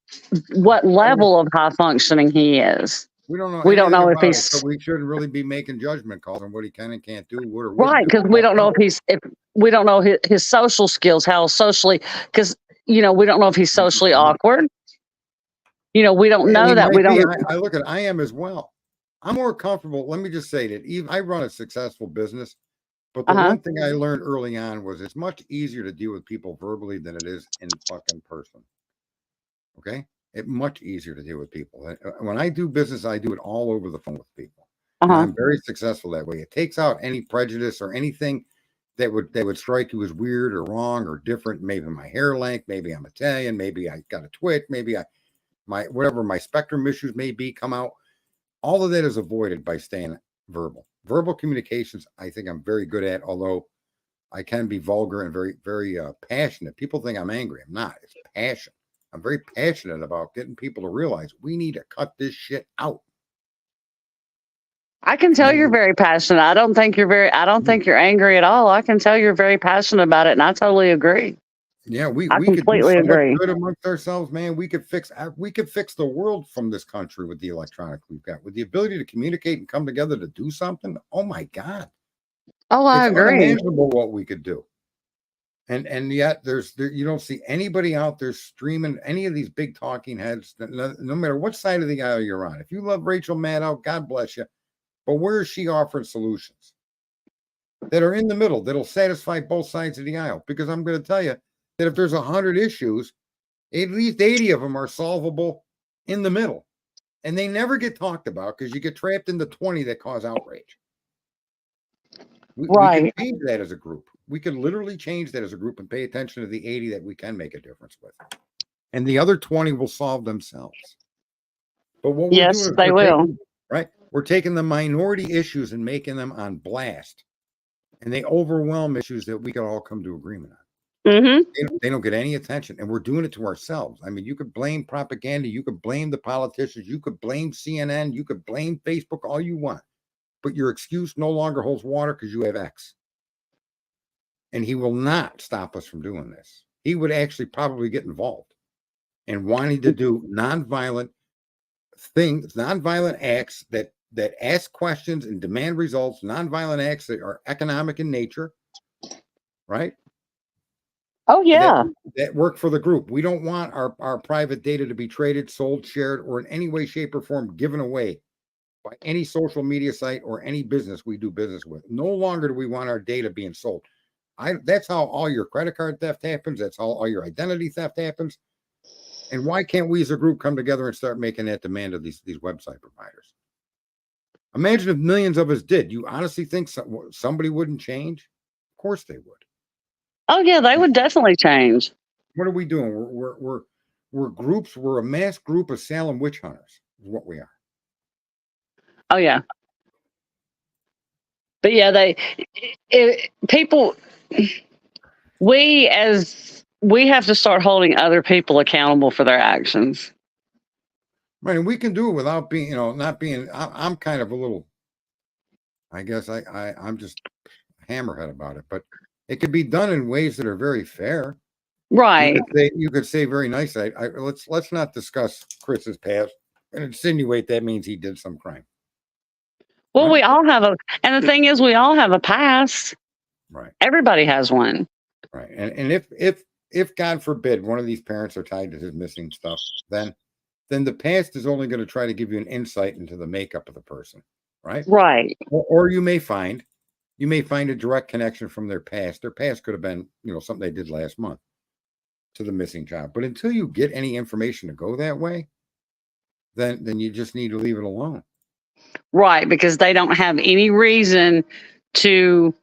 Speaker 3: what level of high functioning he is.
Speaker 1: We don't know
Speaker 3: We don't
Speaker 1: anything
Speaker 3: know if
Speaker 1: about it, so
Speaker 3: he's
Speaker 1: we shouldn't really be making judgment calls on what he can and can't do, would or wouldn't
Speaker 3: right,
Speaker 1: do.
Speaker 3: because we don't know if we don't know his social skills, how socially, because we don't know if he's socially awkward. We don't
Speaker 1: And
Speaker 3: know
Speaker 1: he
Speaker 3: that. We
Speaker 1: might be.
Speaker 3: don't.
Speaker 1: I look at. I am as well. I'm more comfortable. Let me just say that even I run a successful business, but the
Speaker 3: Uh-huh.
Speaker 1: one thing I learned early on was it's much easier to deal with people verbally than it is in fucking person. Okay, it's much easier to deal with people. When I do business, I do it all over the phone with people, and
Speaker 3: Uh-huh.
Speaker 1: I'm very successful that way. It takes out any prejudice or anything that would strike you as weird or wrong or different. Maybe my hair length, maybe I'm Italian, maybe I got a twitch, maybe whatever my spectrum issues may be come out. All of that is avoided by staying verbal. Verbal communications, I think I'm very good at, although I can be vulgar and very, very passionate. People think I'm angry. I'm not. It's passion. I'm very passionate about getting people to realize we need to cut this shit out.
Speaker 3: I can tell you're very passionate. I don't think you're angry at all. I can tell you're very passionate about it, and I totally agree.
Speaker 1: Yeah, we
Speaker 3: I
Speaker 1: could do
Speaker 3: completely
Speaker 1: so much
Speaker 3: agree.
Speaker 1: good amongst ourselves, man. We could fix the world from this country with the electronic we've got, with the ability to communicate and come together to do something. Oh my God.
Speaker 3: Oh, I
Speaker 1: It's
Speaker 3: agree.
Speaker 1: unimaginable what we could do. And yet you don't see anybody out there streaming any of these big talking heads, no matter what side of the aisle you're on. If you love Rachel Maddow, God bless you. But where is she offering solutions that are in the middle, that'll satisfy both sides of the aisle? Because I'm going to tell you that if there's 100 issues, at least 80 of them are solvable in the middle. And they never get talked about because you get trapped in the 20 that cause outrage. We could
Speaker 3: Right.
Speaker 1: change that as a group. We could literally change that as a group and pay attention to the 80 that we can make a difference with. And the other 20 will solve themselves. But what we're
Speaker 3: Yes,
Speaker 1: doing is
Speaker 3: they will.
Speaker 1: we're taking the minority issues and making them on blast. And they overwhelm issues that we could all come to agreement on.
Speaker 3: Mm-hmm.
Speaker 1: They don't get any attention. And we're doing it to ourselves. I mean, you could blame propaganda. You could blame the politicians. You could blame CNN. You could blame Facebook all you want. But your excuse no longer holds water because you have X. And he will not stop us from doing this. He would actually probably get involved in wanting to do nonviolent things, nonviolent acts that ask questions and demand results, nonviolent acts that are economic in nature, right?
Speaker 3: Oh, yeah.
Speaker 1: That work for the group. We don't want our private data to be traded, sold, shared, or in any way, shape, or form given away by any social media site or any business we do business with. No longer do we want our data being sold. That's how all your credit card theft happens. That's how all your identity theft happens. And why can't we as a group come together and start making that demand of these website providers? Imagine if millions of us did. You honestly think somebody wouldn't change? Of course they would.
Speaker 3: Oh, yeah, they would definitely change.
Speaker 1: What are we doing? We're we're a mass group of Salem witch hunters, is what we are.
Speaker 3: Oh yeah. But yeah, people, we have to start holding other people accountable for their actions.
Speaker 1: Right, and we can do it without being, not being. I'm kind of a little. I guess I'm just hammerhead about it, but it could be done in ways that are very fair.
Speaker 3: Right.
Speaker 1: You could say very nice. Let's not discuss Chris's past and insinuate that means he did some crime.
Speaker 3: Well,
Speaker 1: Right.
Speaker 3: we all have and the thing is, we all have a past.
Speaker 1: Right.
Speaker 3: Everybody has one.
Speaker 1: Right. And if God forbid one of these parents are tied to his missing stuff, then the past is only going to try to give you an insight into the makeup of the person. Right.
Speaker 3: Right.
Speaker 1: Or you may find a direct connection from their past. Their past could have been, something they did last month to the missing child. But until you get any information to go that way, then you just need to leave it alone.
Speaker 3: Right, because they don't have any reason to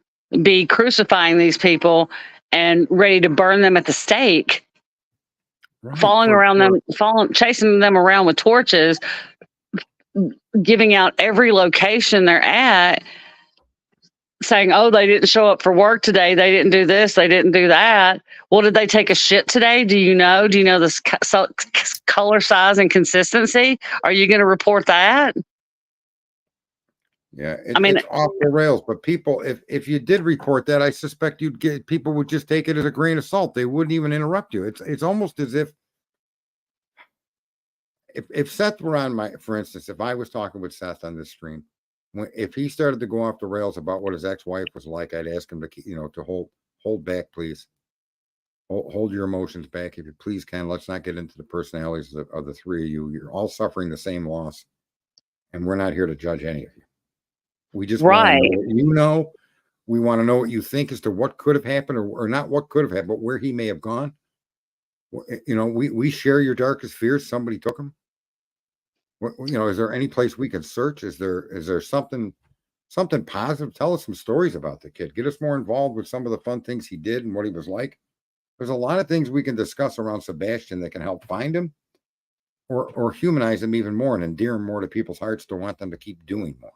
Speaker 3: be crucifying these people and ready to burn them at the stake,
Speaker 1: Right.
Speaker 3: chasing them around with torches, giving out every location they're at, saying, oh, they didn't show up for work today. They didn't do this. They didn't do that. Well, did they take a shit today? Do you know this color, size, and consistency? Are you going to report that?
Speaker 1: Yeah, it's off the rails. But people, if you did report that, I suspect people would just take it as a grain of salt. They wouldn't even interrupt you. It's almost as if Seth were on for instance, if I was talking with Seth on this stream, if he started to go off the rails about what his ex-wife was like, I'd ask him to hold back, please. Hold your emotions back, if you please, Ken. Let's not get into the personalities of the three of you. You're all suffering the same loss, and we're not here to judge any of you. We just want to know what you know. We want to know what you think as to what could have happened, or not what could have happened, but where he may have gone. We share your darkest fears. Somebody took him. Is there any place we can search? Is there something positive? Tell us some stories about the kid. Get us more involved with some of the fun things he did and what he was like. There's a lot of things we can discuss around Sebastian that can help find him or humanize him even more and endear him more to people's hearts to want them to keep doing more.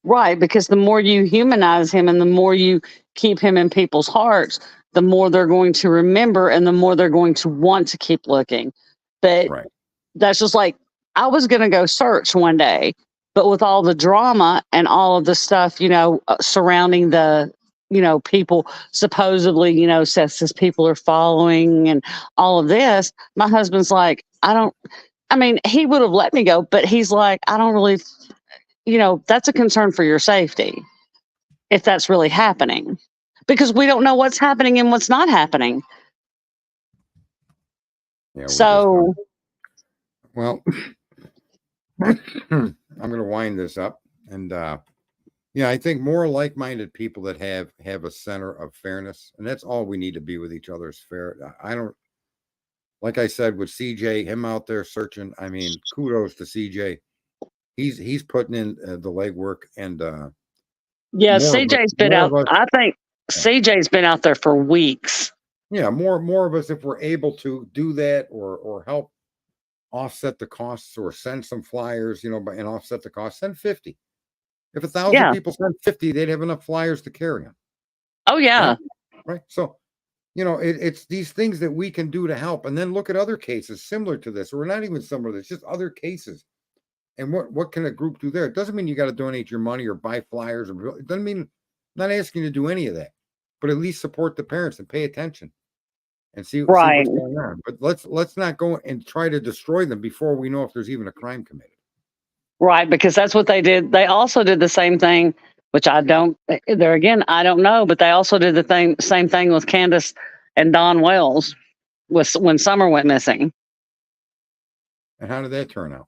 Speaker 3: Right, because the more you humanize him and the more you keep him in people's hearts, the more they're going to remember and the more they're going to want to keep looking. But that's just like, I was going to go search one day, but with all the drama and all of the stuff, surrounding the, people supposedly, says people are following and all of this, my husband's like, he would have let me go, but he's like, I don't really, that's a concern for your safety if that's really happening, because we don't know what's happening and what's not happening.
Speaker 1: Yeah.
Speaker 3: So,
Speaker 1: well, I'm going to wind this up, and I think more like-minded people that have a center of fairness, and that's all we need to be with each other, is fair. I don't, like I said with CJ, him out there searching. I mean, kudos to CJ. He's putting in the legwork, and
Speaker 3: CJ's been out. I think CJ's been out there for weeks.
Speaker 1: Yeah, more of us, if we're able to do that or help offset the costs or send some flyers, and offset the cost, send 50. If 1,000 people send 50, they'd have enough flyers to carry them.
Speaker 3: Oh yeah,
Speaker 1: right. So, it's these things that we can do to help, and then look at other cases similar to this, or not even similar to this, just other cases. And what can a group do there? It doesn't mean you got to donate your money or buy flyers, it doesn't mean, I'm not asking you to do any of that, but at least support the parents and pay attention and see what's going on. But let's not go and try to destroy them before we know if there's even a crime committed.
Speaker 3: Right, because that's what they did. They also did the same thing, which I don't know, but they also did the same thing with Candace and Don Wells when Summer went missing.
Speaker 1: And how did that turn out?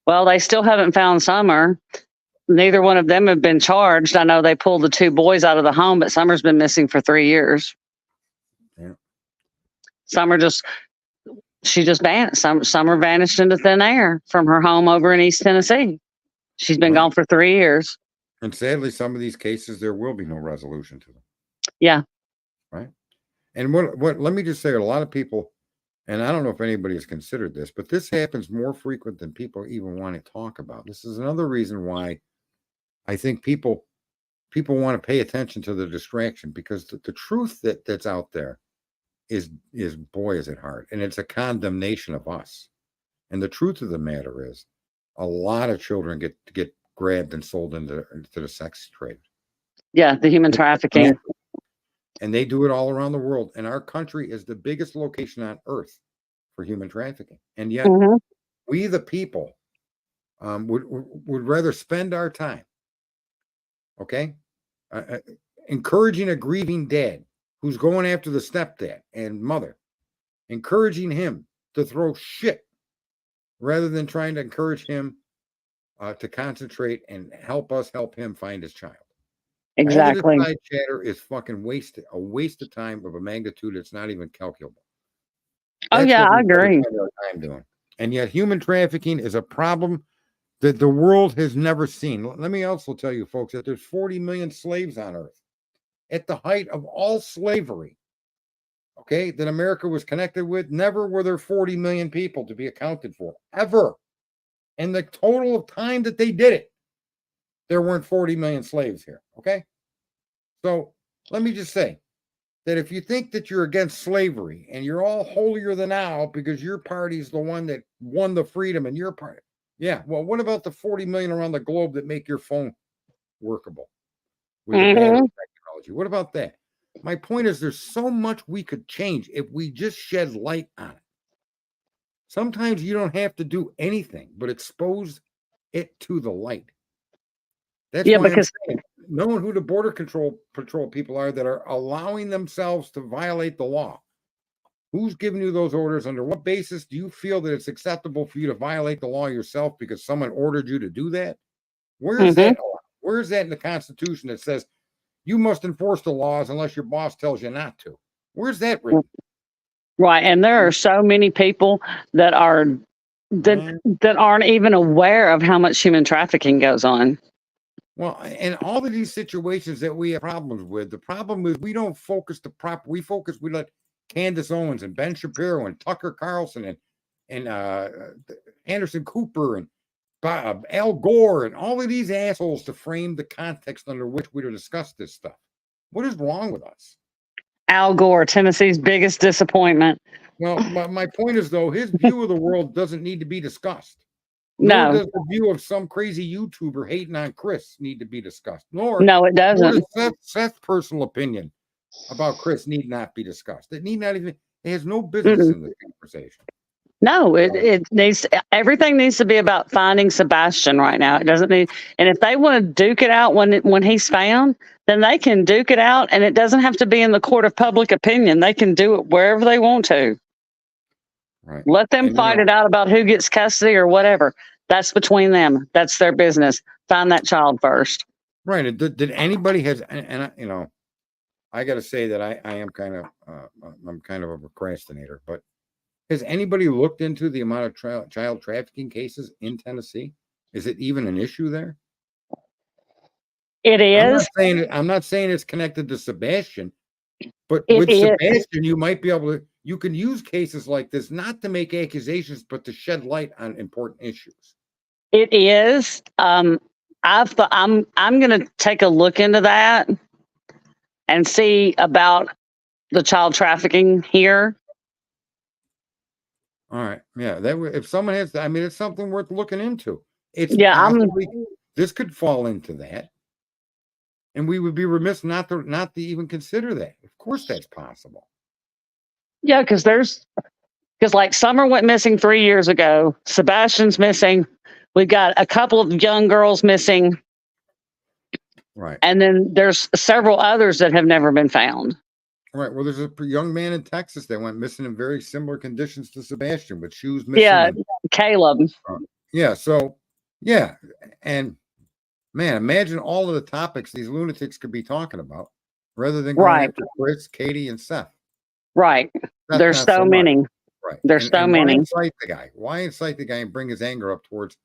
Speaker 3: Well, they still haven't found Summer. Neither one of them have been charged. I know they pulled the two boys out of the home, but Summer's been missing for 3 years.
Speaker 1: Yeah.
Speaker 3: Summer just vanished. Summer vanished into thin air from her home over in East Tennessee. She's been gone for 3 years.
Speaker 1: And sadly, some of these cases, there will be no resolution to them.
Speaker 3: Yeah.
Speaker 1: Right. And what let me just say, a lot of people, and I don't know if anybody has considered this, but this happens more frequent than people even want to talk about. This is another reason why I think people want to pay attention to the distraction, because the truth that's out there is boy, is it hard, and it's a condemnation of us. And the truth of the matter is, a lot of children get grabbed and sold into the sex trade.
Speaker 3: Yeah, the human trafficking.
Speaker 1: And they do it all around the world. And our country is the biggest location on earth for human trafficking. And yet we, the people, would rather spend our time, encouraging a grieving dad who's going after the stepdad and mother, encouraging him to throw shit, rather than trying to encourage him to concentrate and help him find his child.
Speaker 3: Exactly.
Speaker 1: All of this side chatter is fucking a waste of time of a magnitude that's not even calculable.
Speaker 3: Oh, yeah, I agree.
Speaker 1: Time doing. And yet human trafficking is a problem that the world has never seen. Let me also tell you, folks, that there's 40 million slaves on earth. At the height of all slavery, that America was connected with, never were there 40 million people to be accounted for, ever. And the total of time that they did it, there weren't 40 million slaves here, So let me just say that if you think that you're against slavery and you're all holier than thou because your party's the one that won the freedom and your party, well, what about the 40 million around the globe that make your phone workable with the battery technology? What about that? My point is, there's so much we could change if we just shed light on it. Sometimes you don't have to do anything but expose it to the light. That's why because I'm saying, knowing who the border patrol people are that are allowing themselves to violate the law. Who's giving you those orders? Under what basis do you feel that it's acceptable for you to violate the law yourself because someone ordered you to do that? Where is that? Where is that in the Constitution that says you must enforce the laws unless your boss tells you not to? Where's that written?
Speaker 3: Right, and there are so many people that aren't even aware of how much human trafficking goes on.
Speaker 1: Well, and all of these situations that we have problems with, the problem is we don't focus we let Candace Owens and Ben Shapiro and Tucker Carlson and Anderson Cooper and Al Gore and all of these assholes to frame the context under which we to discuss this stuff. What is wrong with us?
Speaker 3: Al Gore, Tennessee's biggest disappointment.
Speaker 1: Well, my point is, though, his view of the world doesn't need to be discussed.
Speaker 3: No.
Speaker 1: Nor does the view of some crazy YouTuber hating on Chris need to be discussed.
Speaker 3: No, it doesn't.
Speaker 1: Seth's personal opinion about Chris need not be discussed. It need not even. It has no business in the conversation.
Speaker 3: No, it needs. Everything needs to be about finding Sebastian right now. It doesn't need. And if they want to duke it out when he's found, then they can duke it out, and it doesn't have to be in the court of public opinion. They can do it wherever they want to.
Speaker 1: Right.
Speaker 3: Let them fight it out about who gets custody or whatever. That's between them. That's their business. Find that child first.
Speaker 1: Right. Did anybody I got to say that I am I'm kind of a procrastinator, but has anybody looked into the amount of child trafficking cases in Tennessee? Is it even an issue there?
Speaker 3: It is.
Speaker 1: I'm not saying it's connected to Sebastian, but with Sebastian, you might be able to. You can use cases like this not to make accusations, but to shed light on important issues.
Speaker 3: It is. I'm going to take a look into that and see about the child trafficking here.
Speaker 1: All right. Yeah. If someone has, it's something worth looking into. This could fall into that. And we would be remiss not to even consider that. Of course, that's possible.
Speaker 3: Yeah, because like Summer went missing 3 years ago. Sebastian's missing. We've got a couple of young girls missing.
Speaker 1: Right.
Speaker 3: And then there's several others that have never been found.
Speaker 1: Right. Well, there's a young man in Texas that went missing in very similar conditions to Sebastian, with shoes missing.
Speaker 3: Yeah, Caleb.
Speaker 1: Yeah. So, yeah. And man, imagine all of the topics these lunatics could be talking about rather than going after Chris, Katy, and Seth.
Speaker 3: Right. There's so many.
Speaker 1: Right.
Speaker 3: There's so many.
Speaker 1: Why incite the guy and bring his anger up towards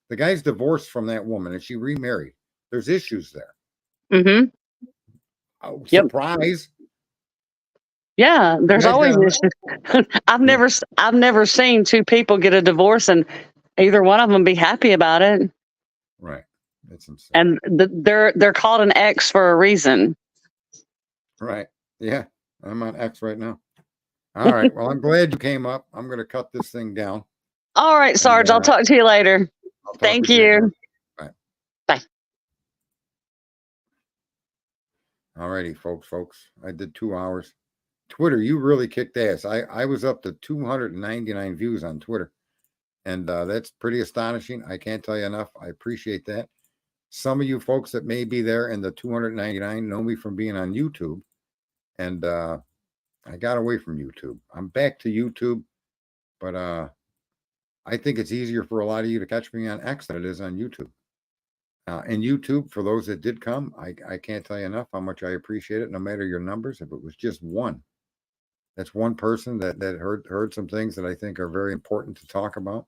Speaker 1: the guy's divorced from that woman and she remarried? There's issues there.
Speaker 3: Mm-hmm.
Speaker 1: Oh, surprise.
Speaker 3: Yeah, there's
Speaker 1: guys
Speaker 3: always
Speaker 1: gotta
Speaker 3: issues. I've never seen two people get a divorce and either one of them be happy about it.
Speaker 1: Right. That's insane.
Speaker 3: And they're called an ex for a reason.
Speaker 1: Right. Yeah. I'm on X right now. All right. Well, I'm glad you came up. I'm going to cut this thing down.
Speaker 3: All right, Sarge, I'll talk to you later.
Speaker 1: I'll talk
Speaker 3: Thank
Speaker 1: with you again.
Speaker 3: you.
Speaker 1: Bye.
Speaker 3: Bye.
Speaker 1: All righty, folks. I did 2 hours. Twitter, you really kicked ass. I was up to 299 views on Twitter. And that's pretty astonishing. I can't tell you enough. I appreciate that. Some of you folks that may be there in the 299 know me from being on YouTube. And I got away from YouTube. I'm back to YouTube. But I think it's easier for a lot of you to catch me on X than it is on YouTube. And YouTube, for those that did come, I can't tell you enough how much I appreciate it, no matter your numbers. If it was just one, that's one person that heard some things that I think are very important to talk about.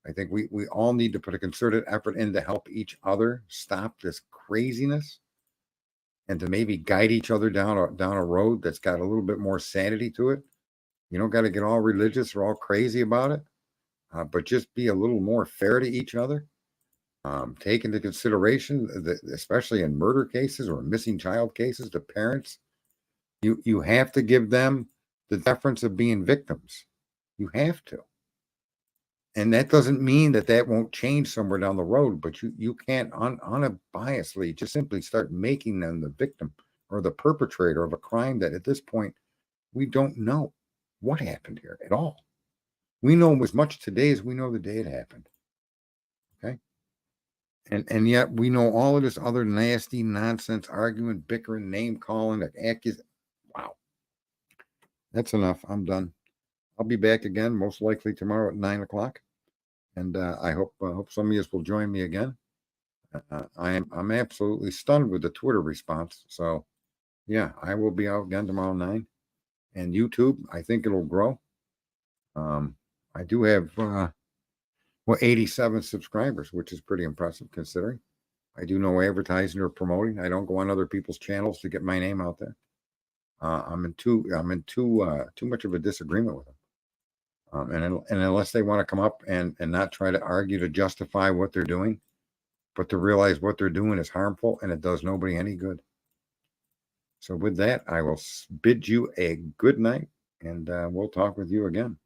Speaker 1: I think we all need to put a concerted effort in to help each other stop this craziness and to maybe guide each other down a road that's got a little bit more sanity to it. You don't got to get all religious or all crazy about it, but just be a little more fair to each other. Take into consideration that, especially in murder cases or missing child cases, the parents, you have to give them the deference of being victims. You have to. And that doesn't mean that won't change somewhere down the road, but you can't unbiasedly just simply start making them the victim or the perpetrator of a crime that at this point, we don't know what happened here at all. We know as much today as we know the day it happened. Okay. And yet we know all of this other nasty nonsense, argument, bickering, name calling, accusation. Wow. That's enough. I'm done. I'll be back again, most likely tomorrow at 9 o'clock. And I hope some of you will join me again. I'm absolutely stunned with the Twitter response. So yeah, I will be out again tomorrow 9. And YouTube, I think it'll grow. I do have 87 subscribers, which is pretty impressive considering. I do no advertising or promoting. I don't go on other people's channels to get my name out there. I'm in too much of a disagreement with them. And unless they want to come up and not try to argue to justify what they're doing, but to realize what they're doing is harmful and it does nobody any good. So with that, I will bid you a good night, and we'll talk with you again.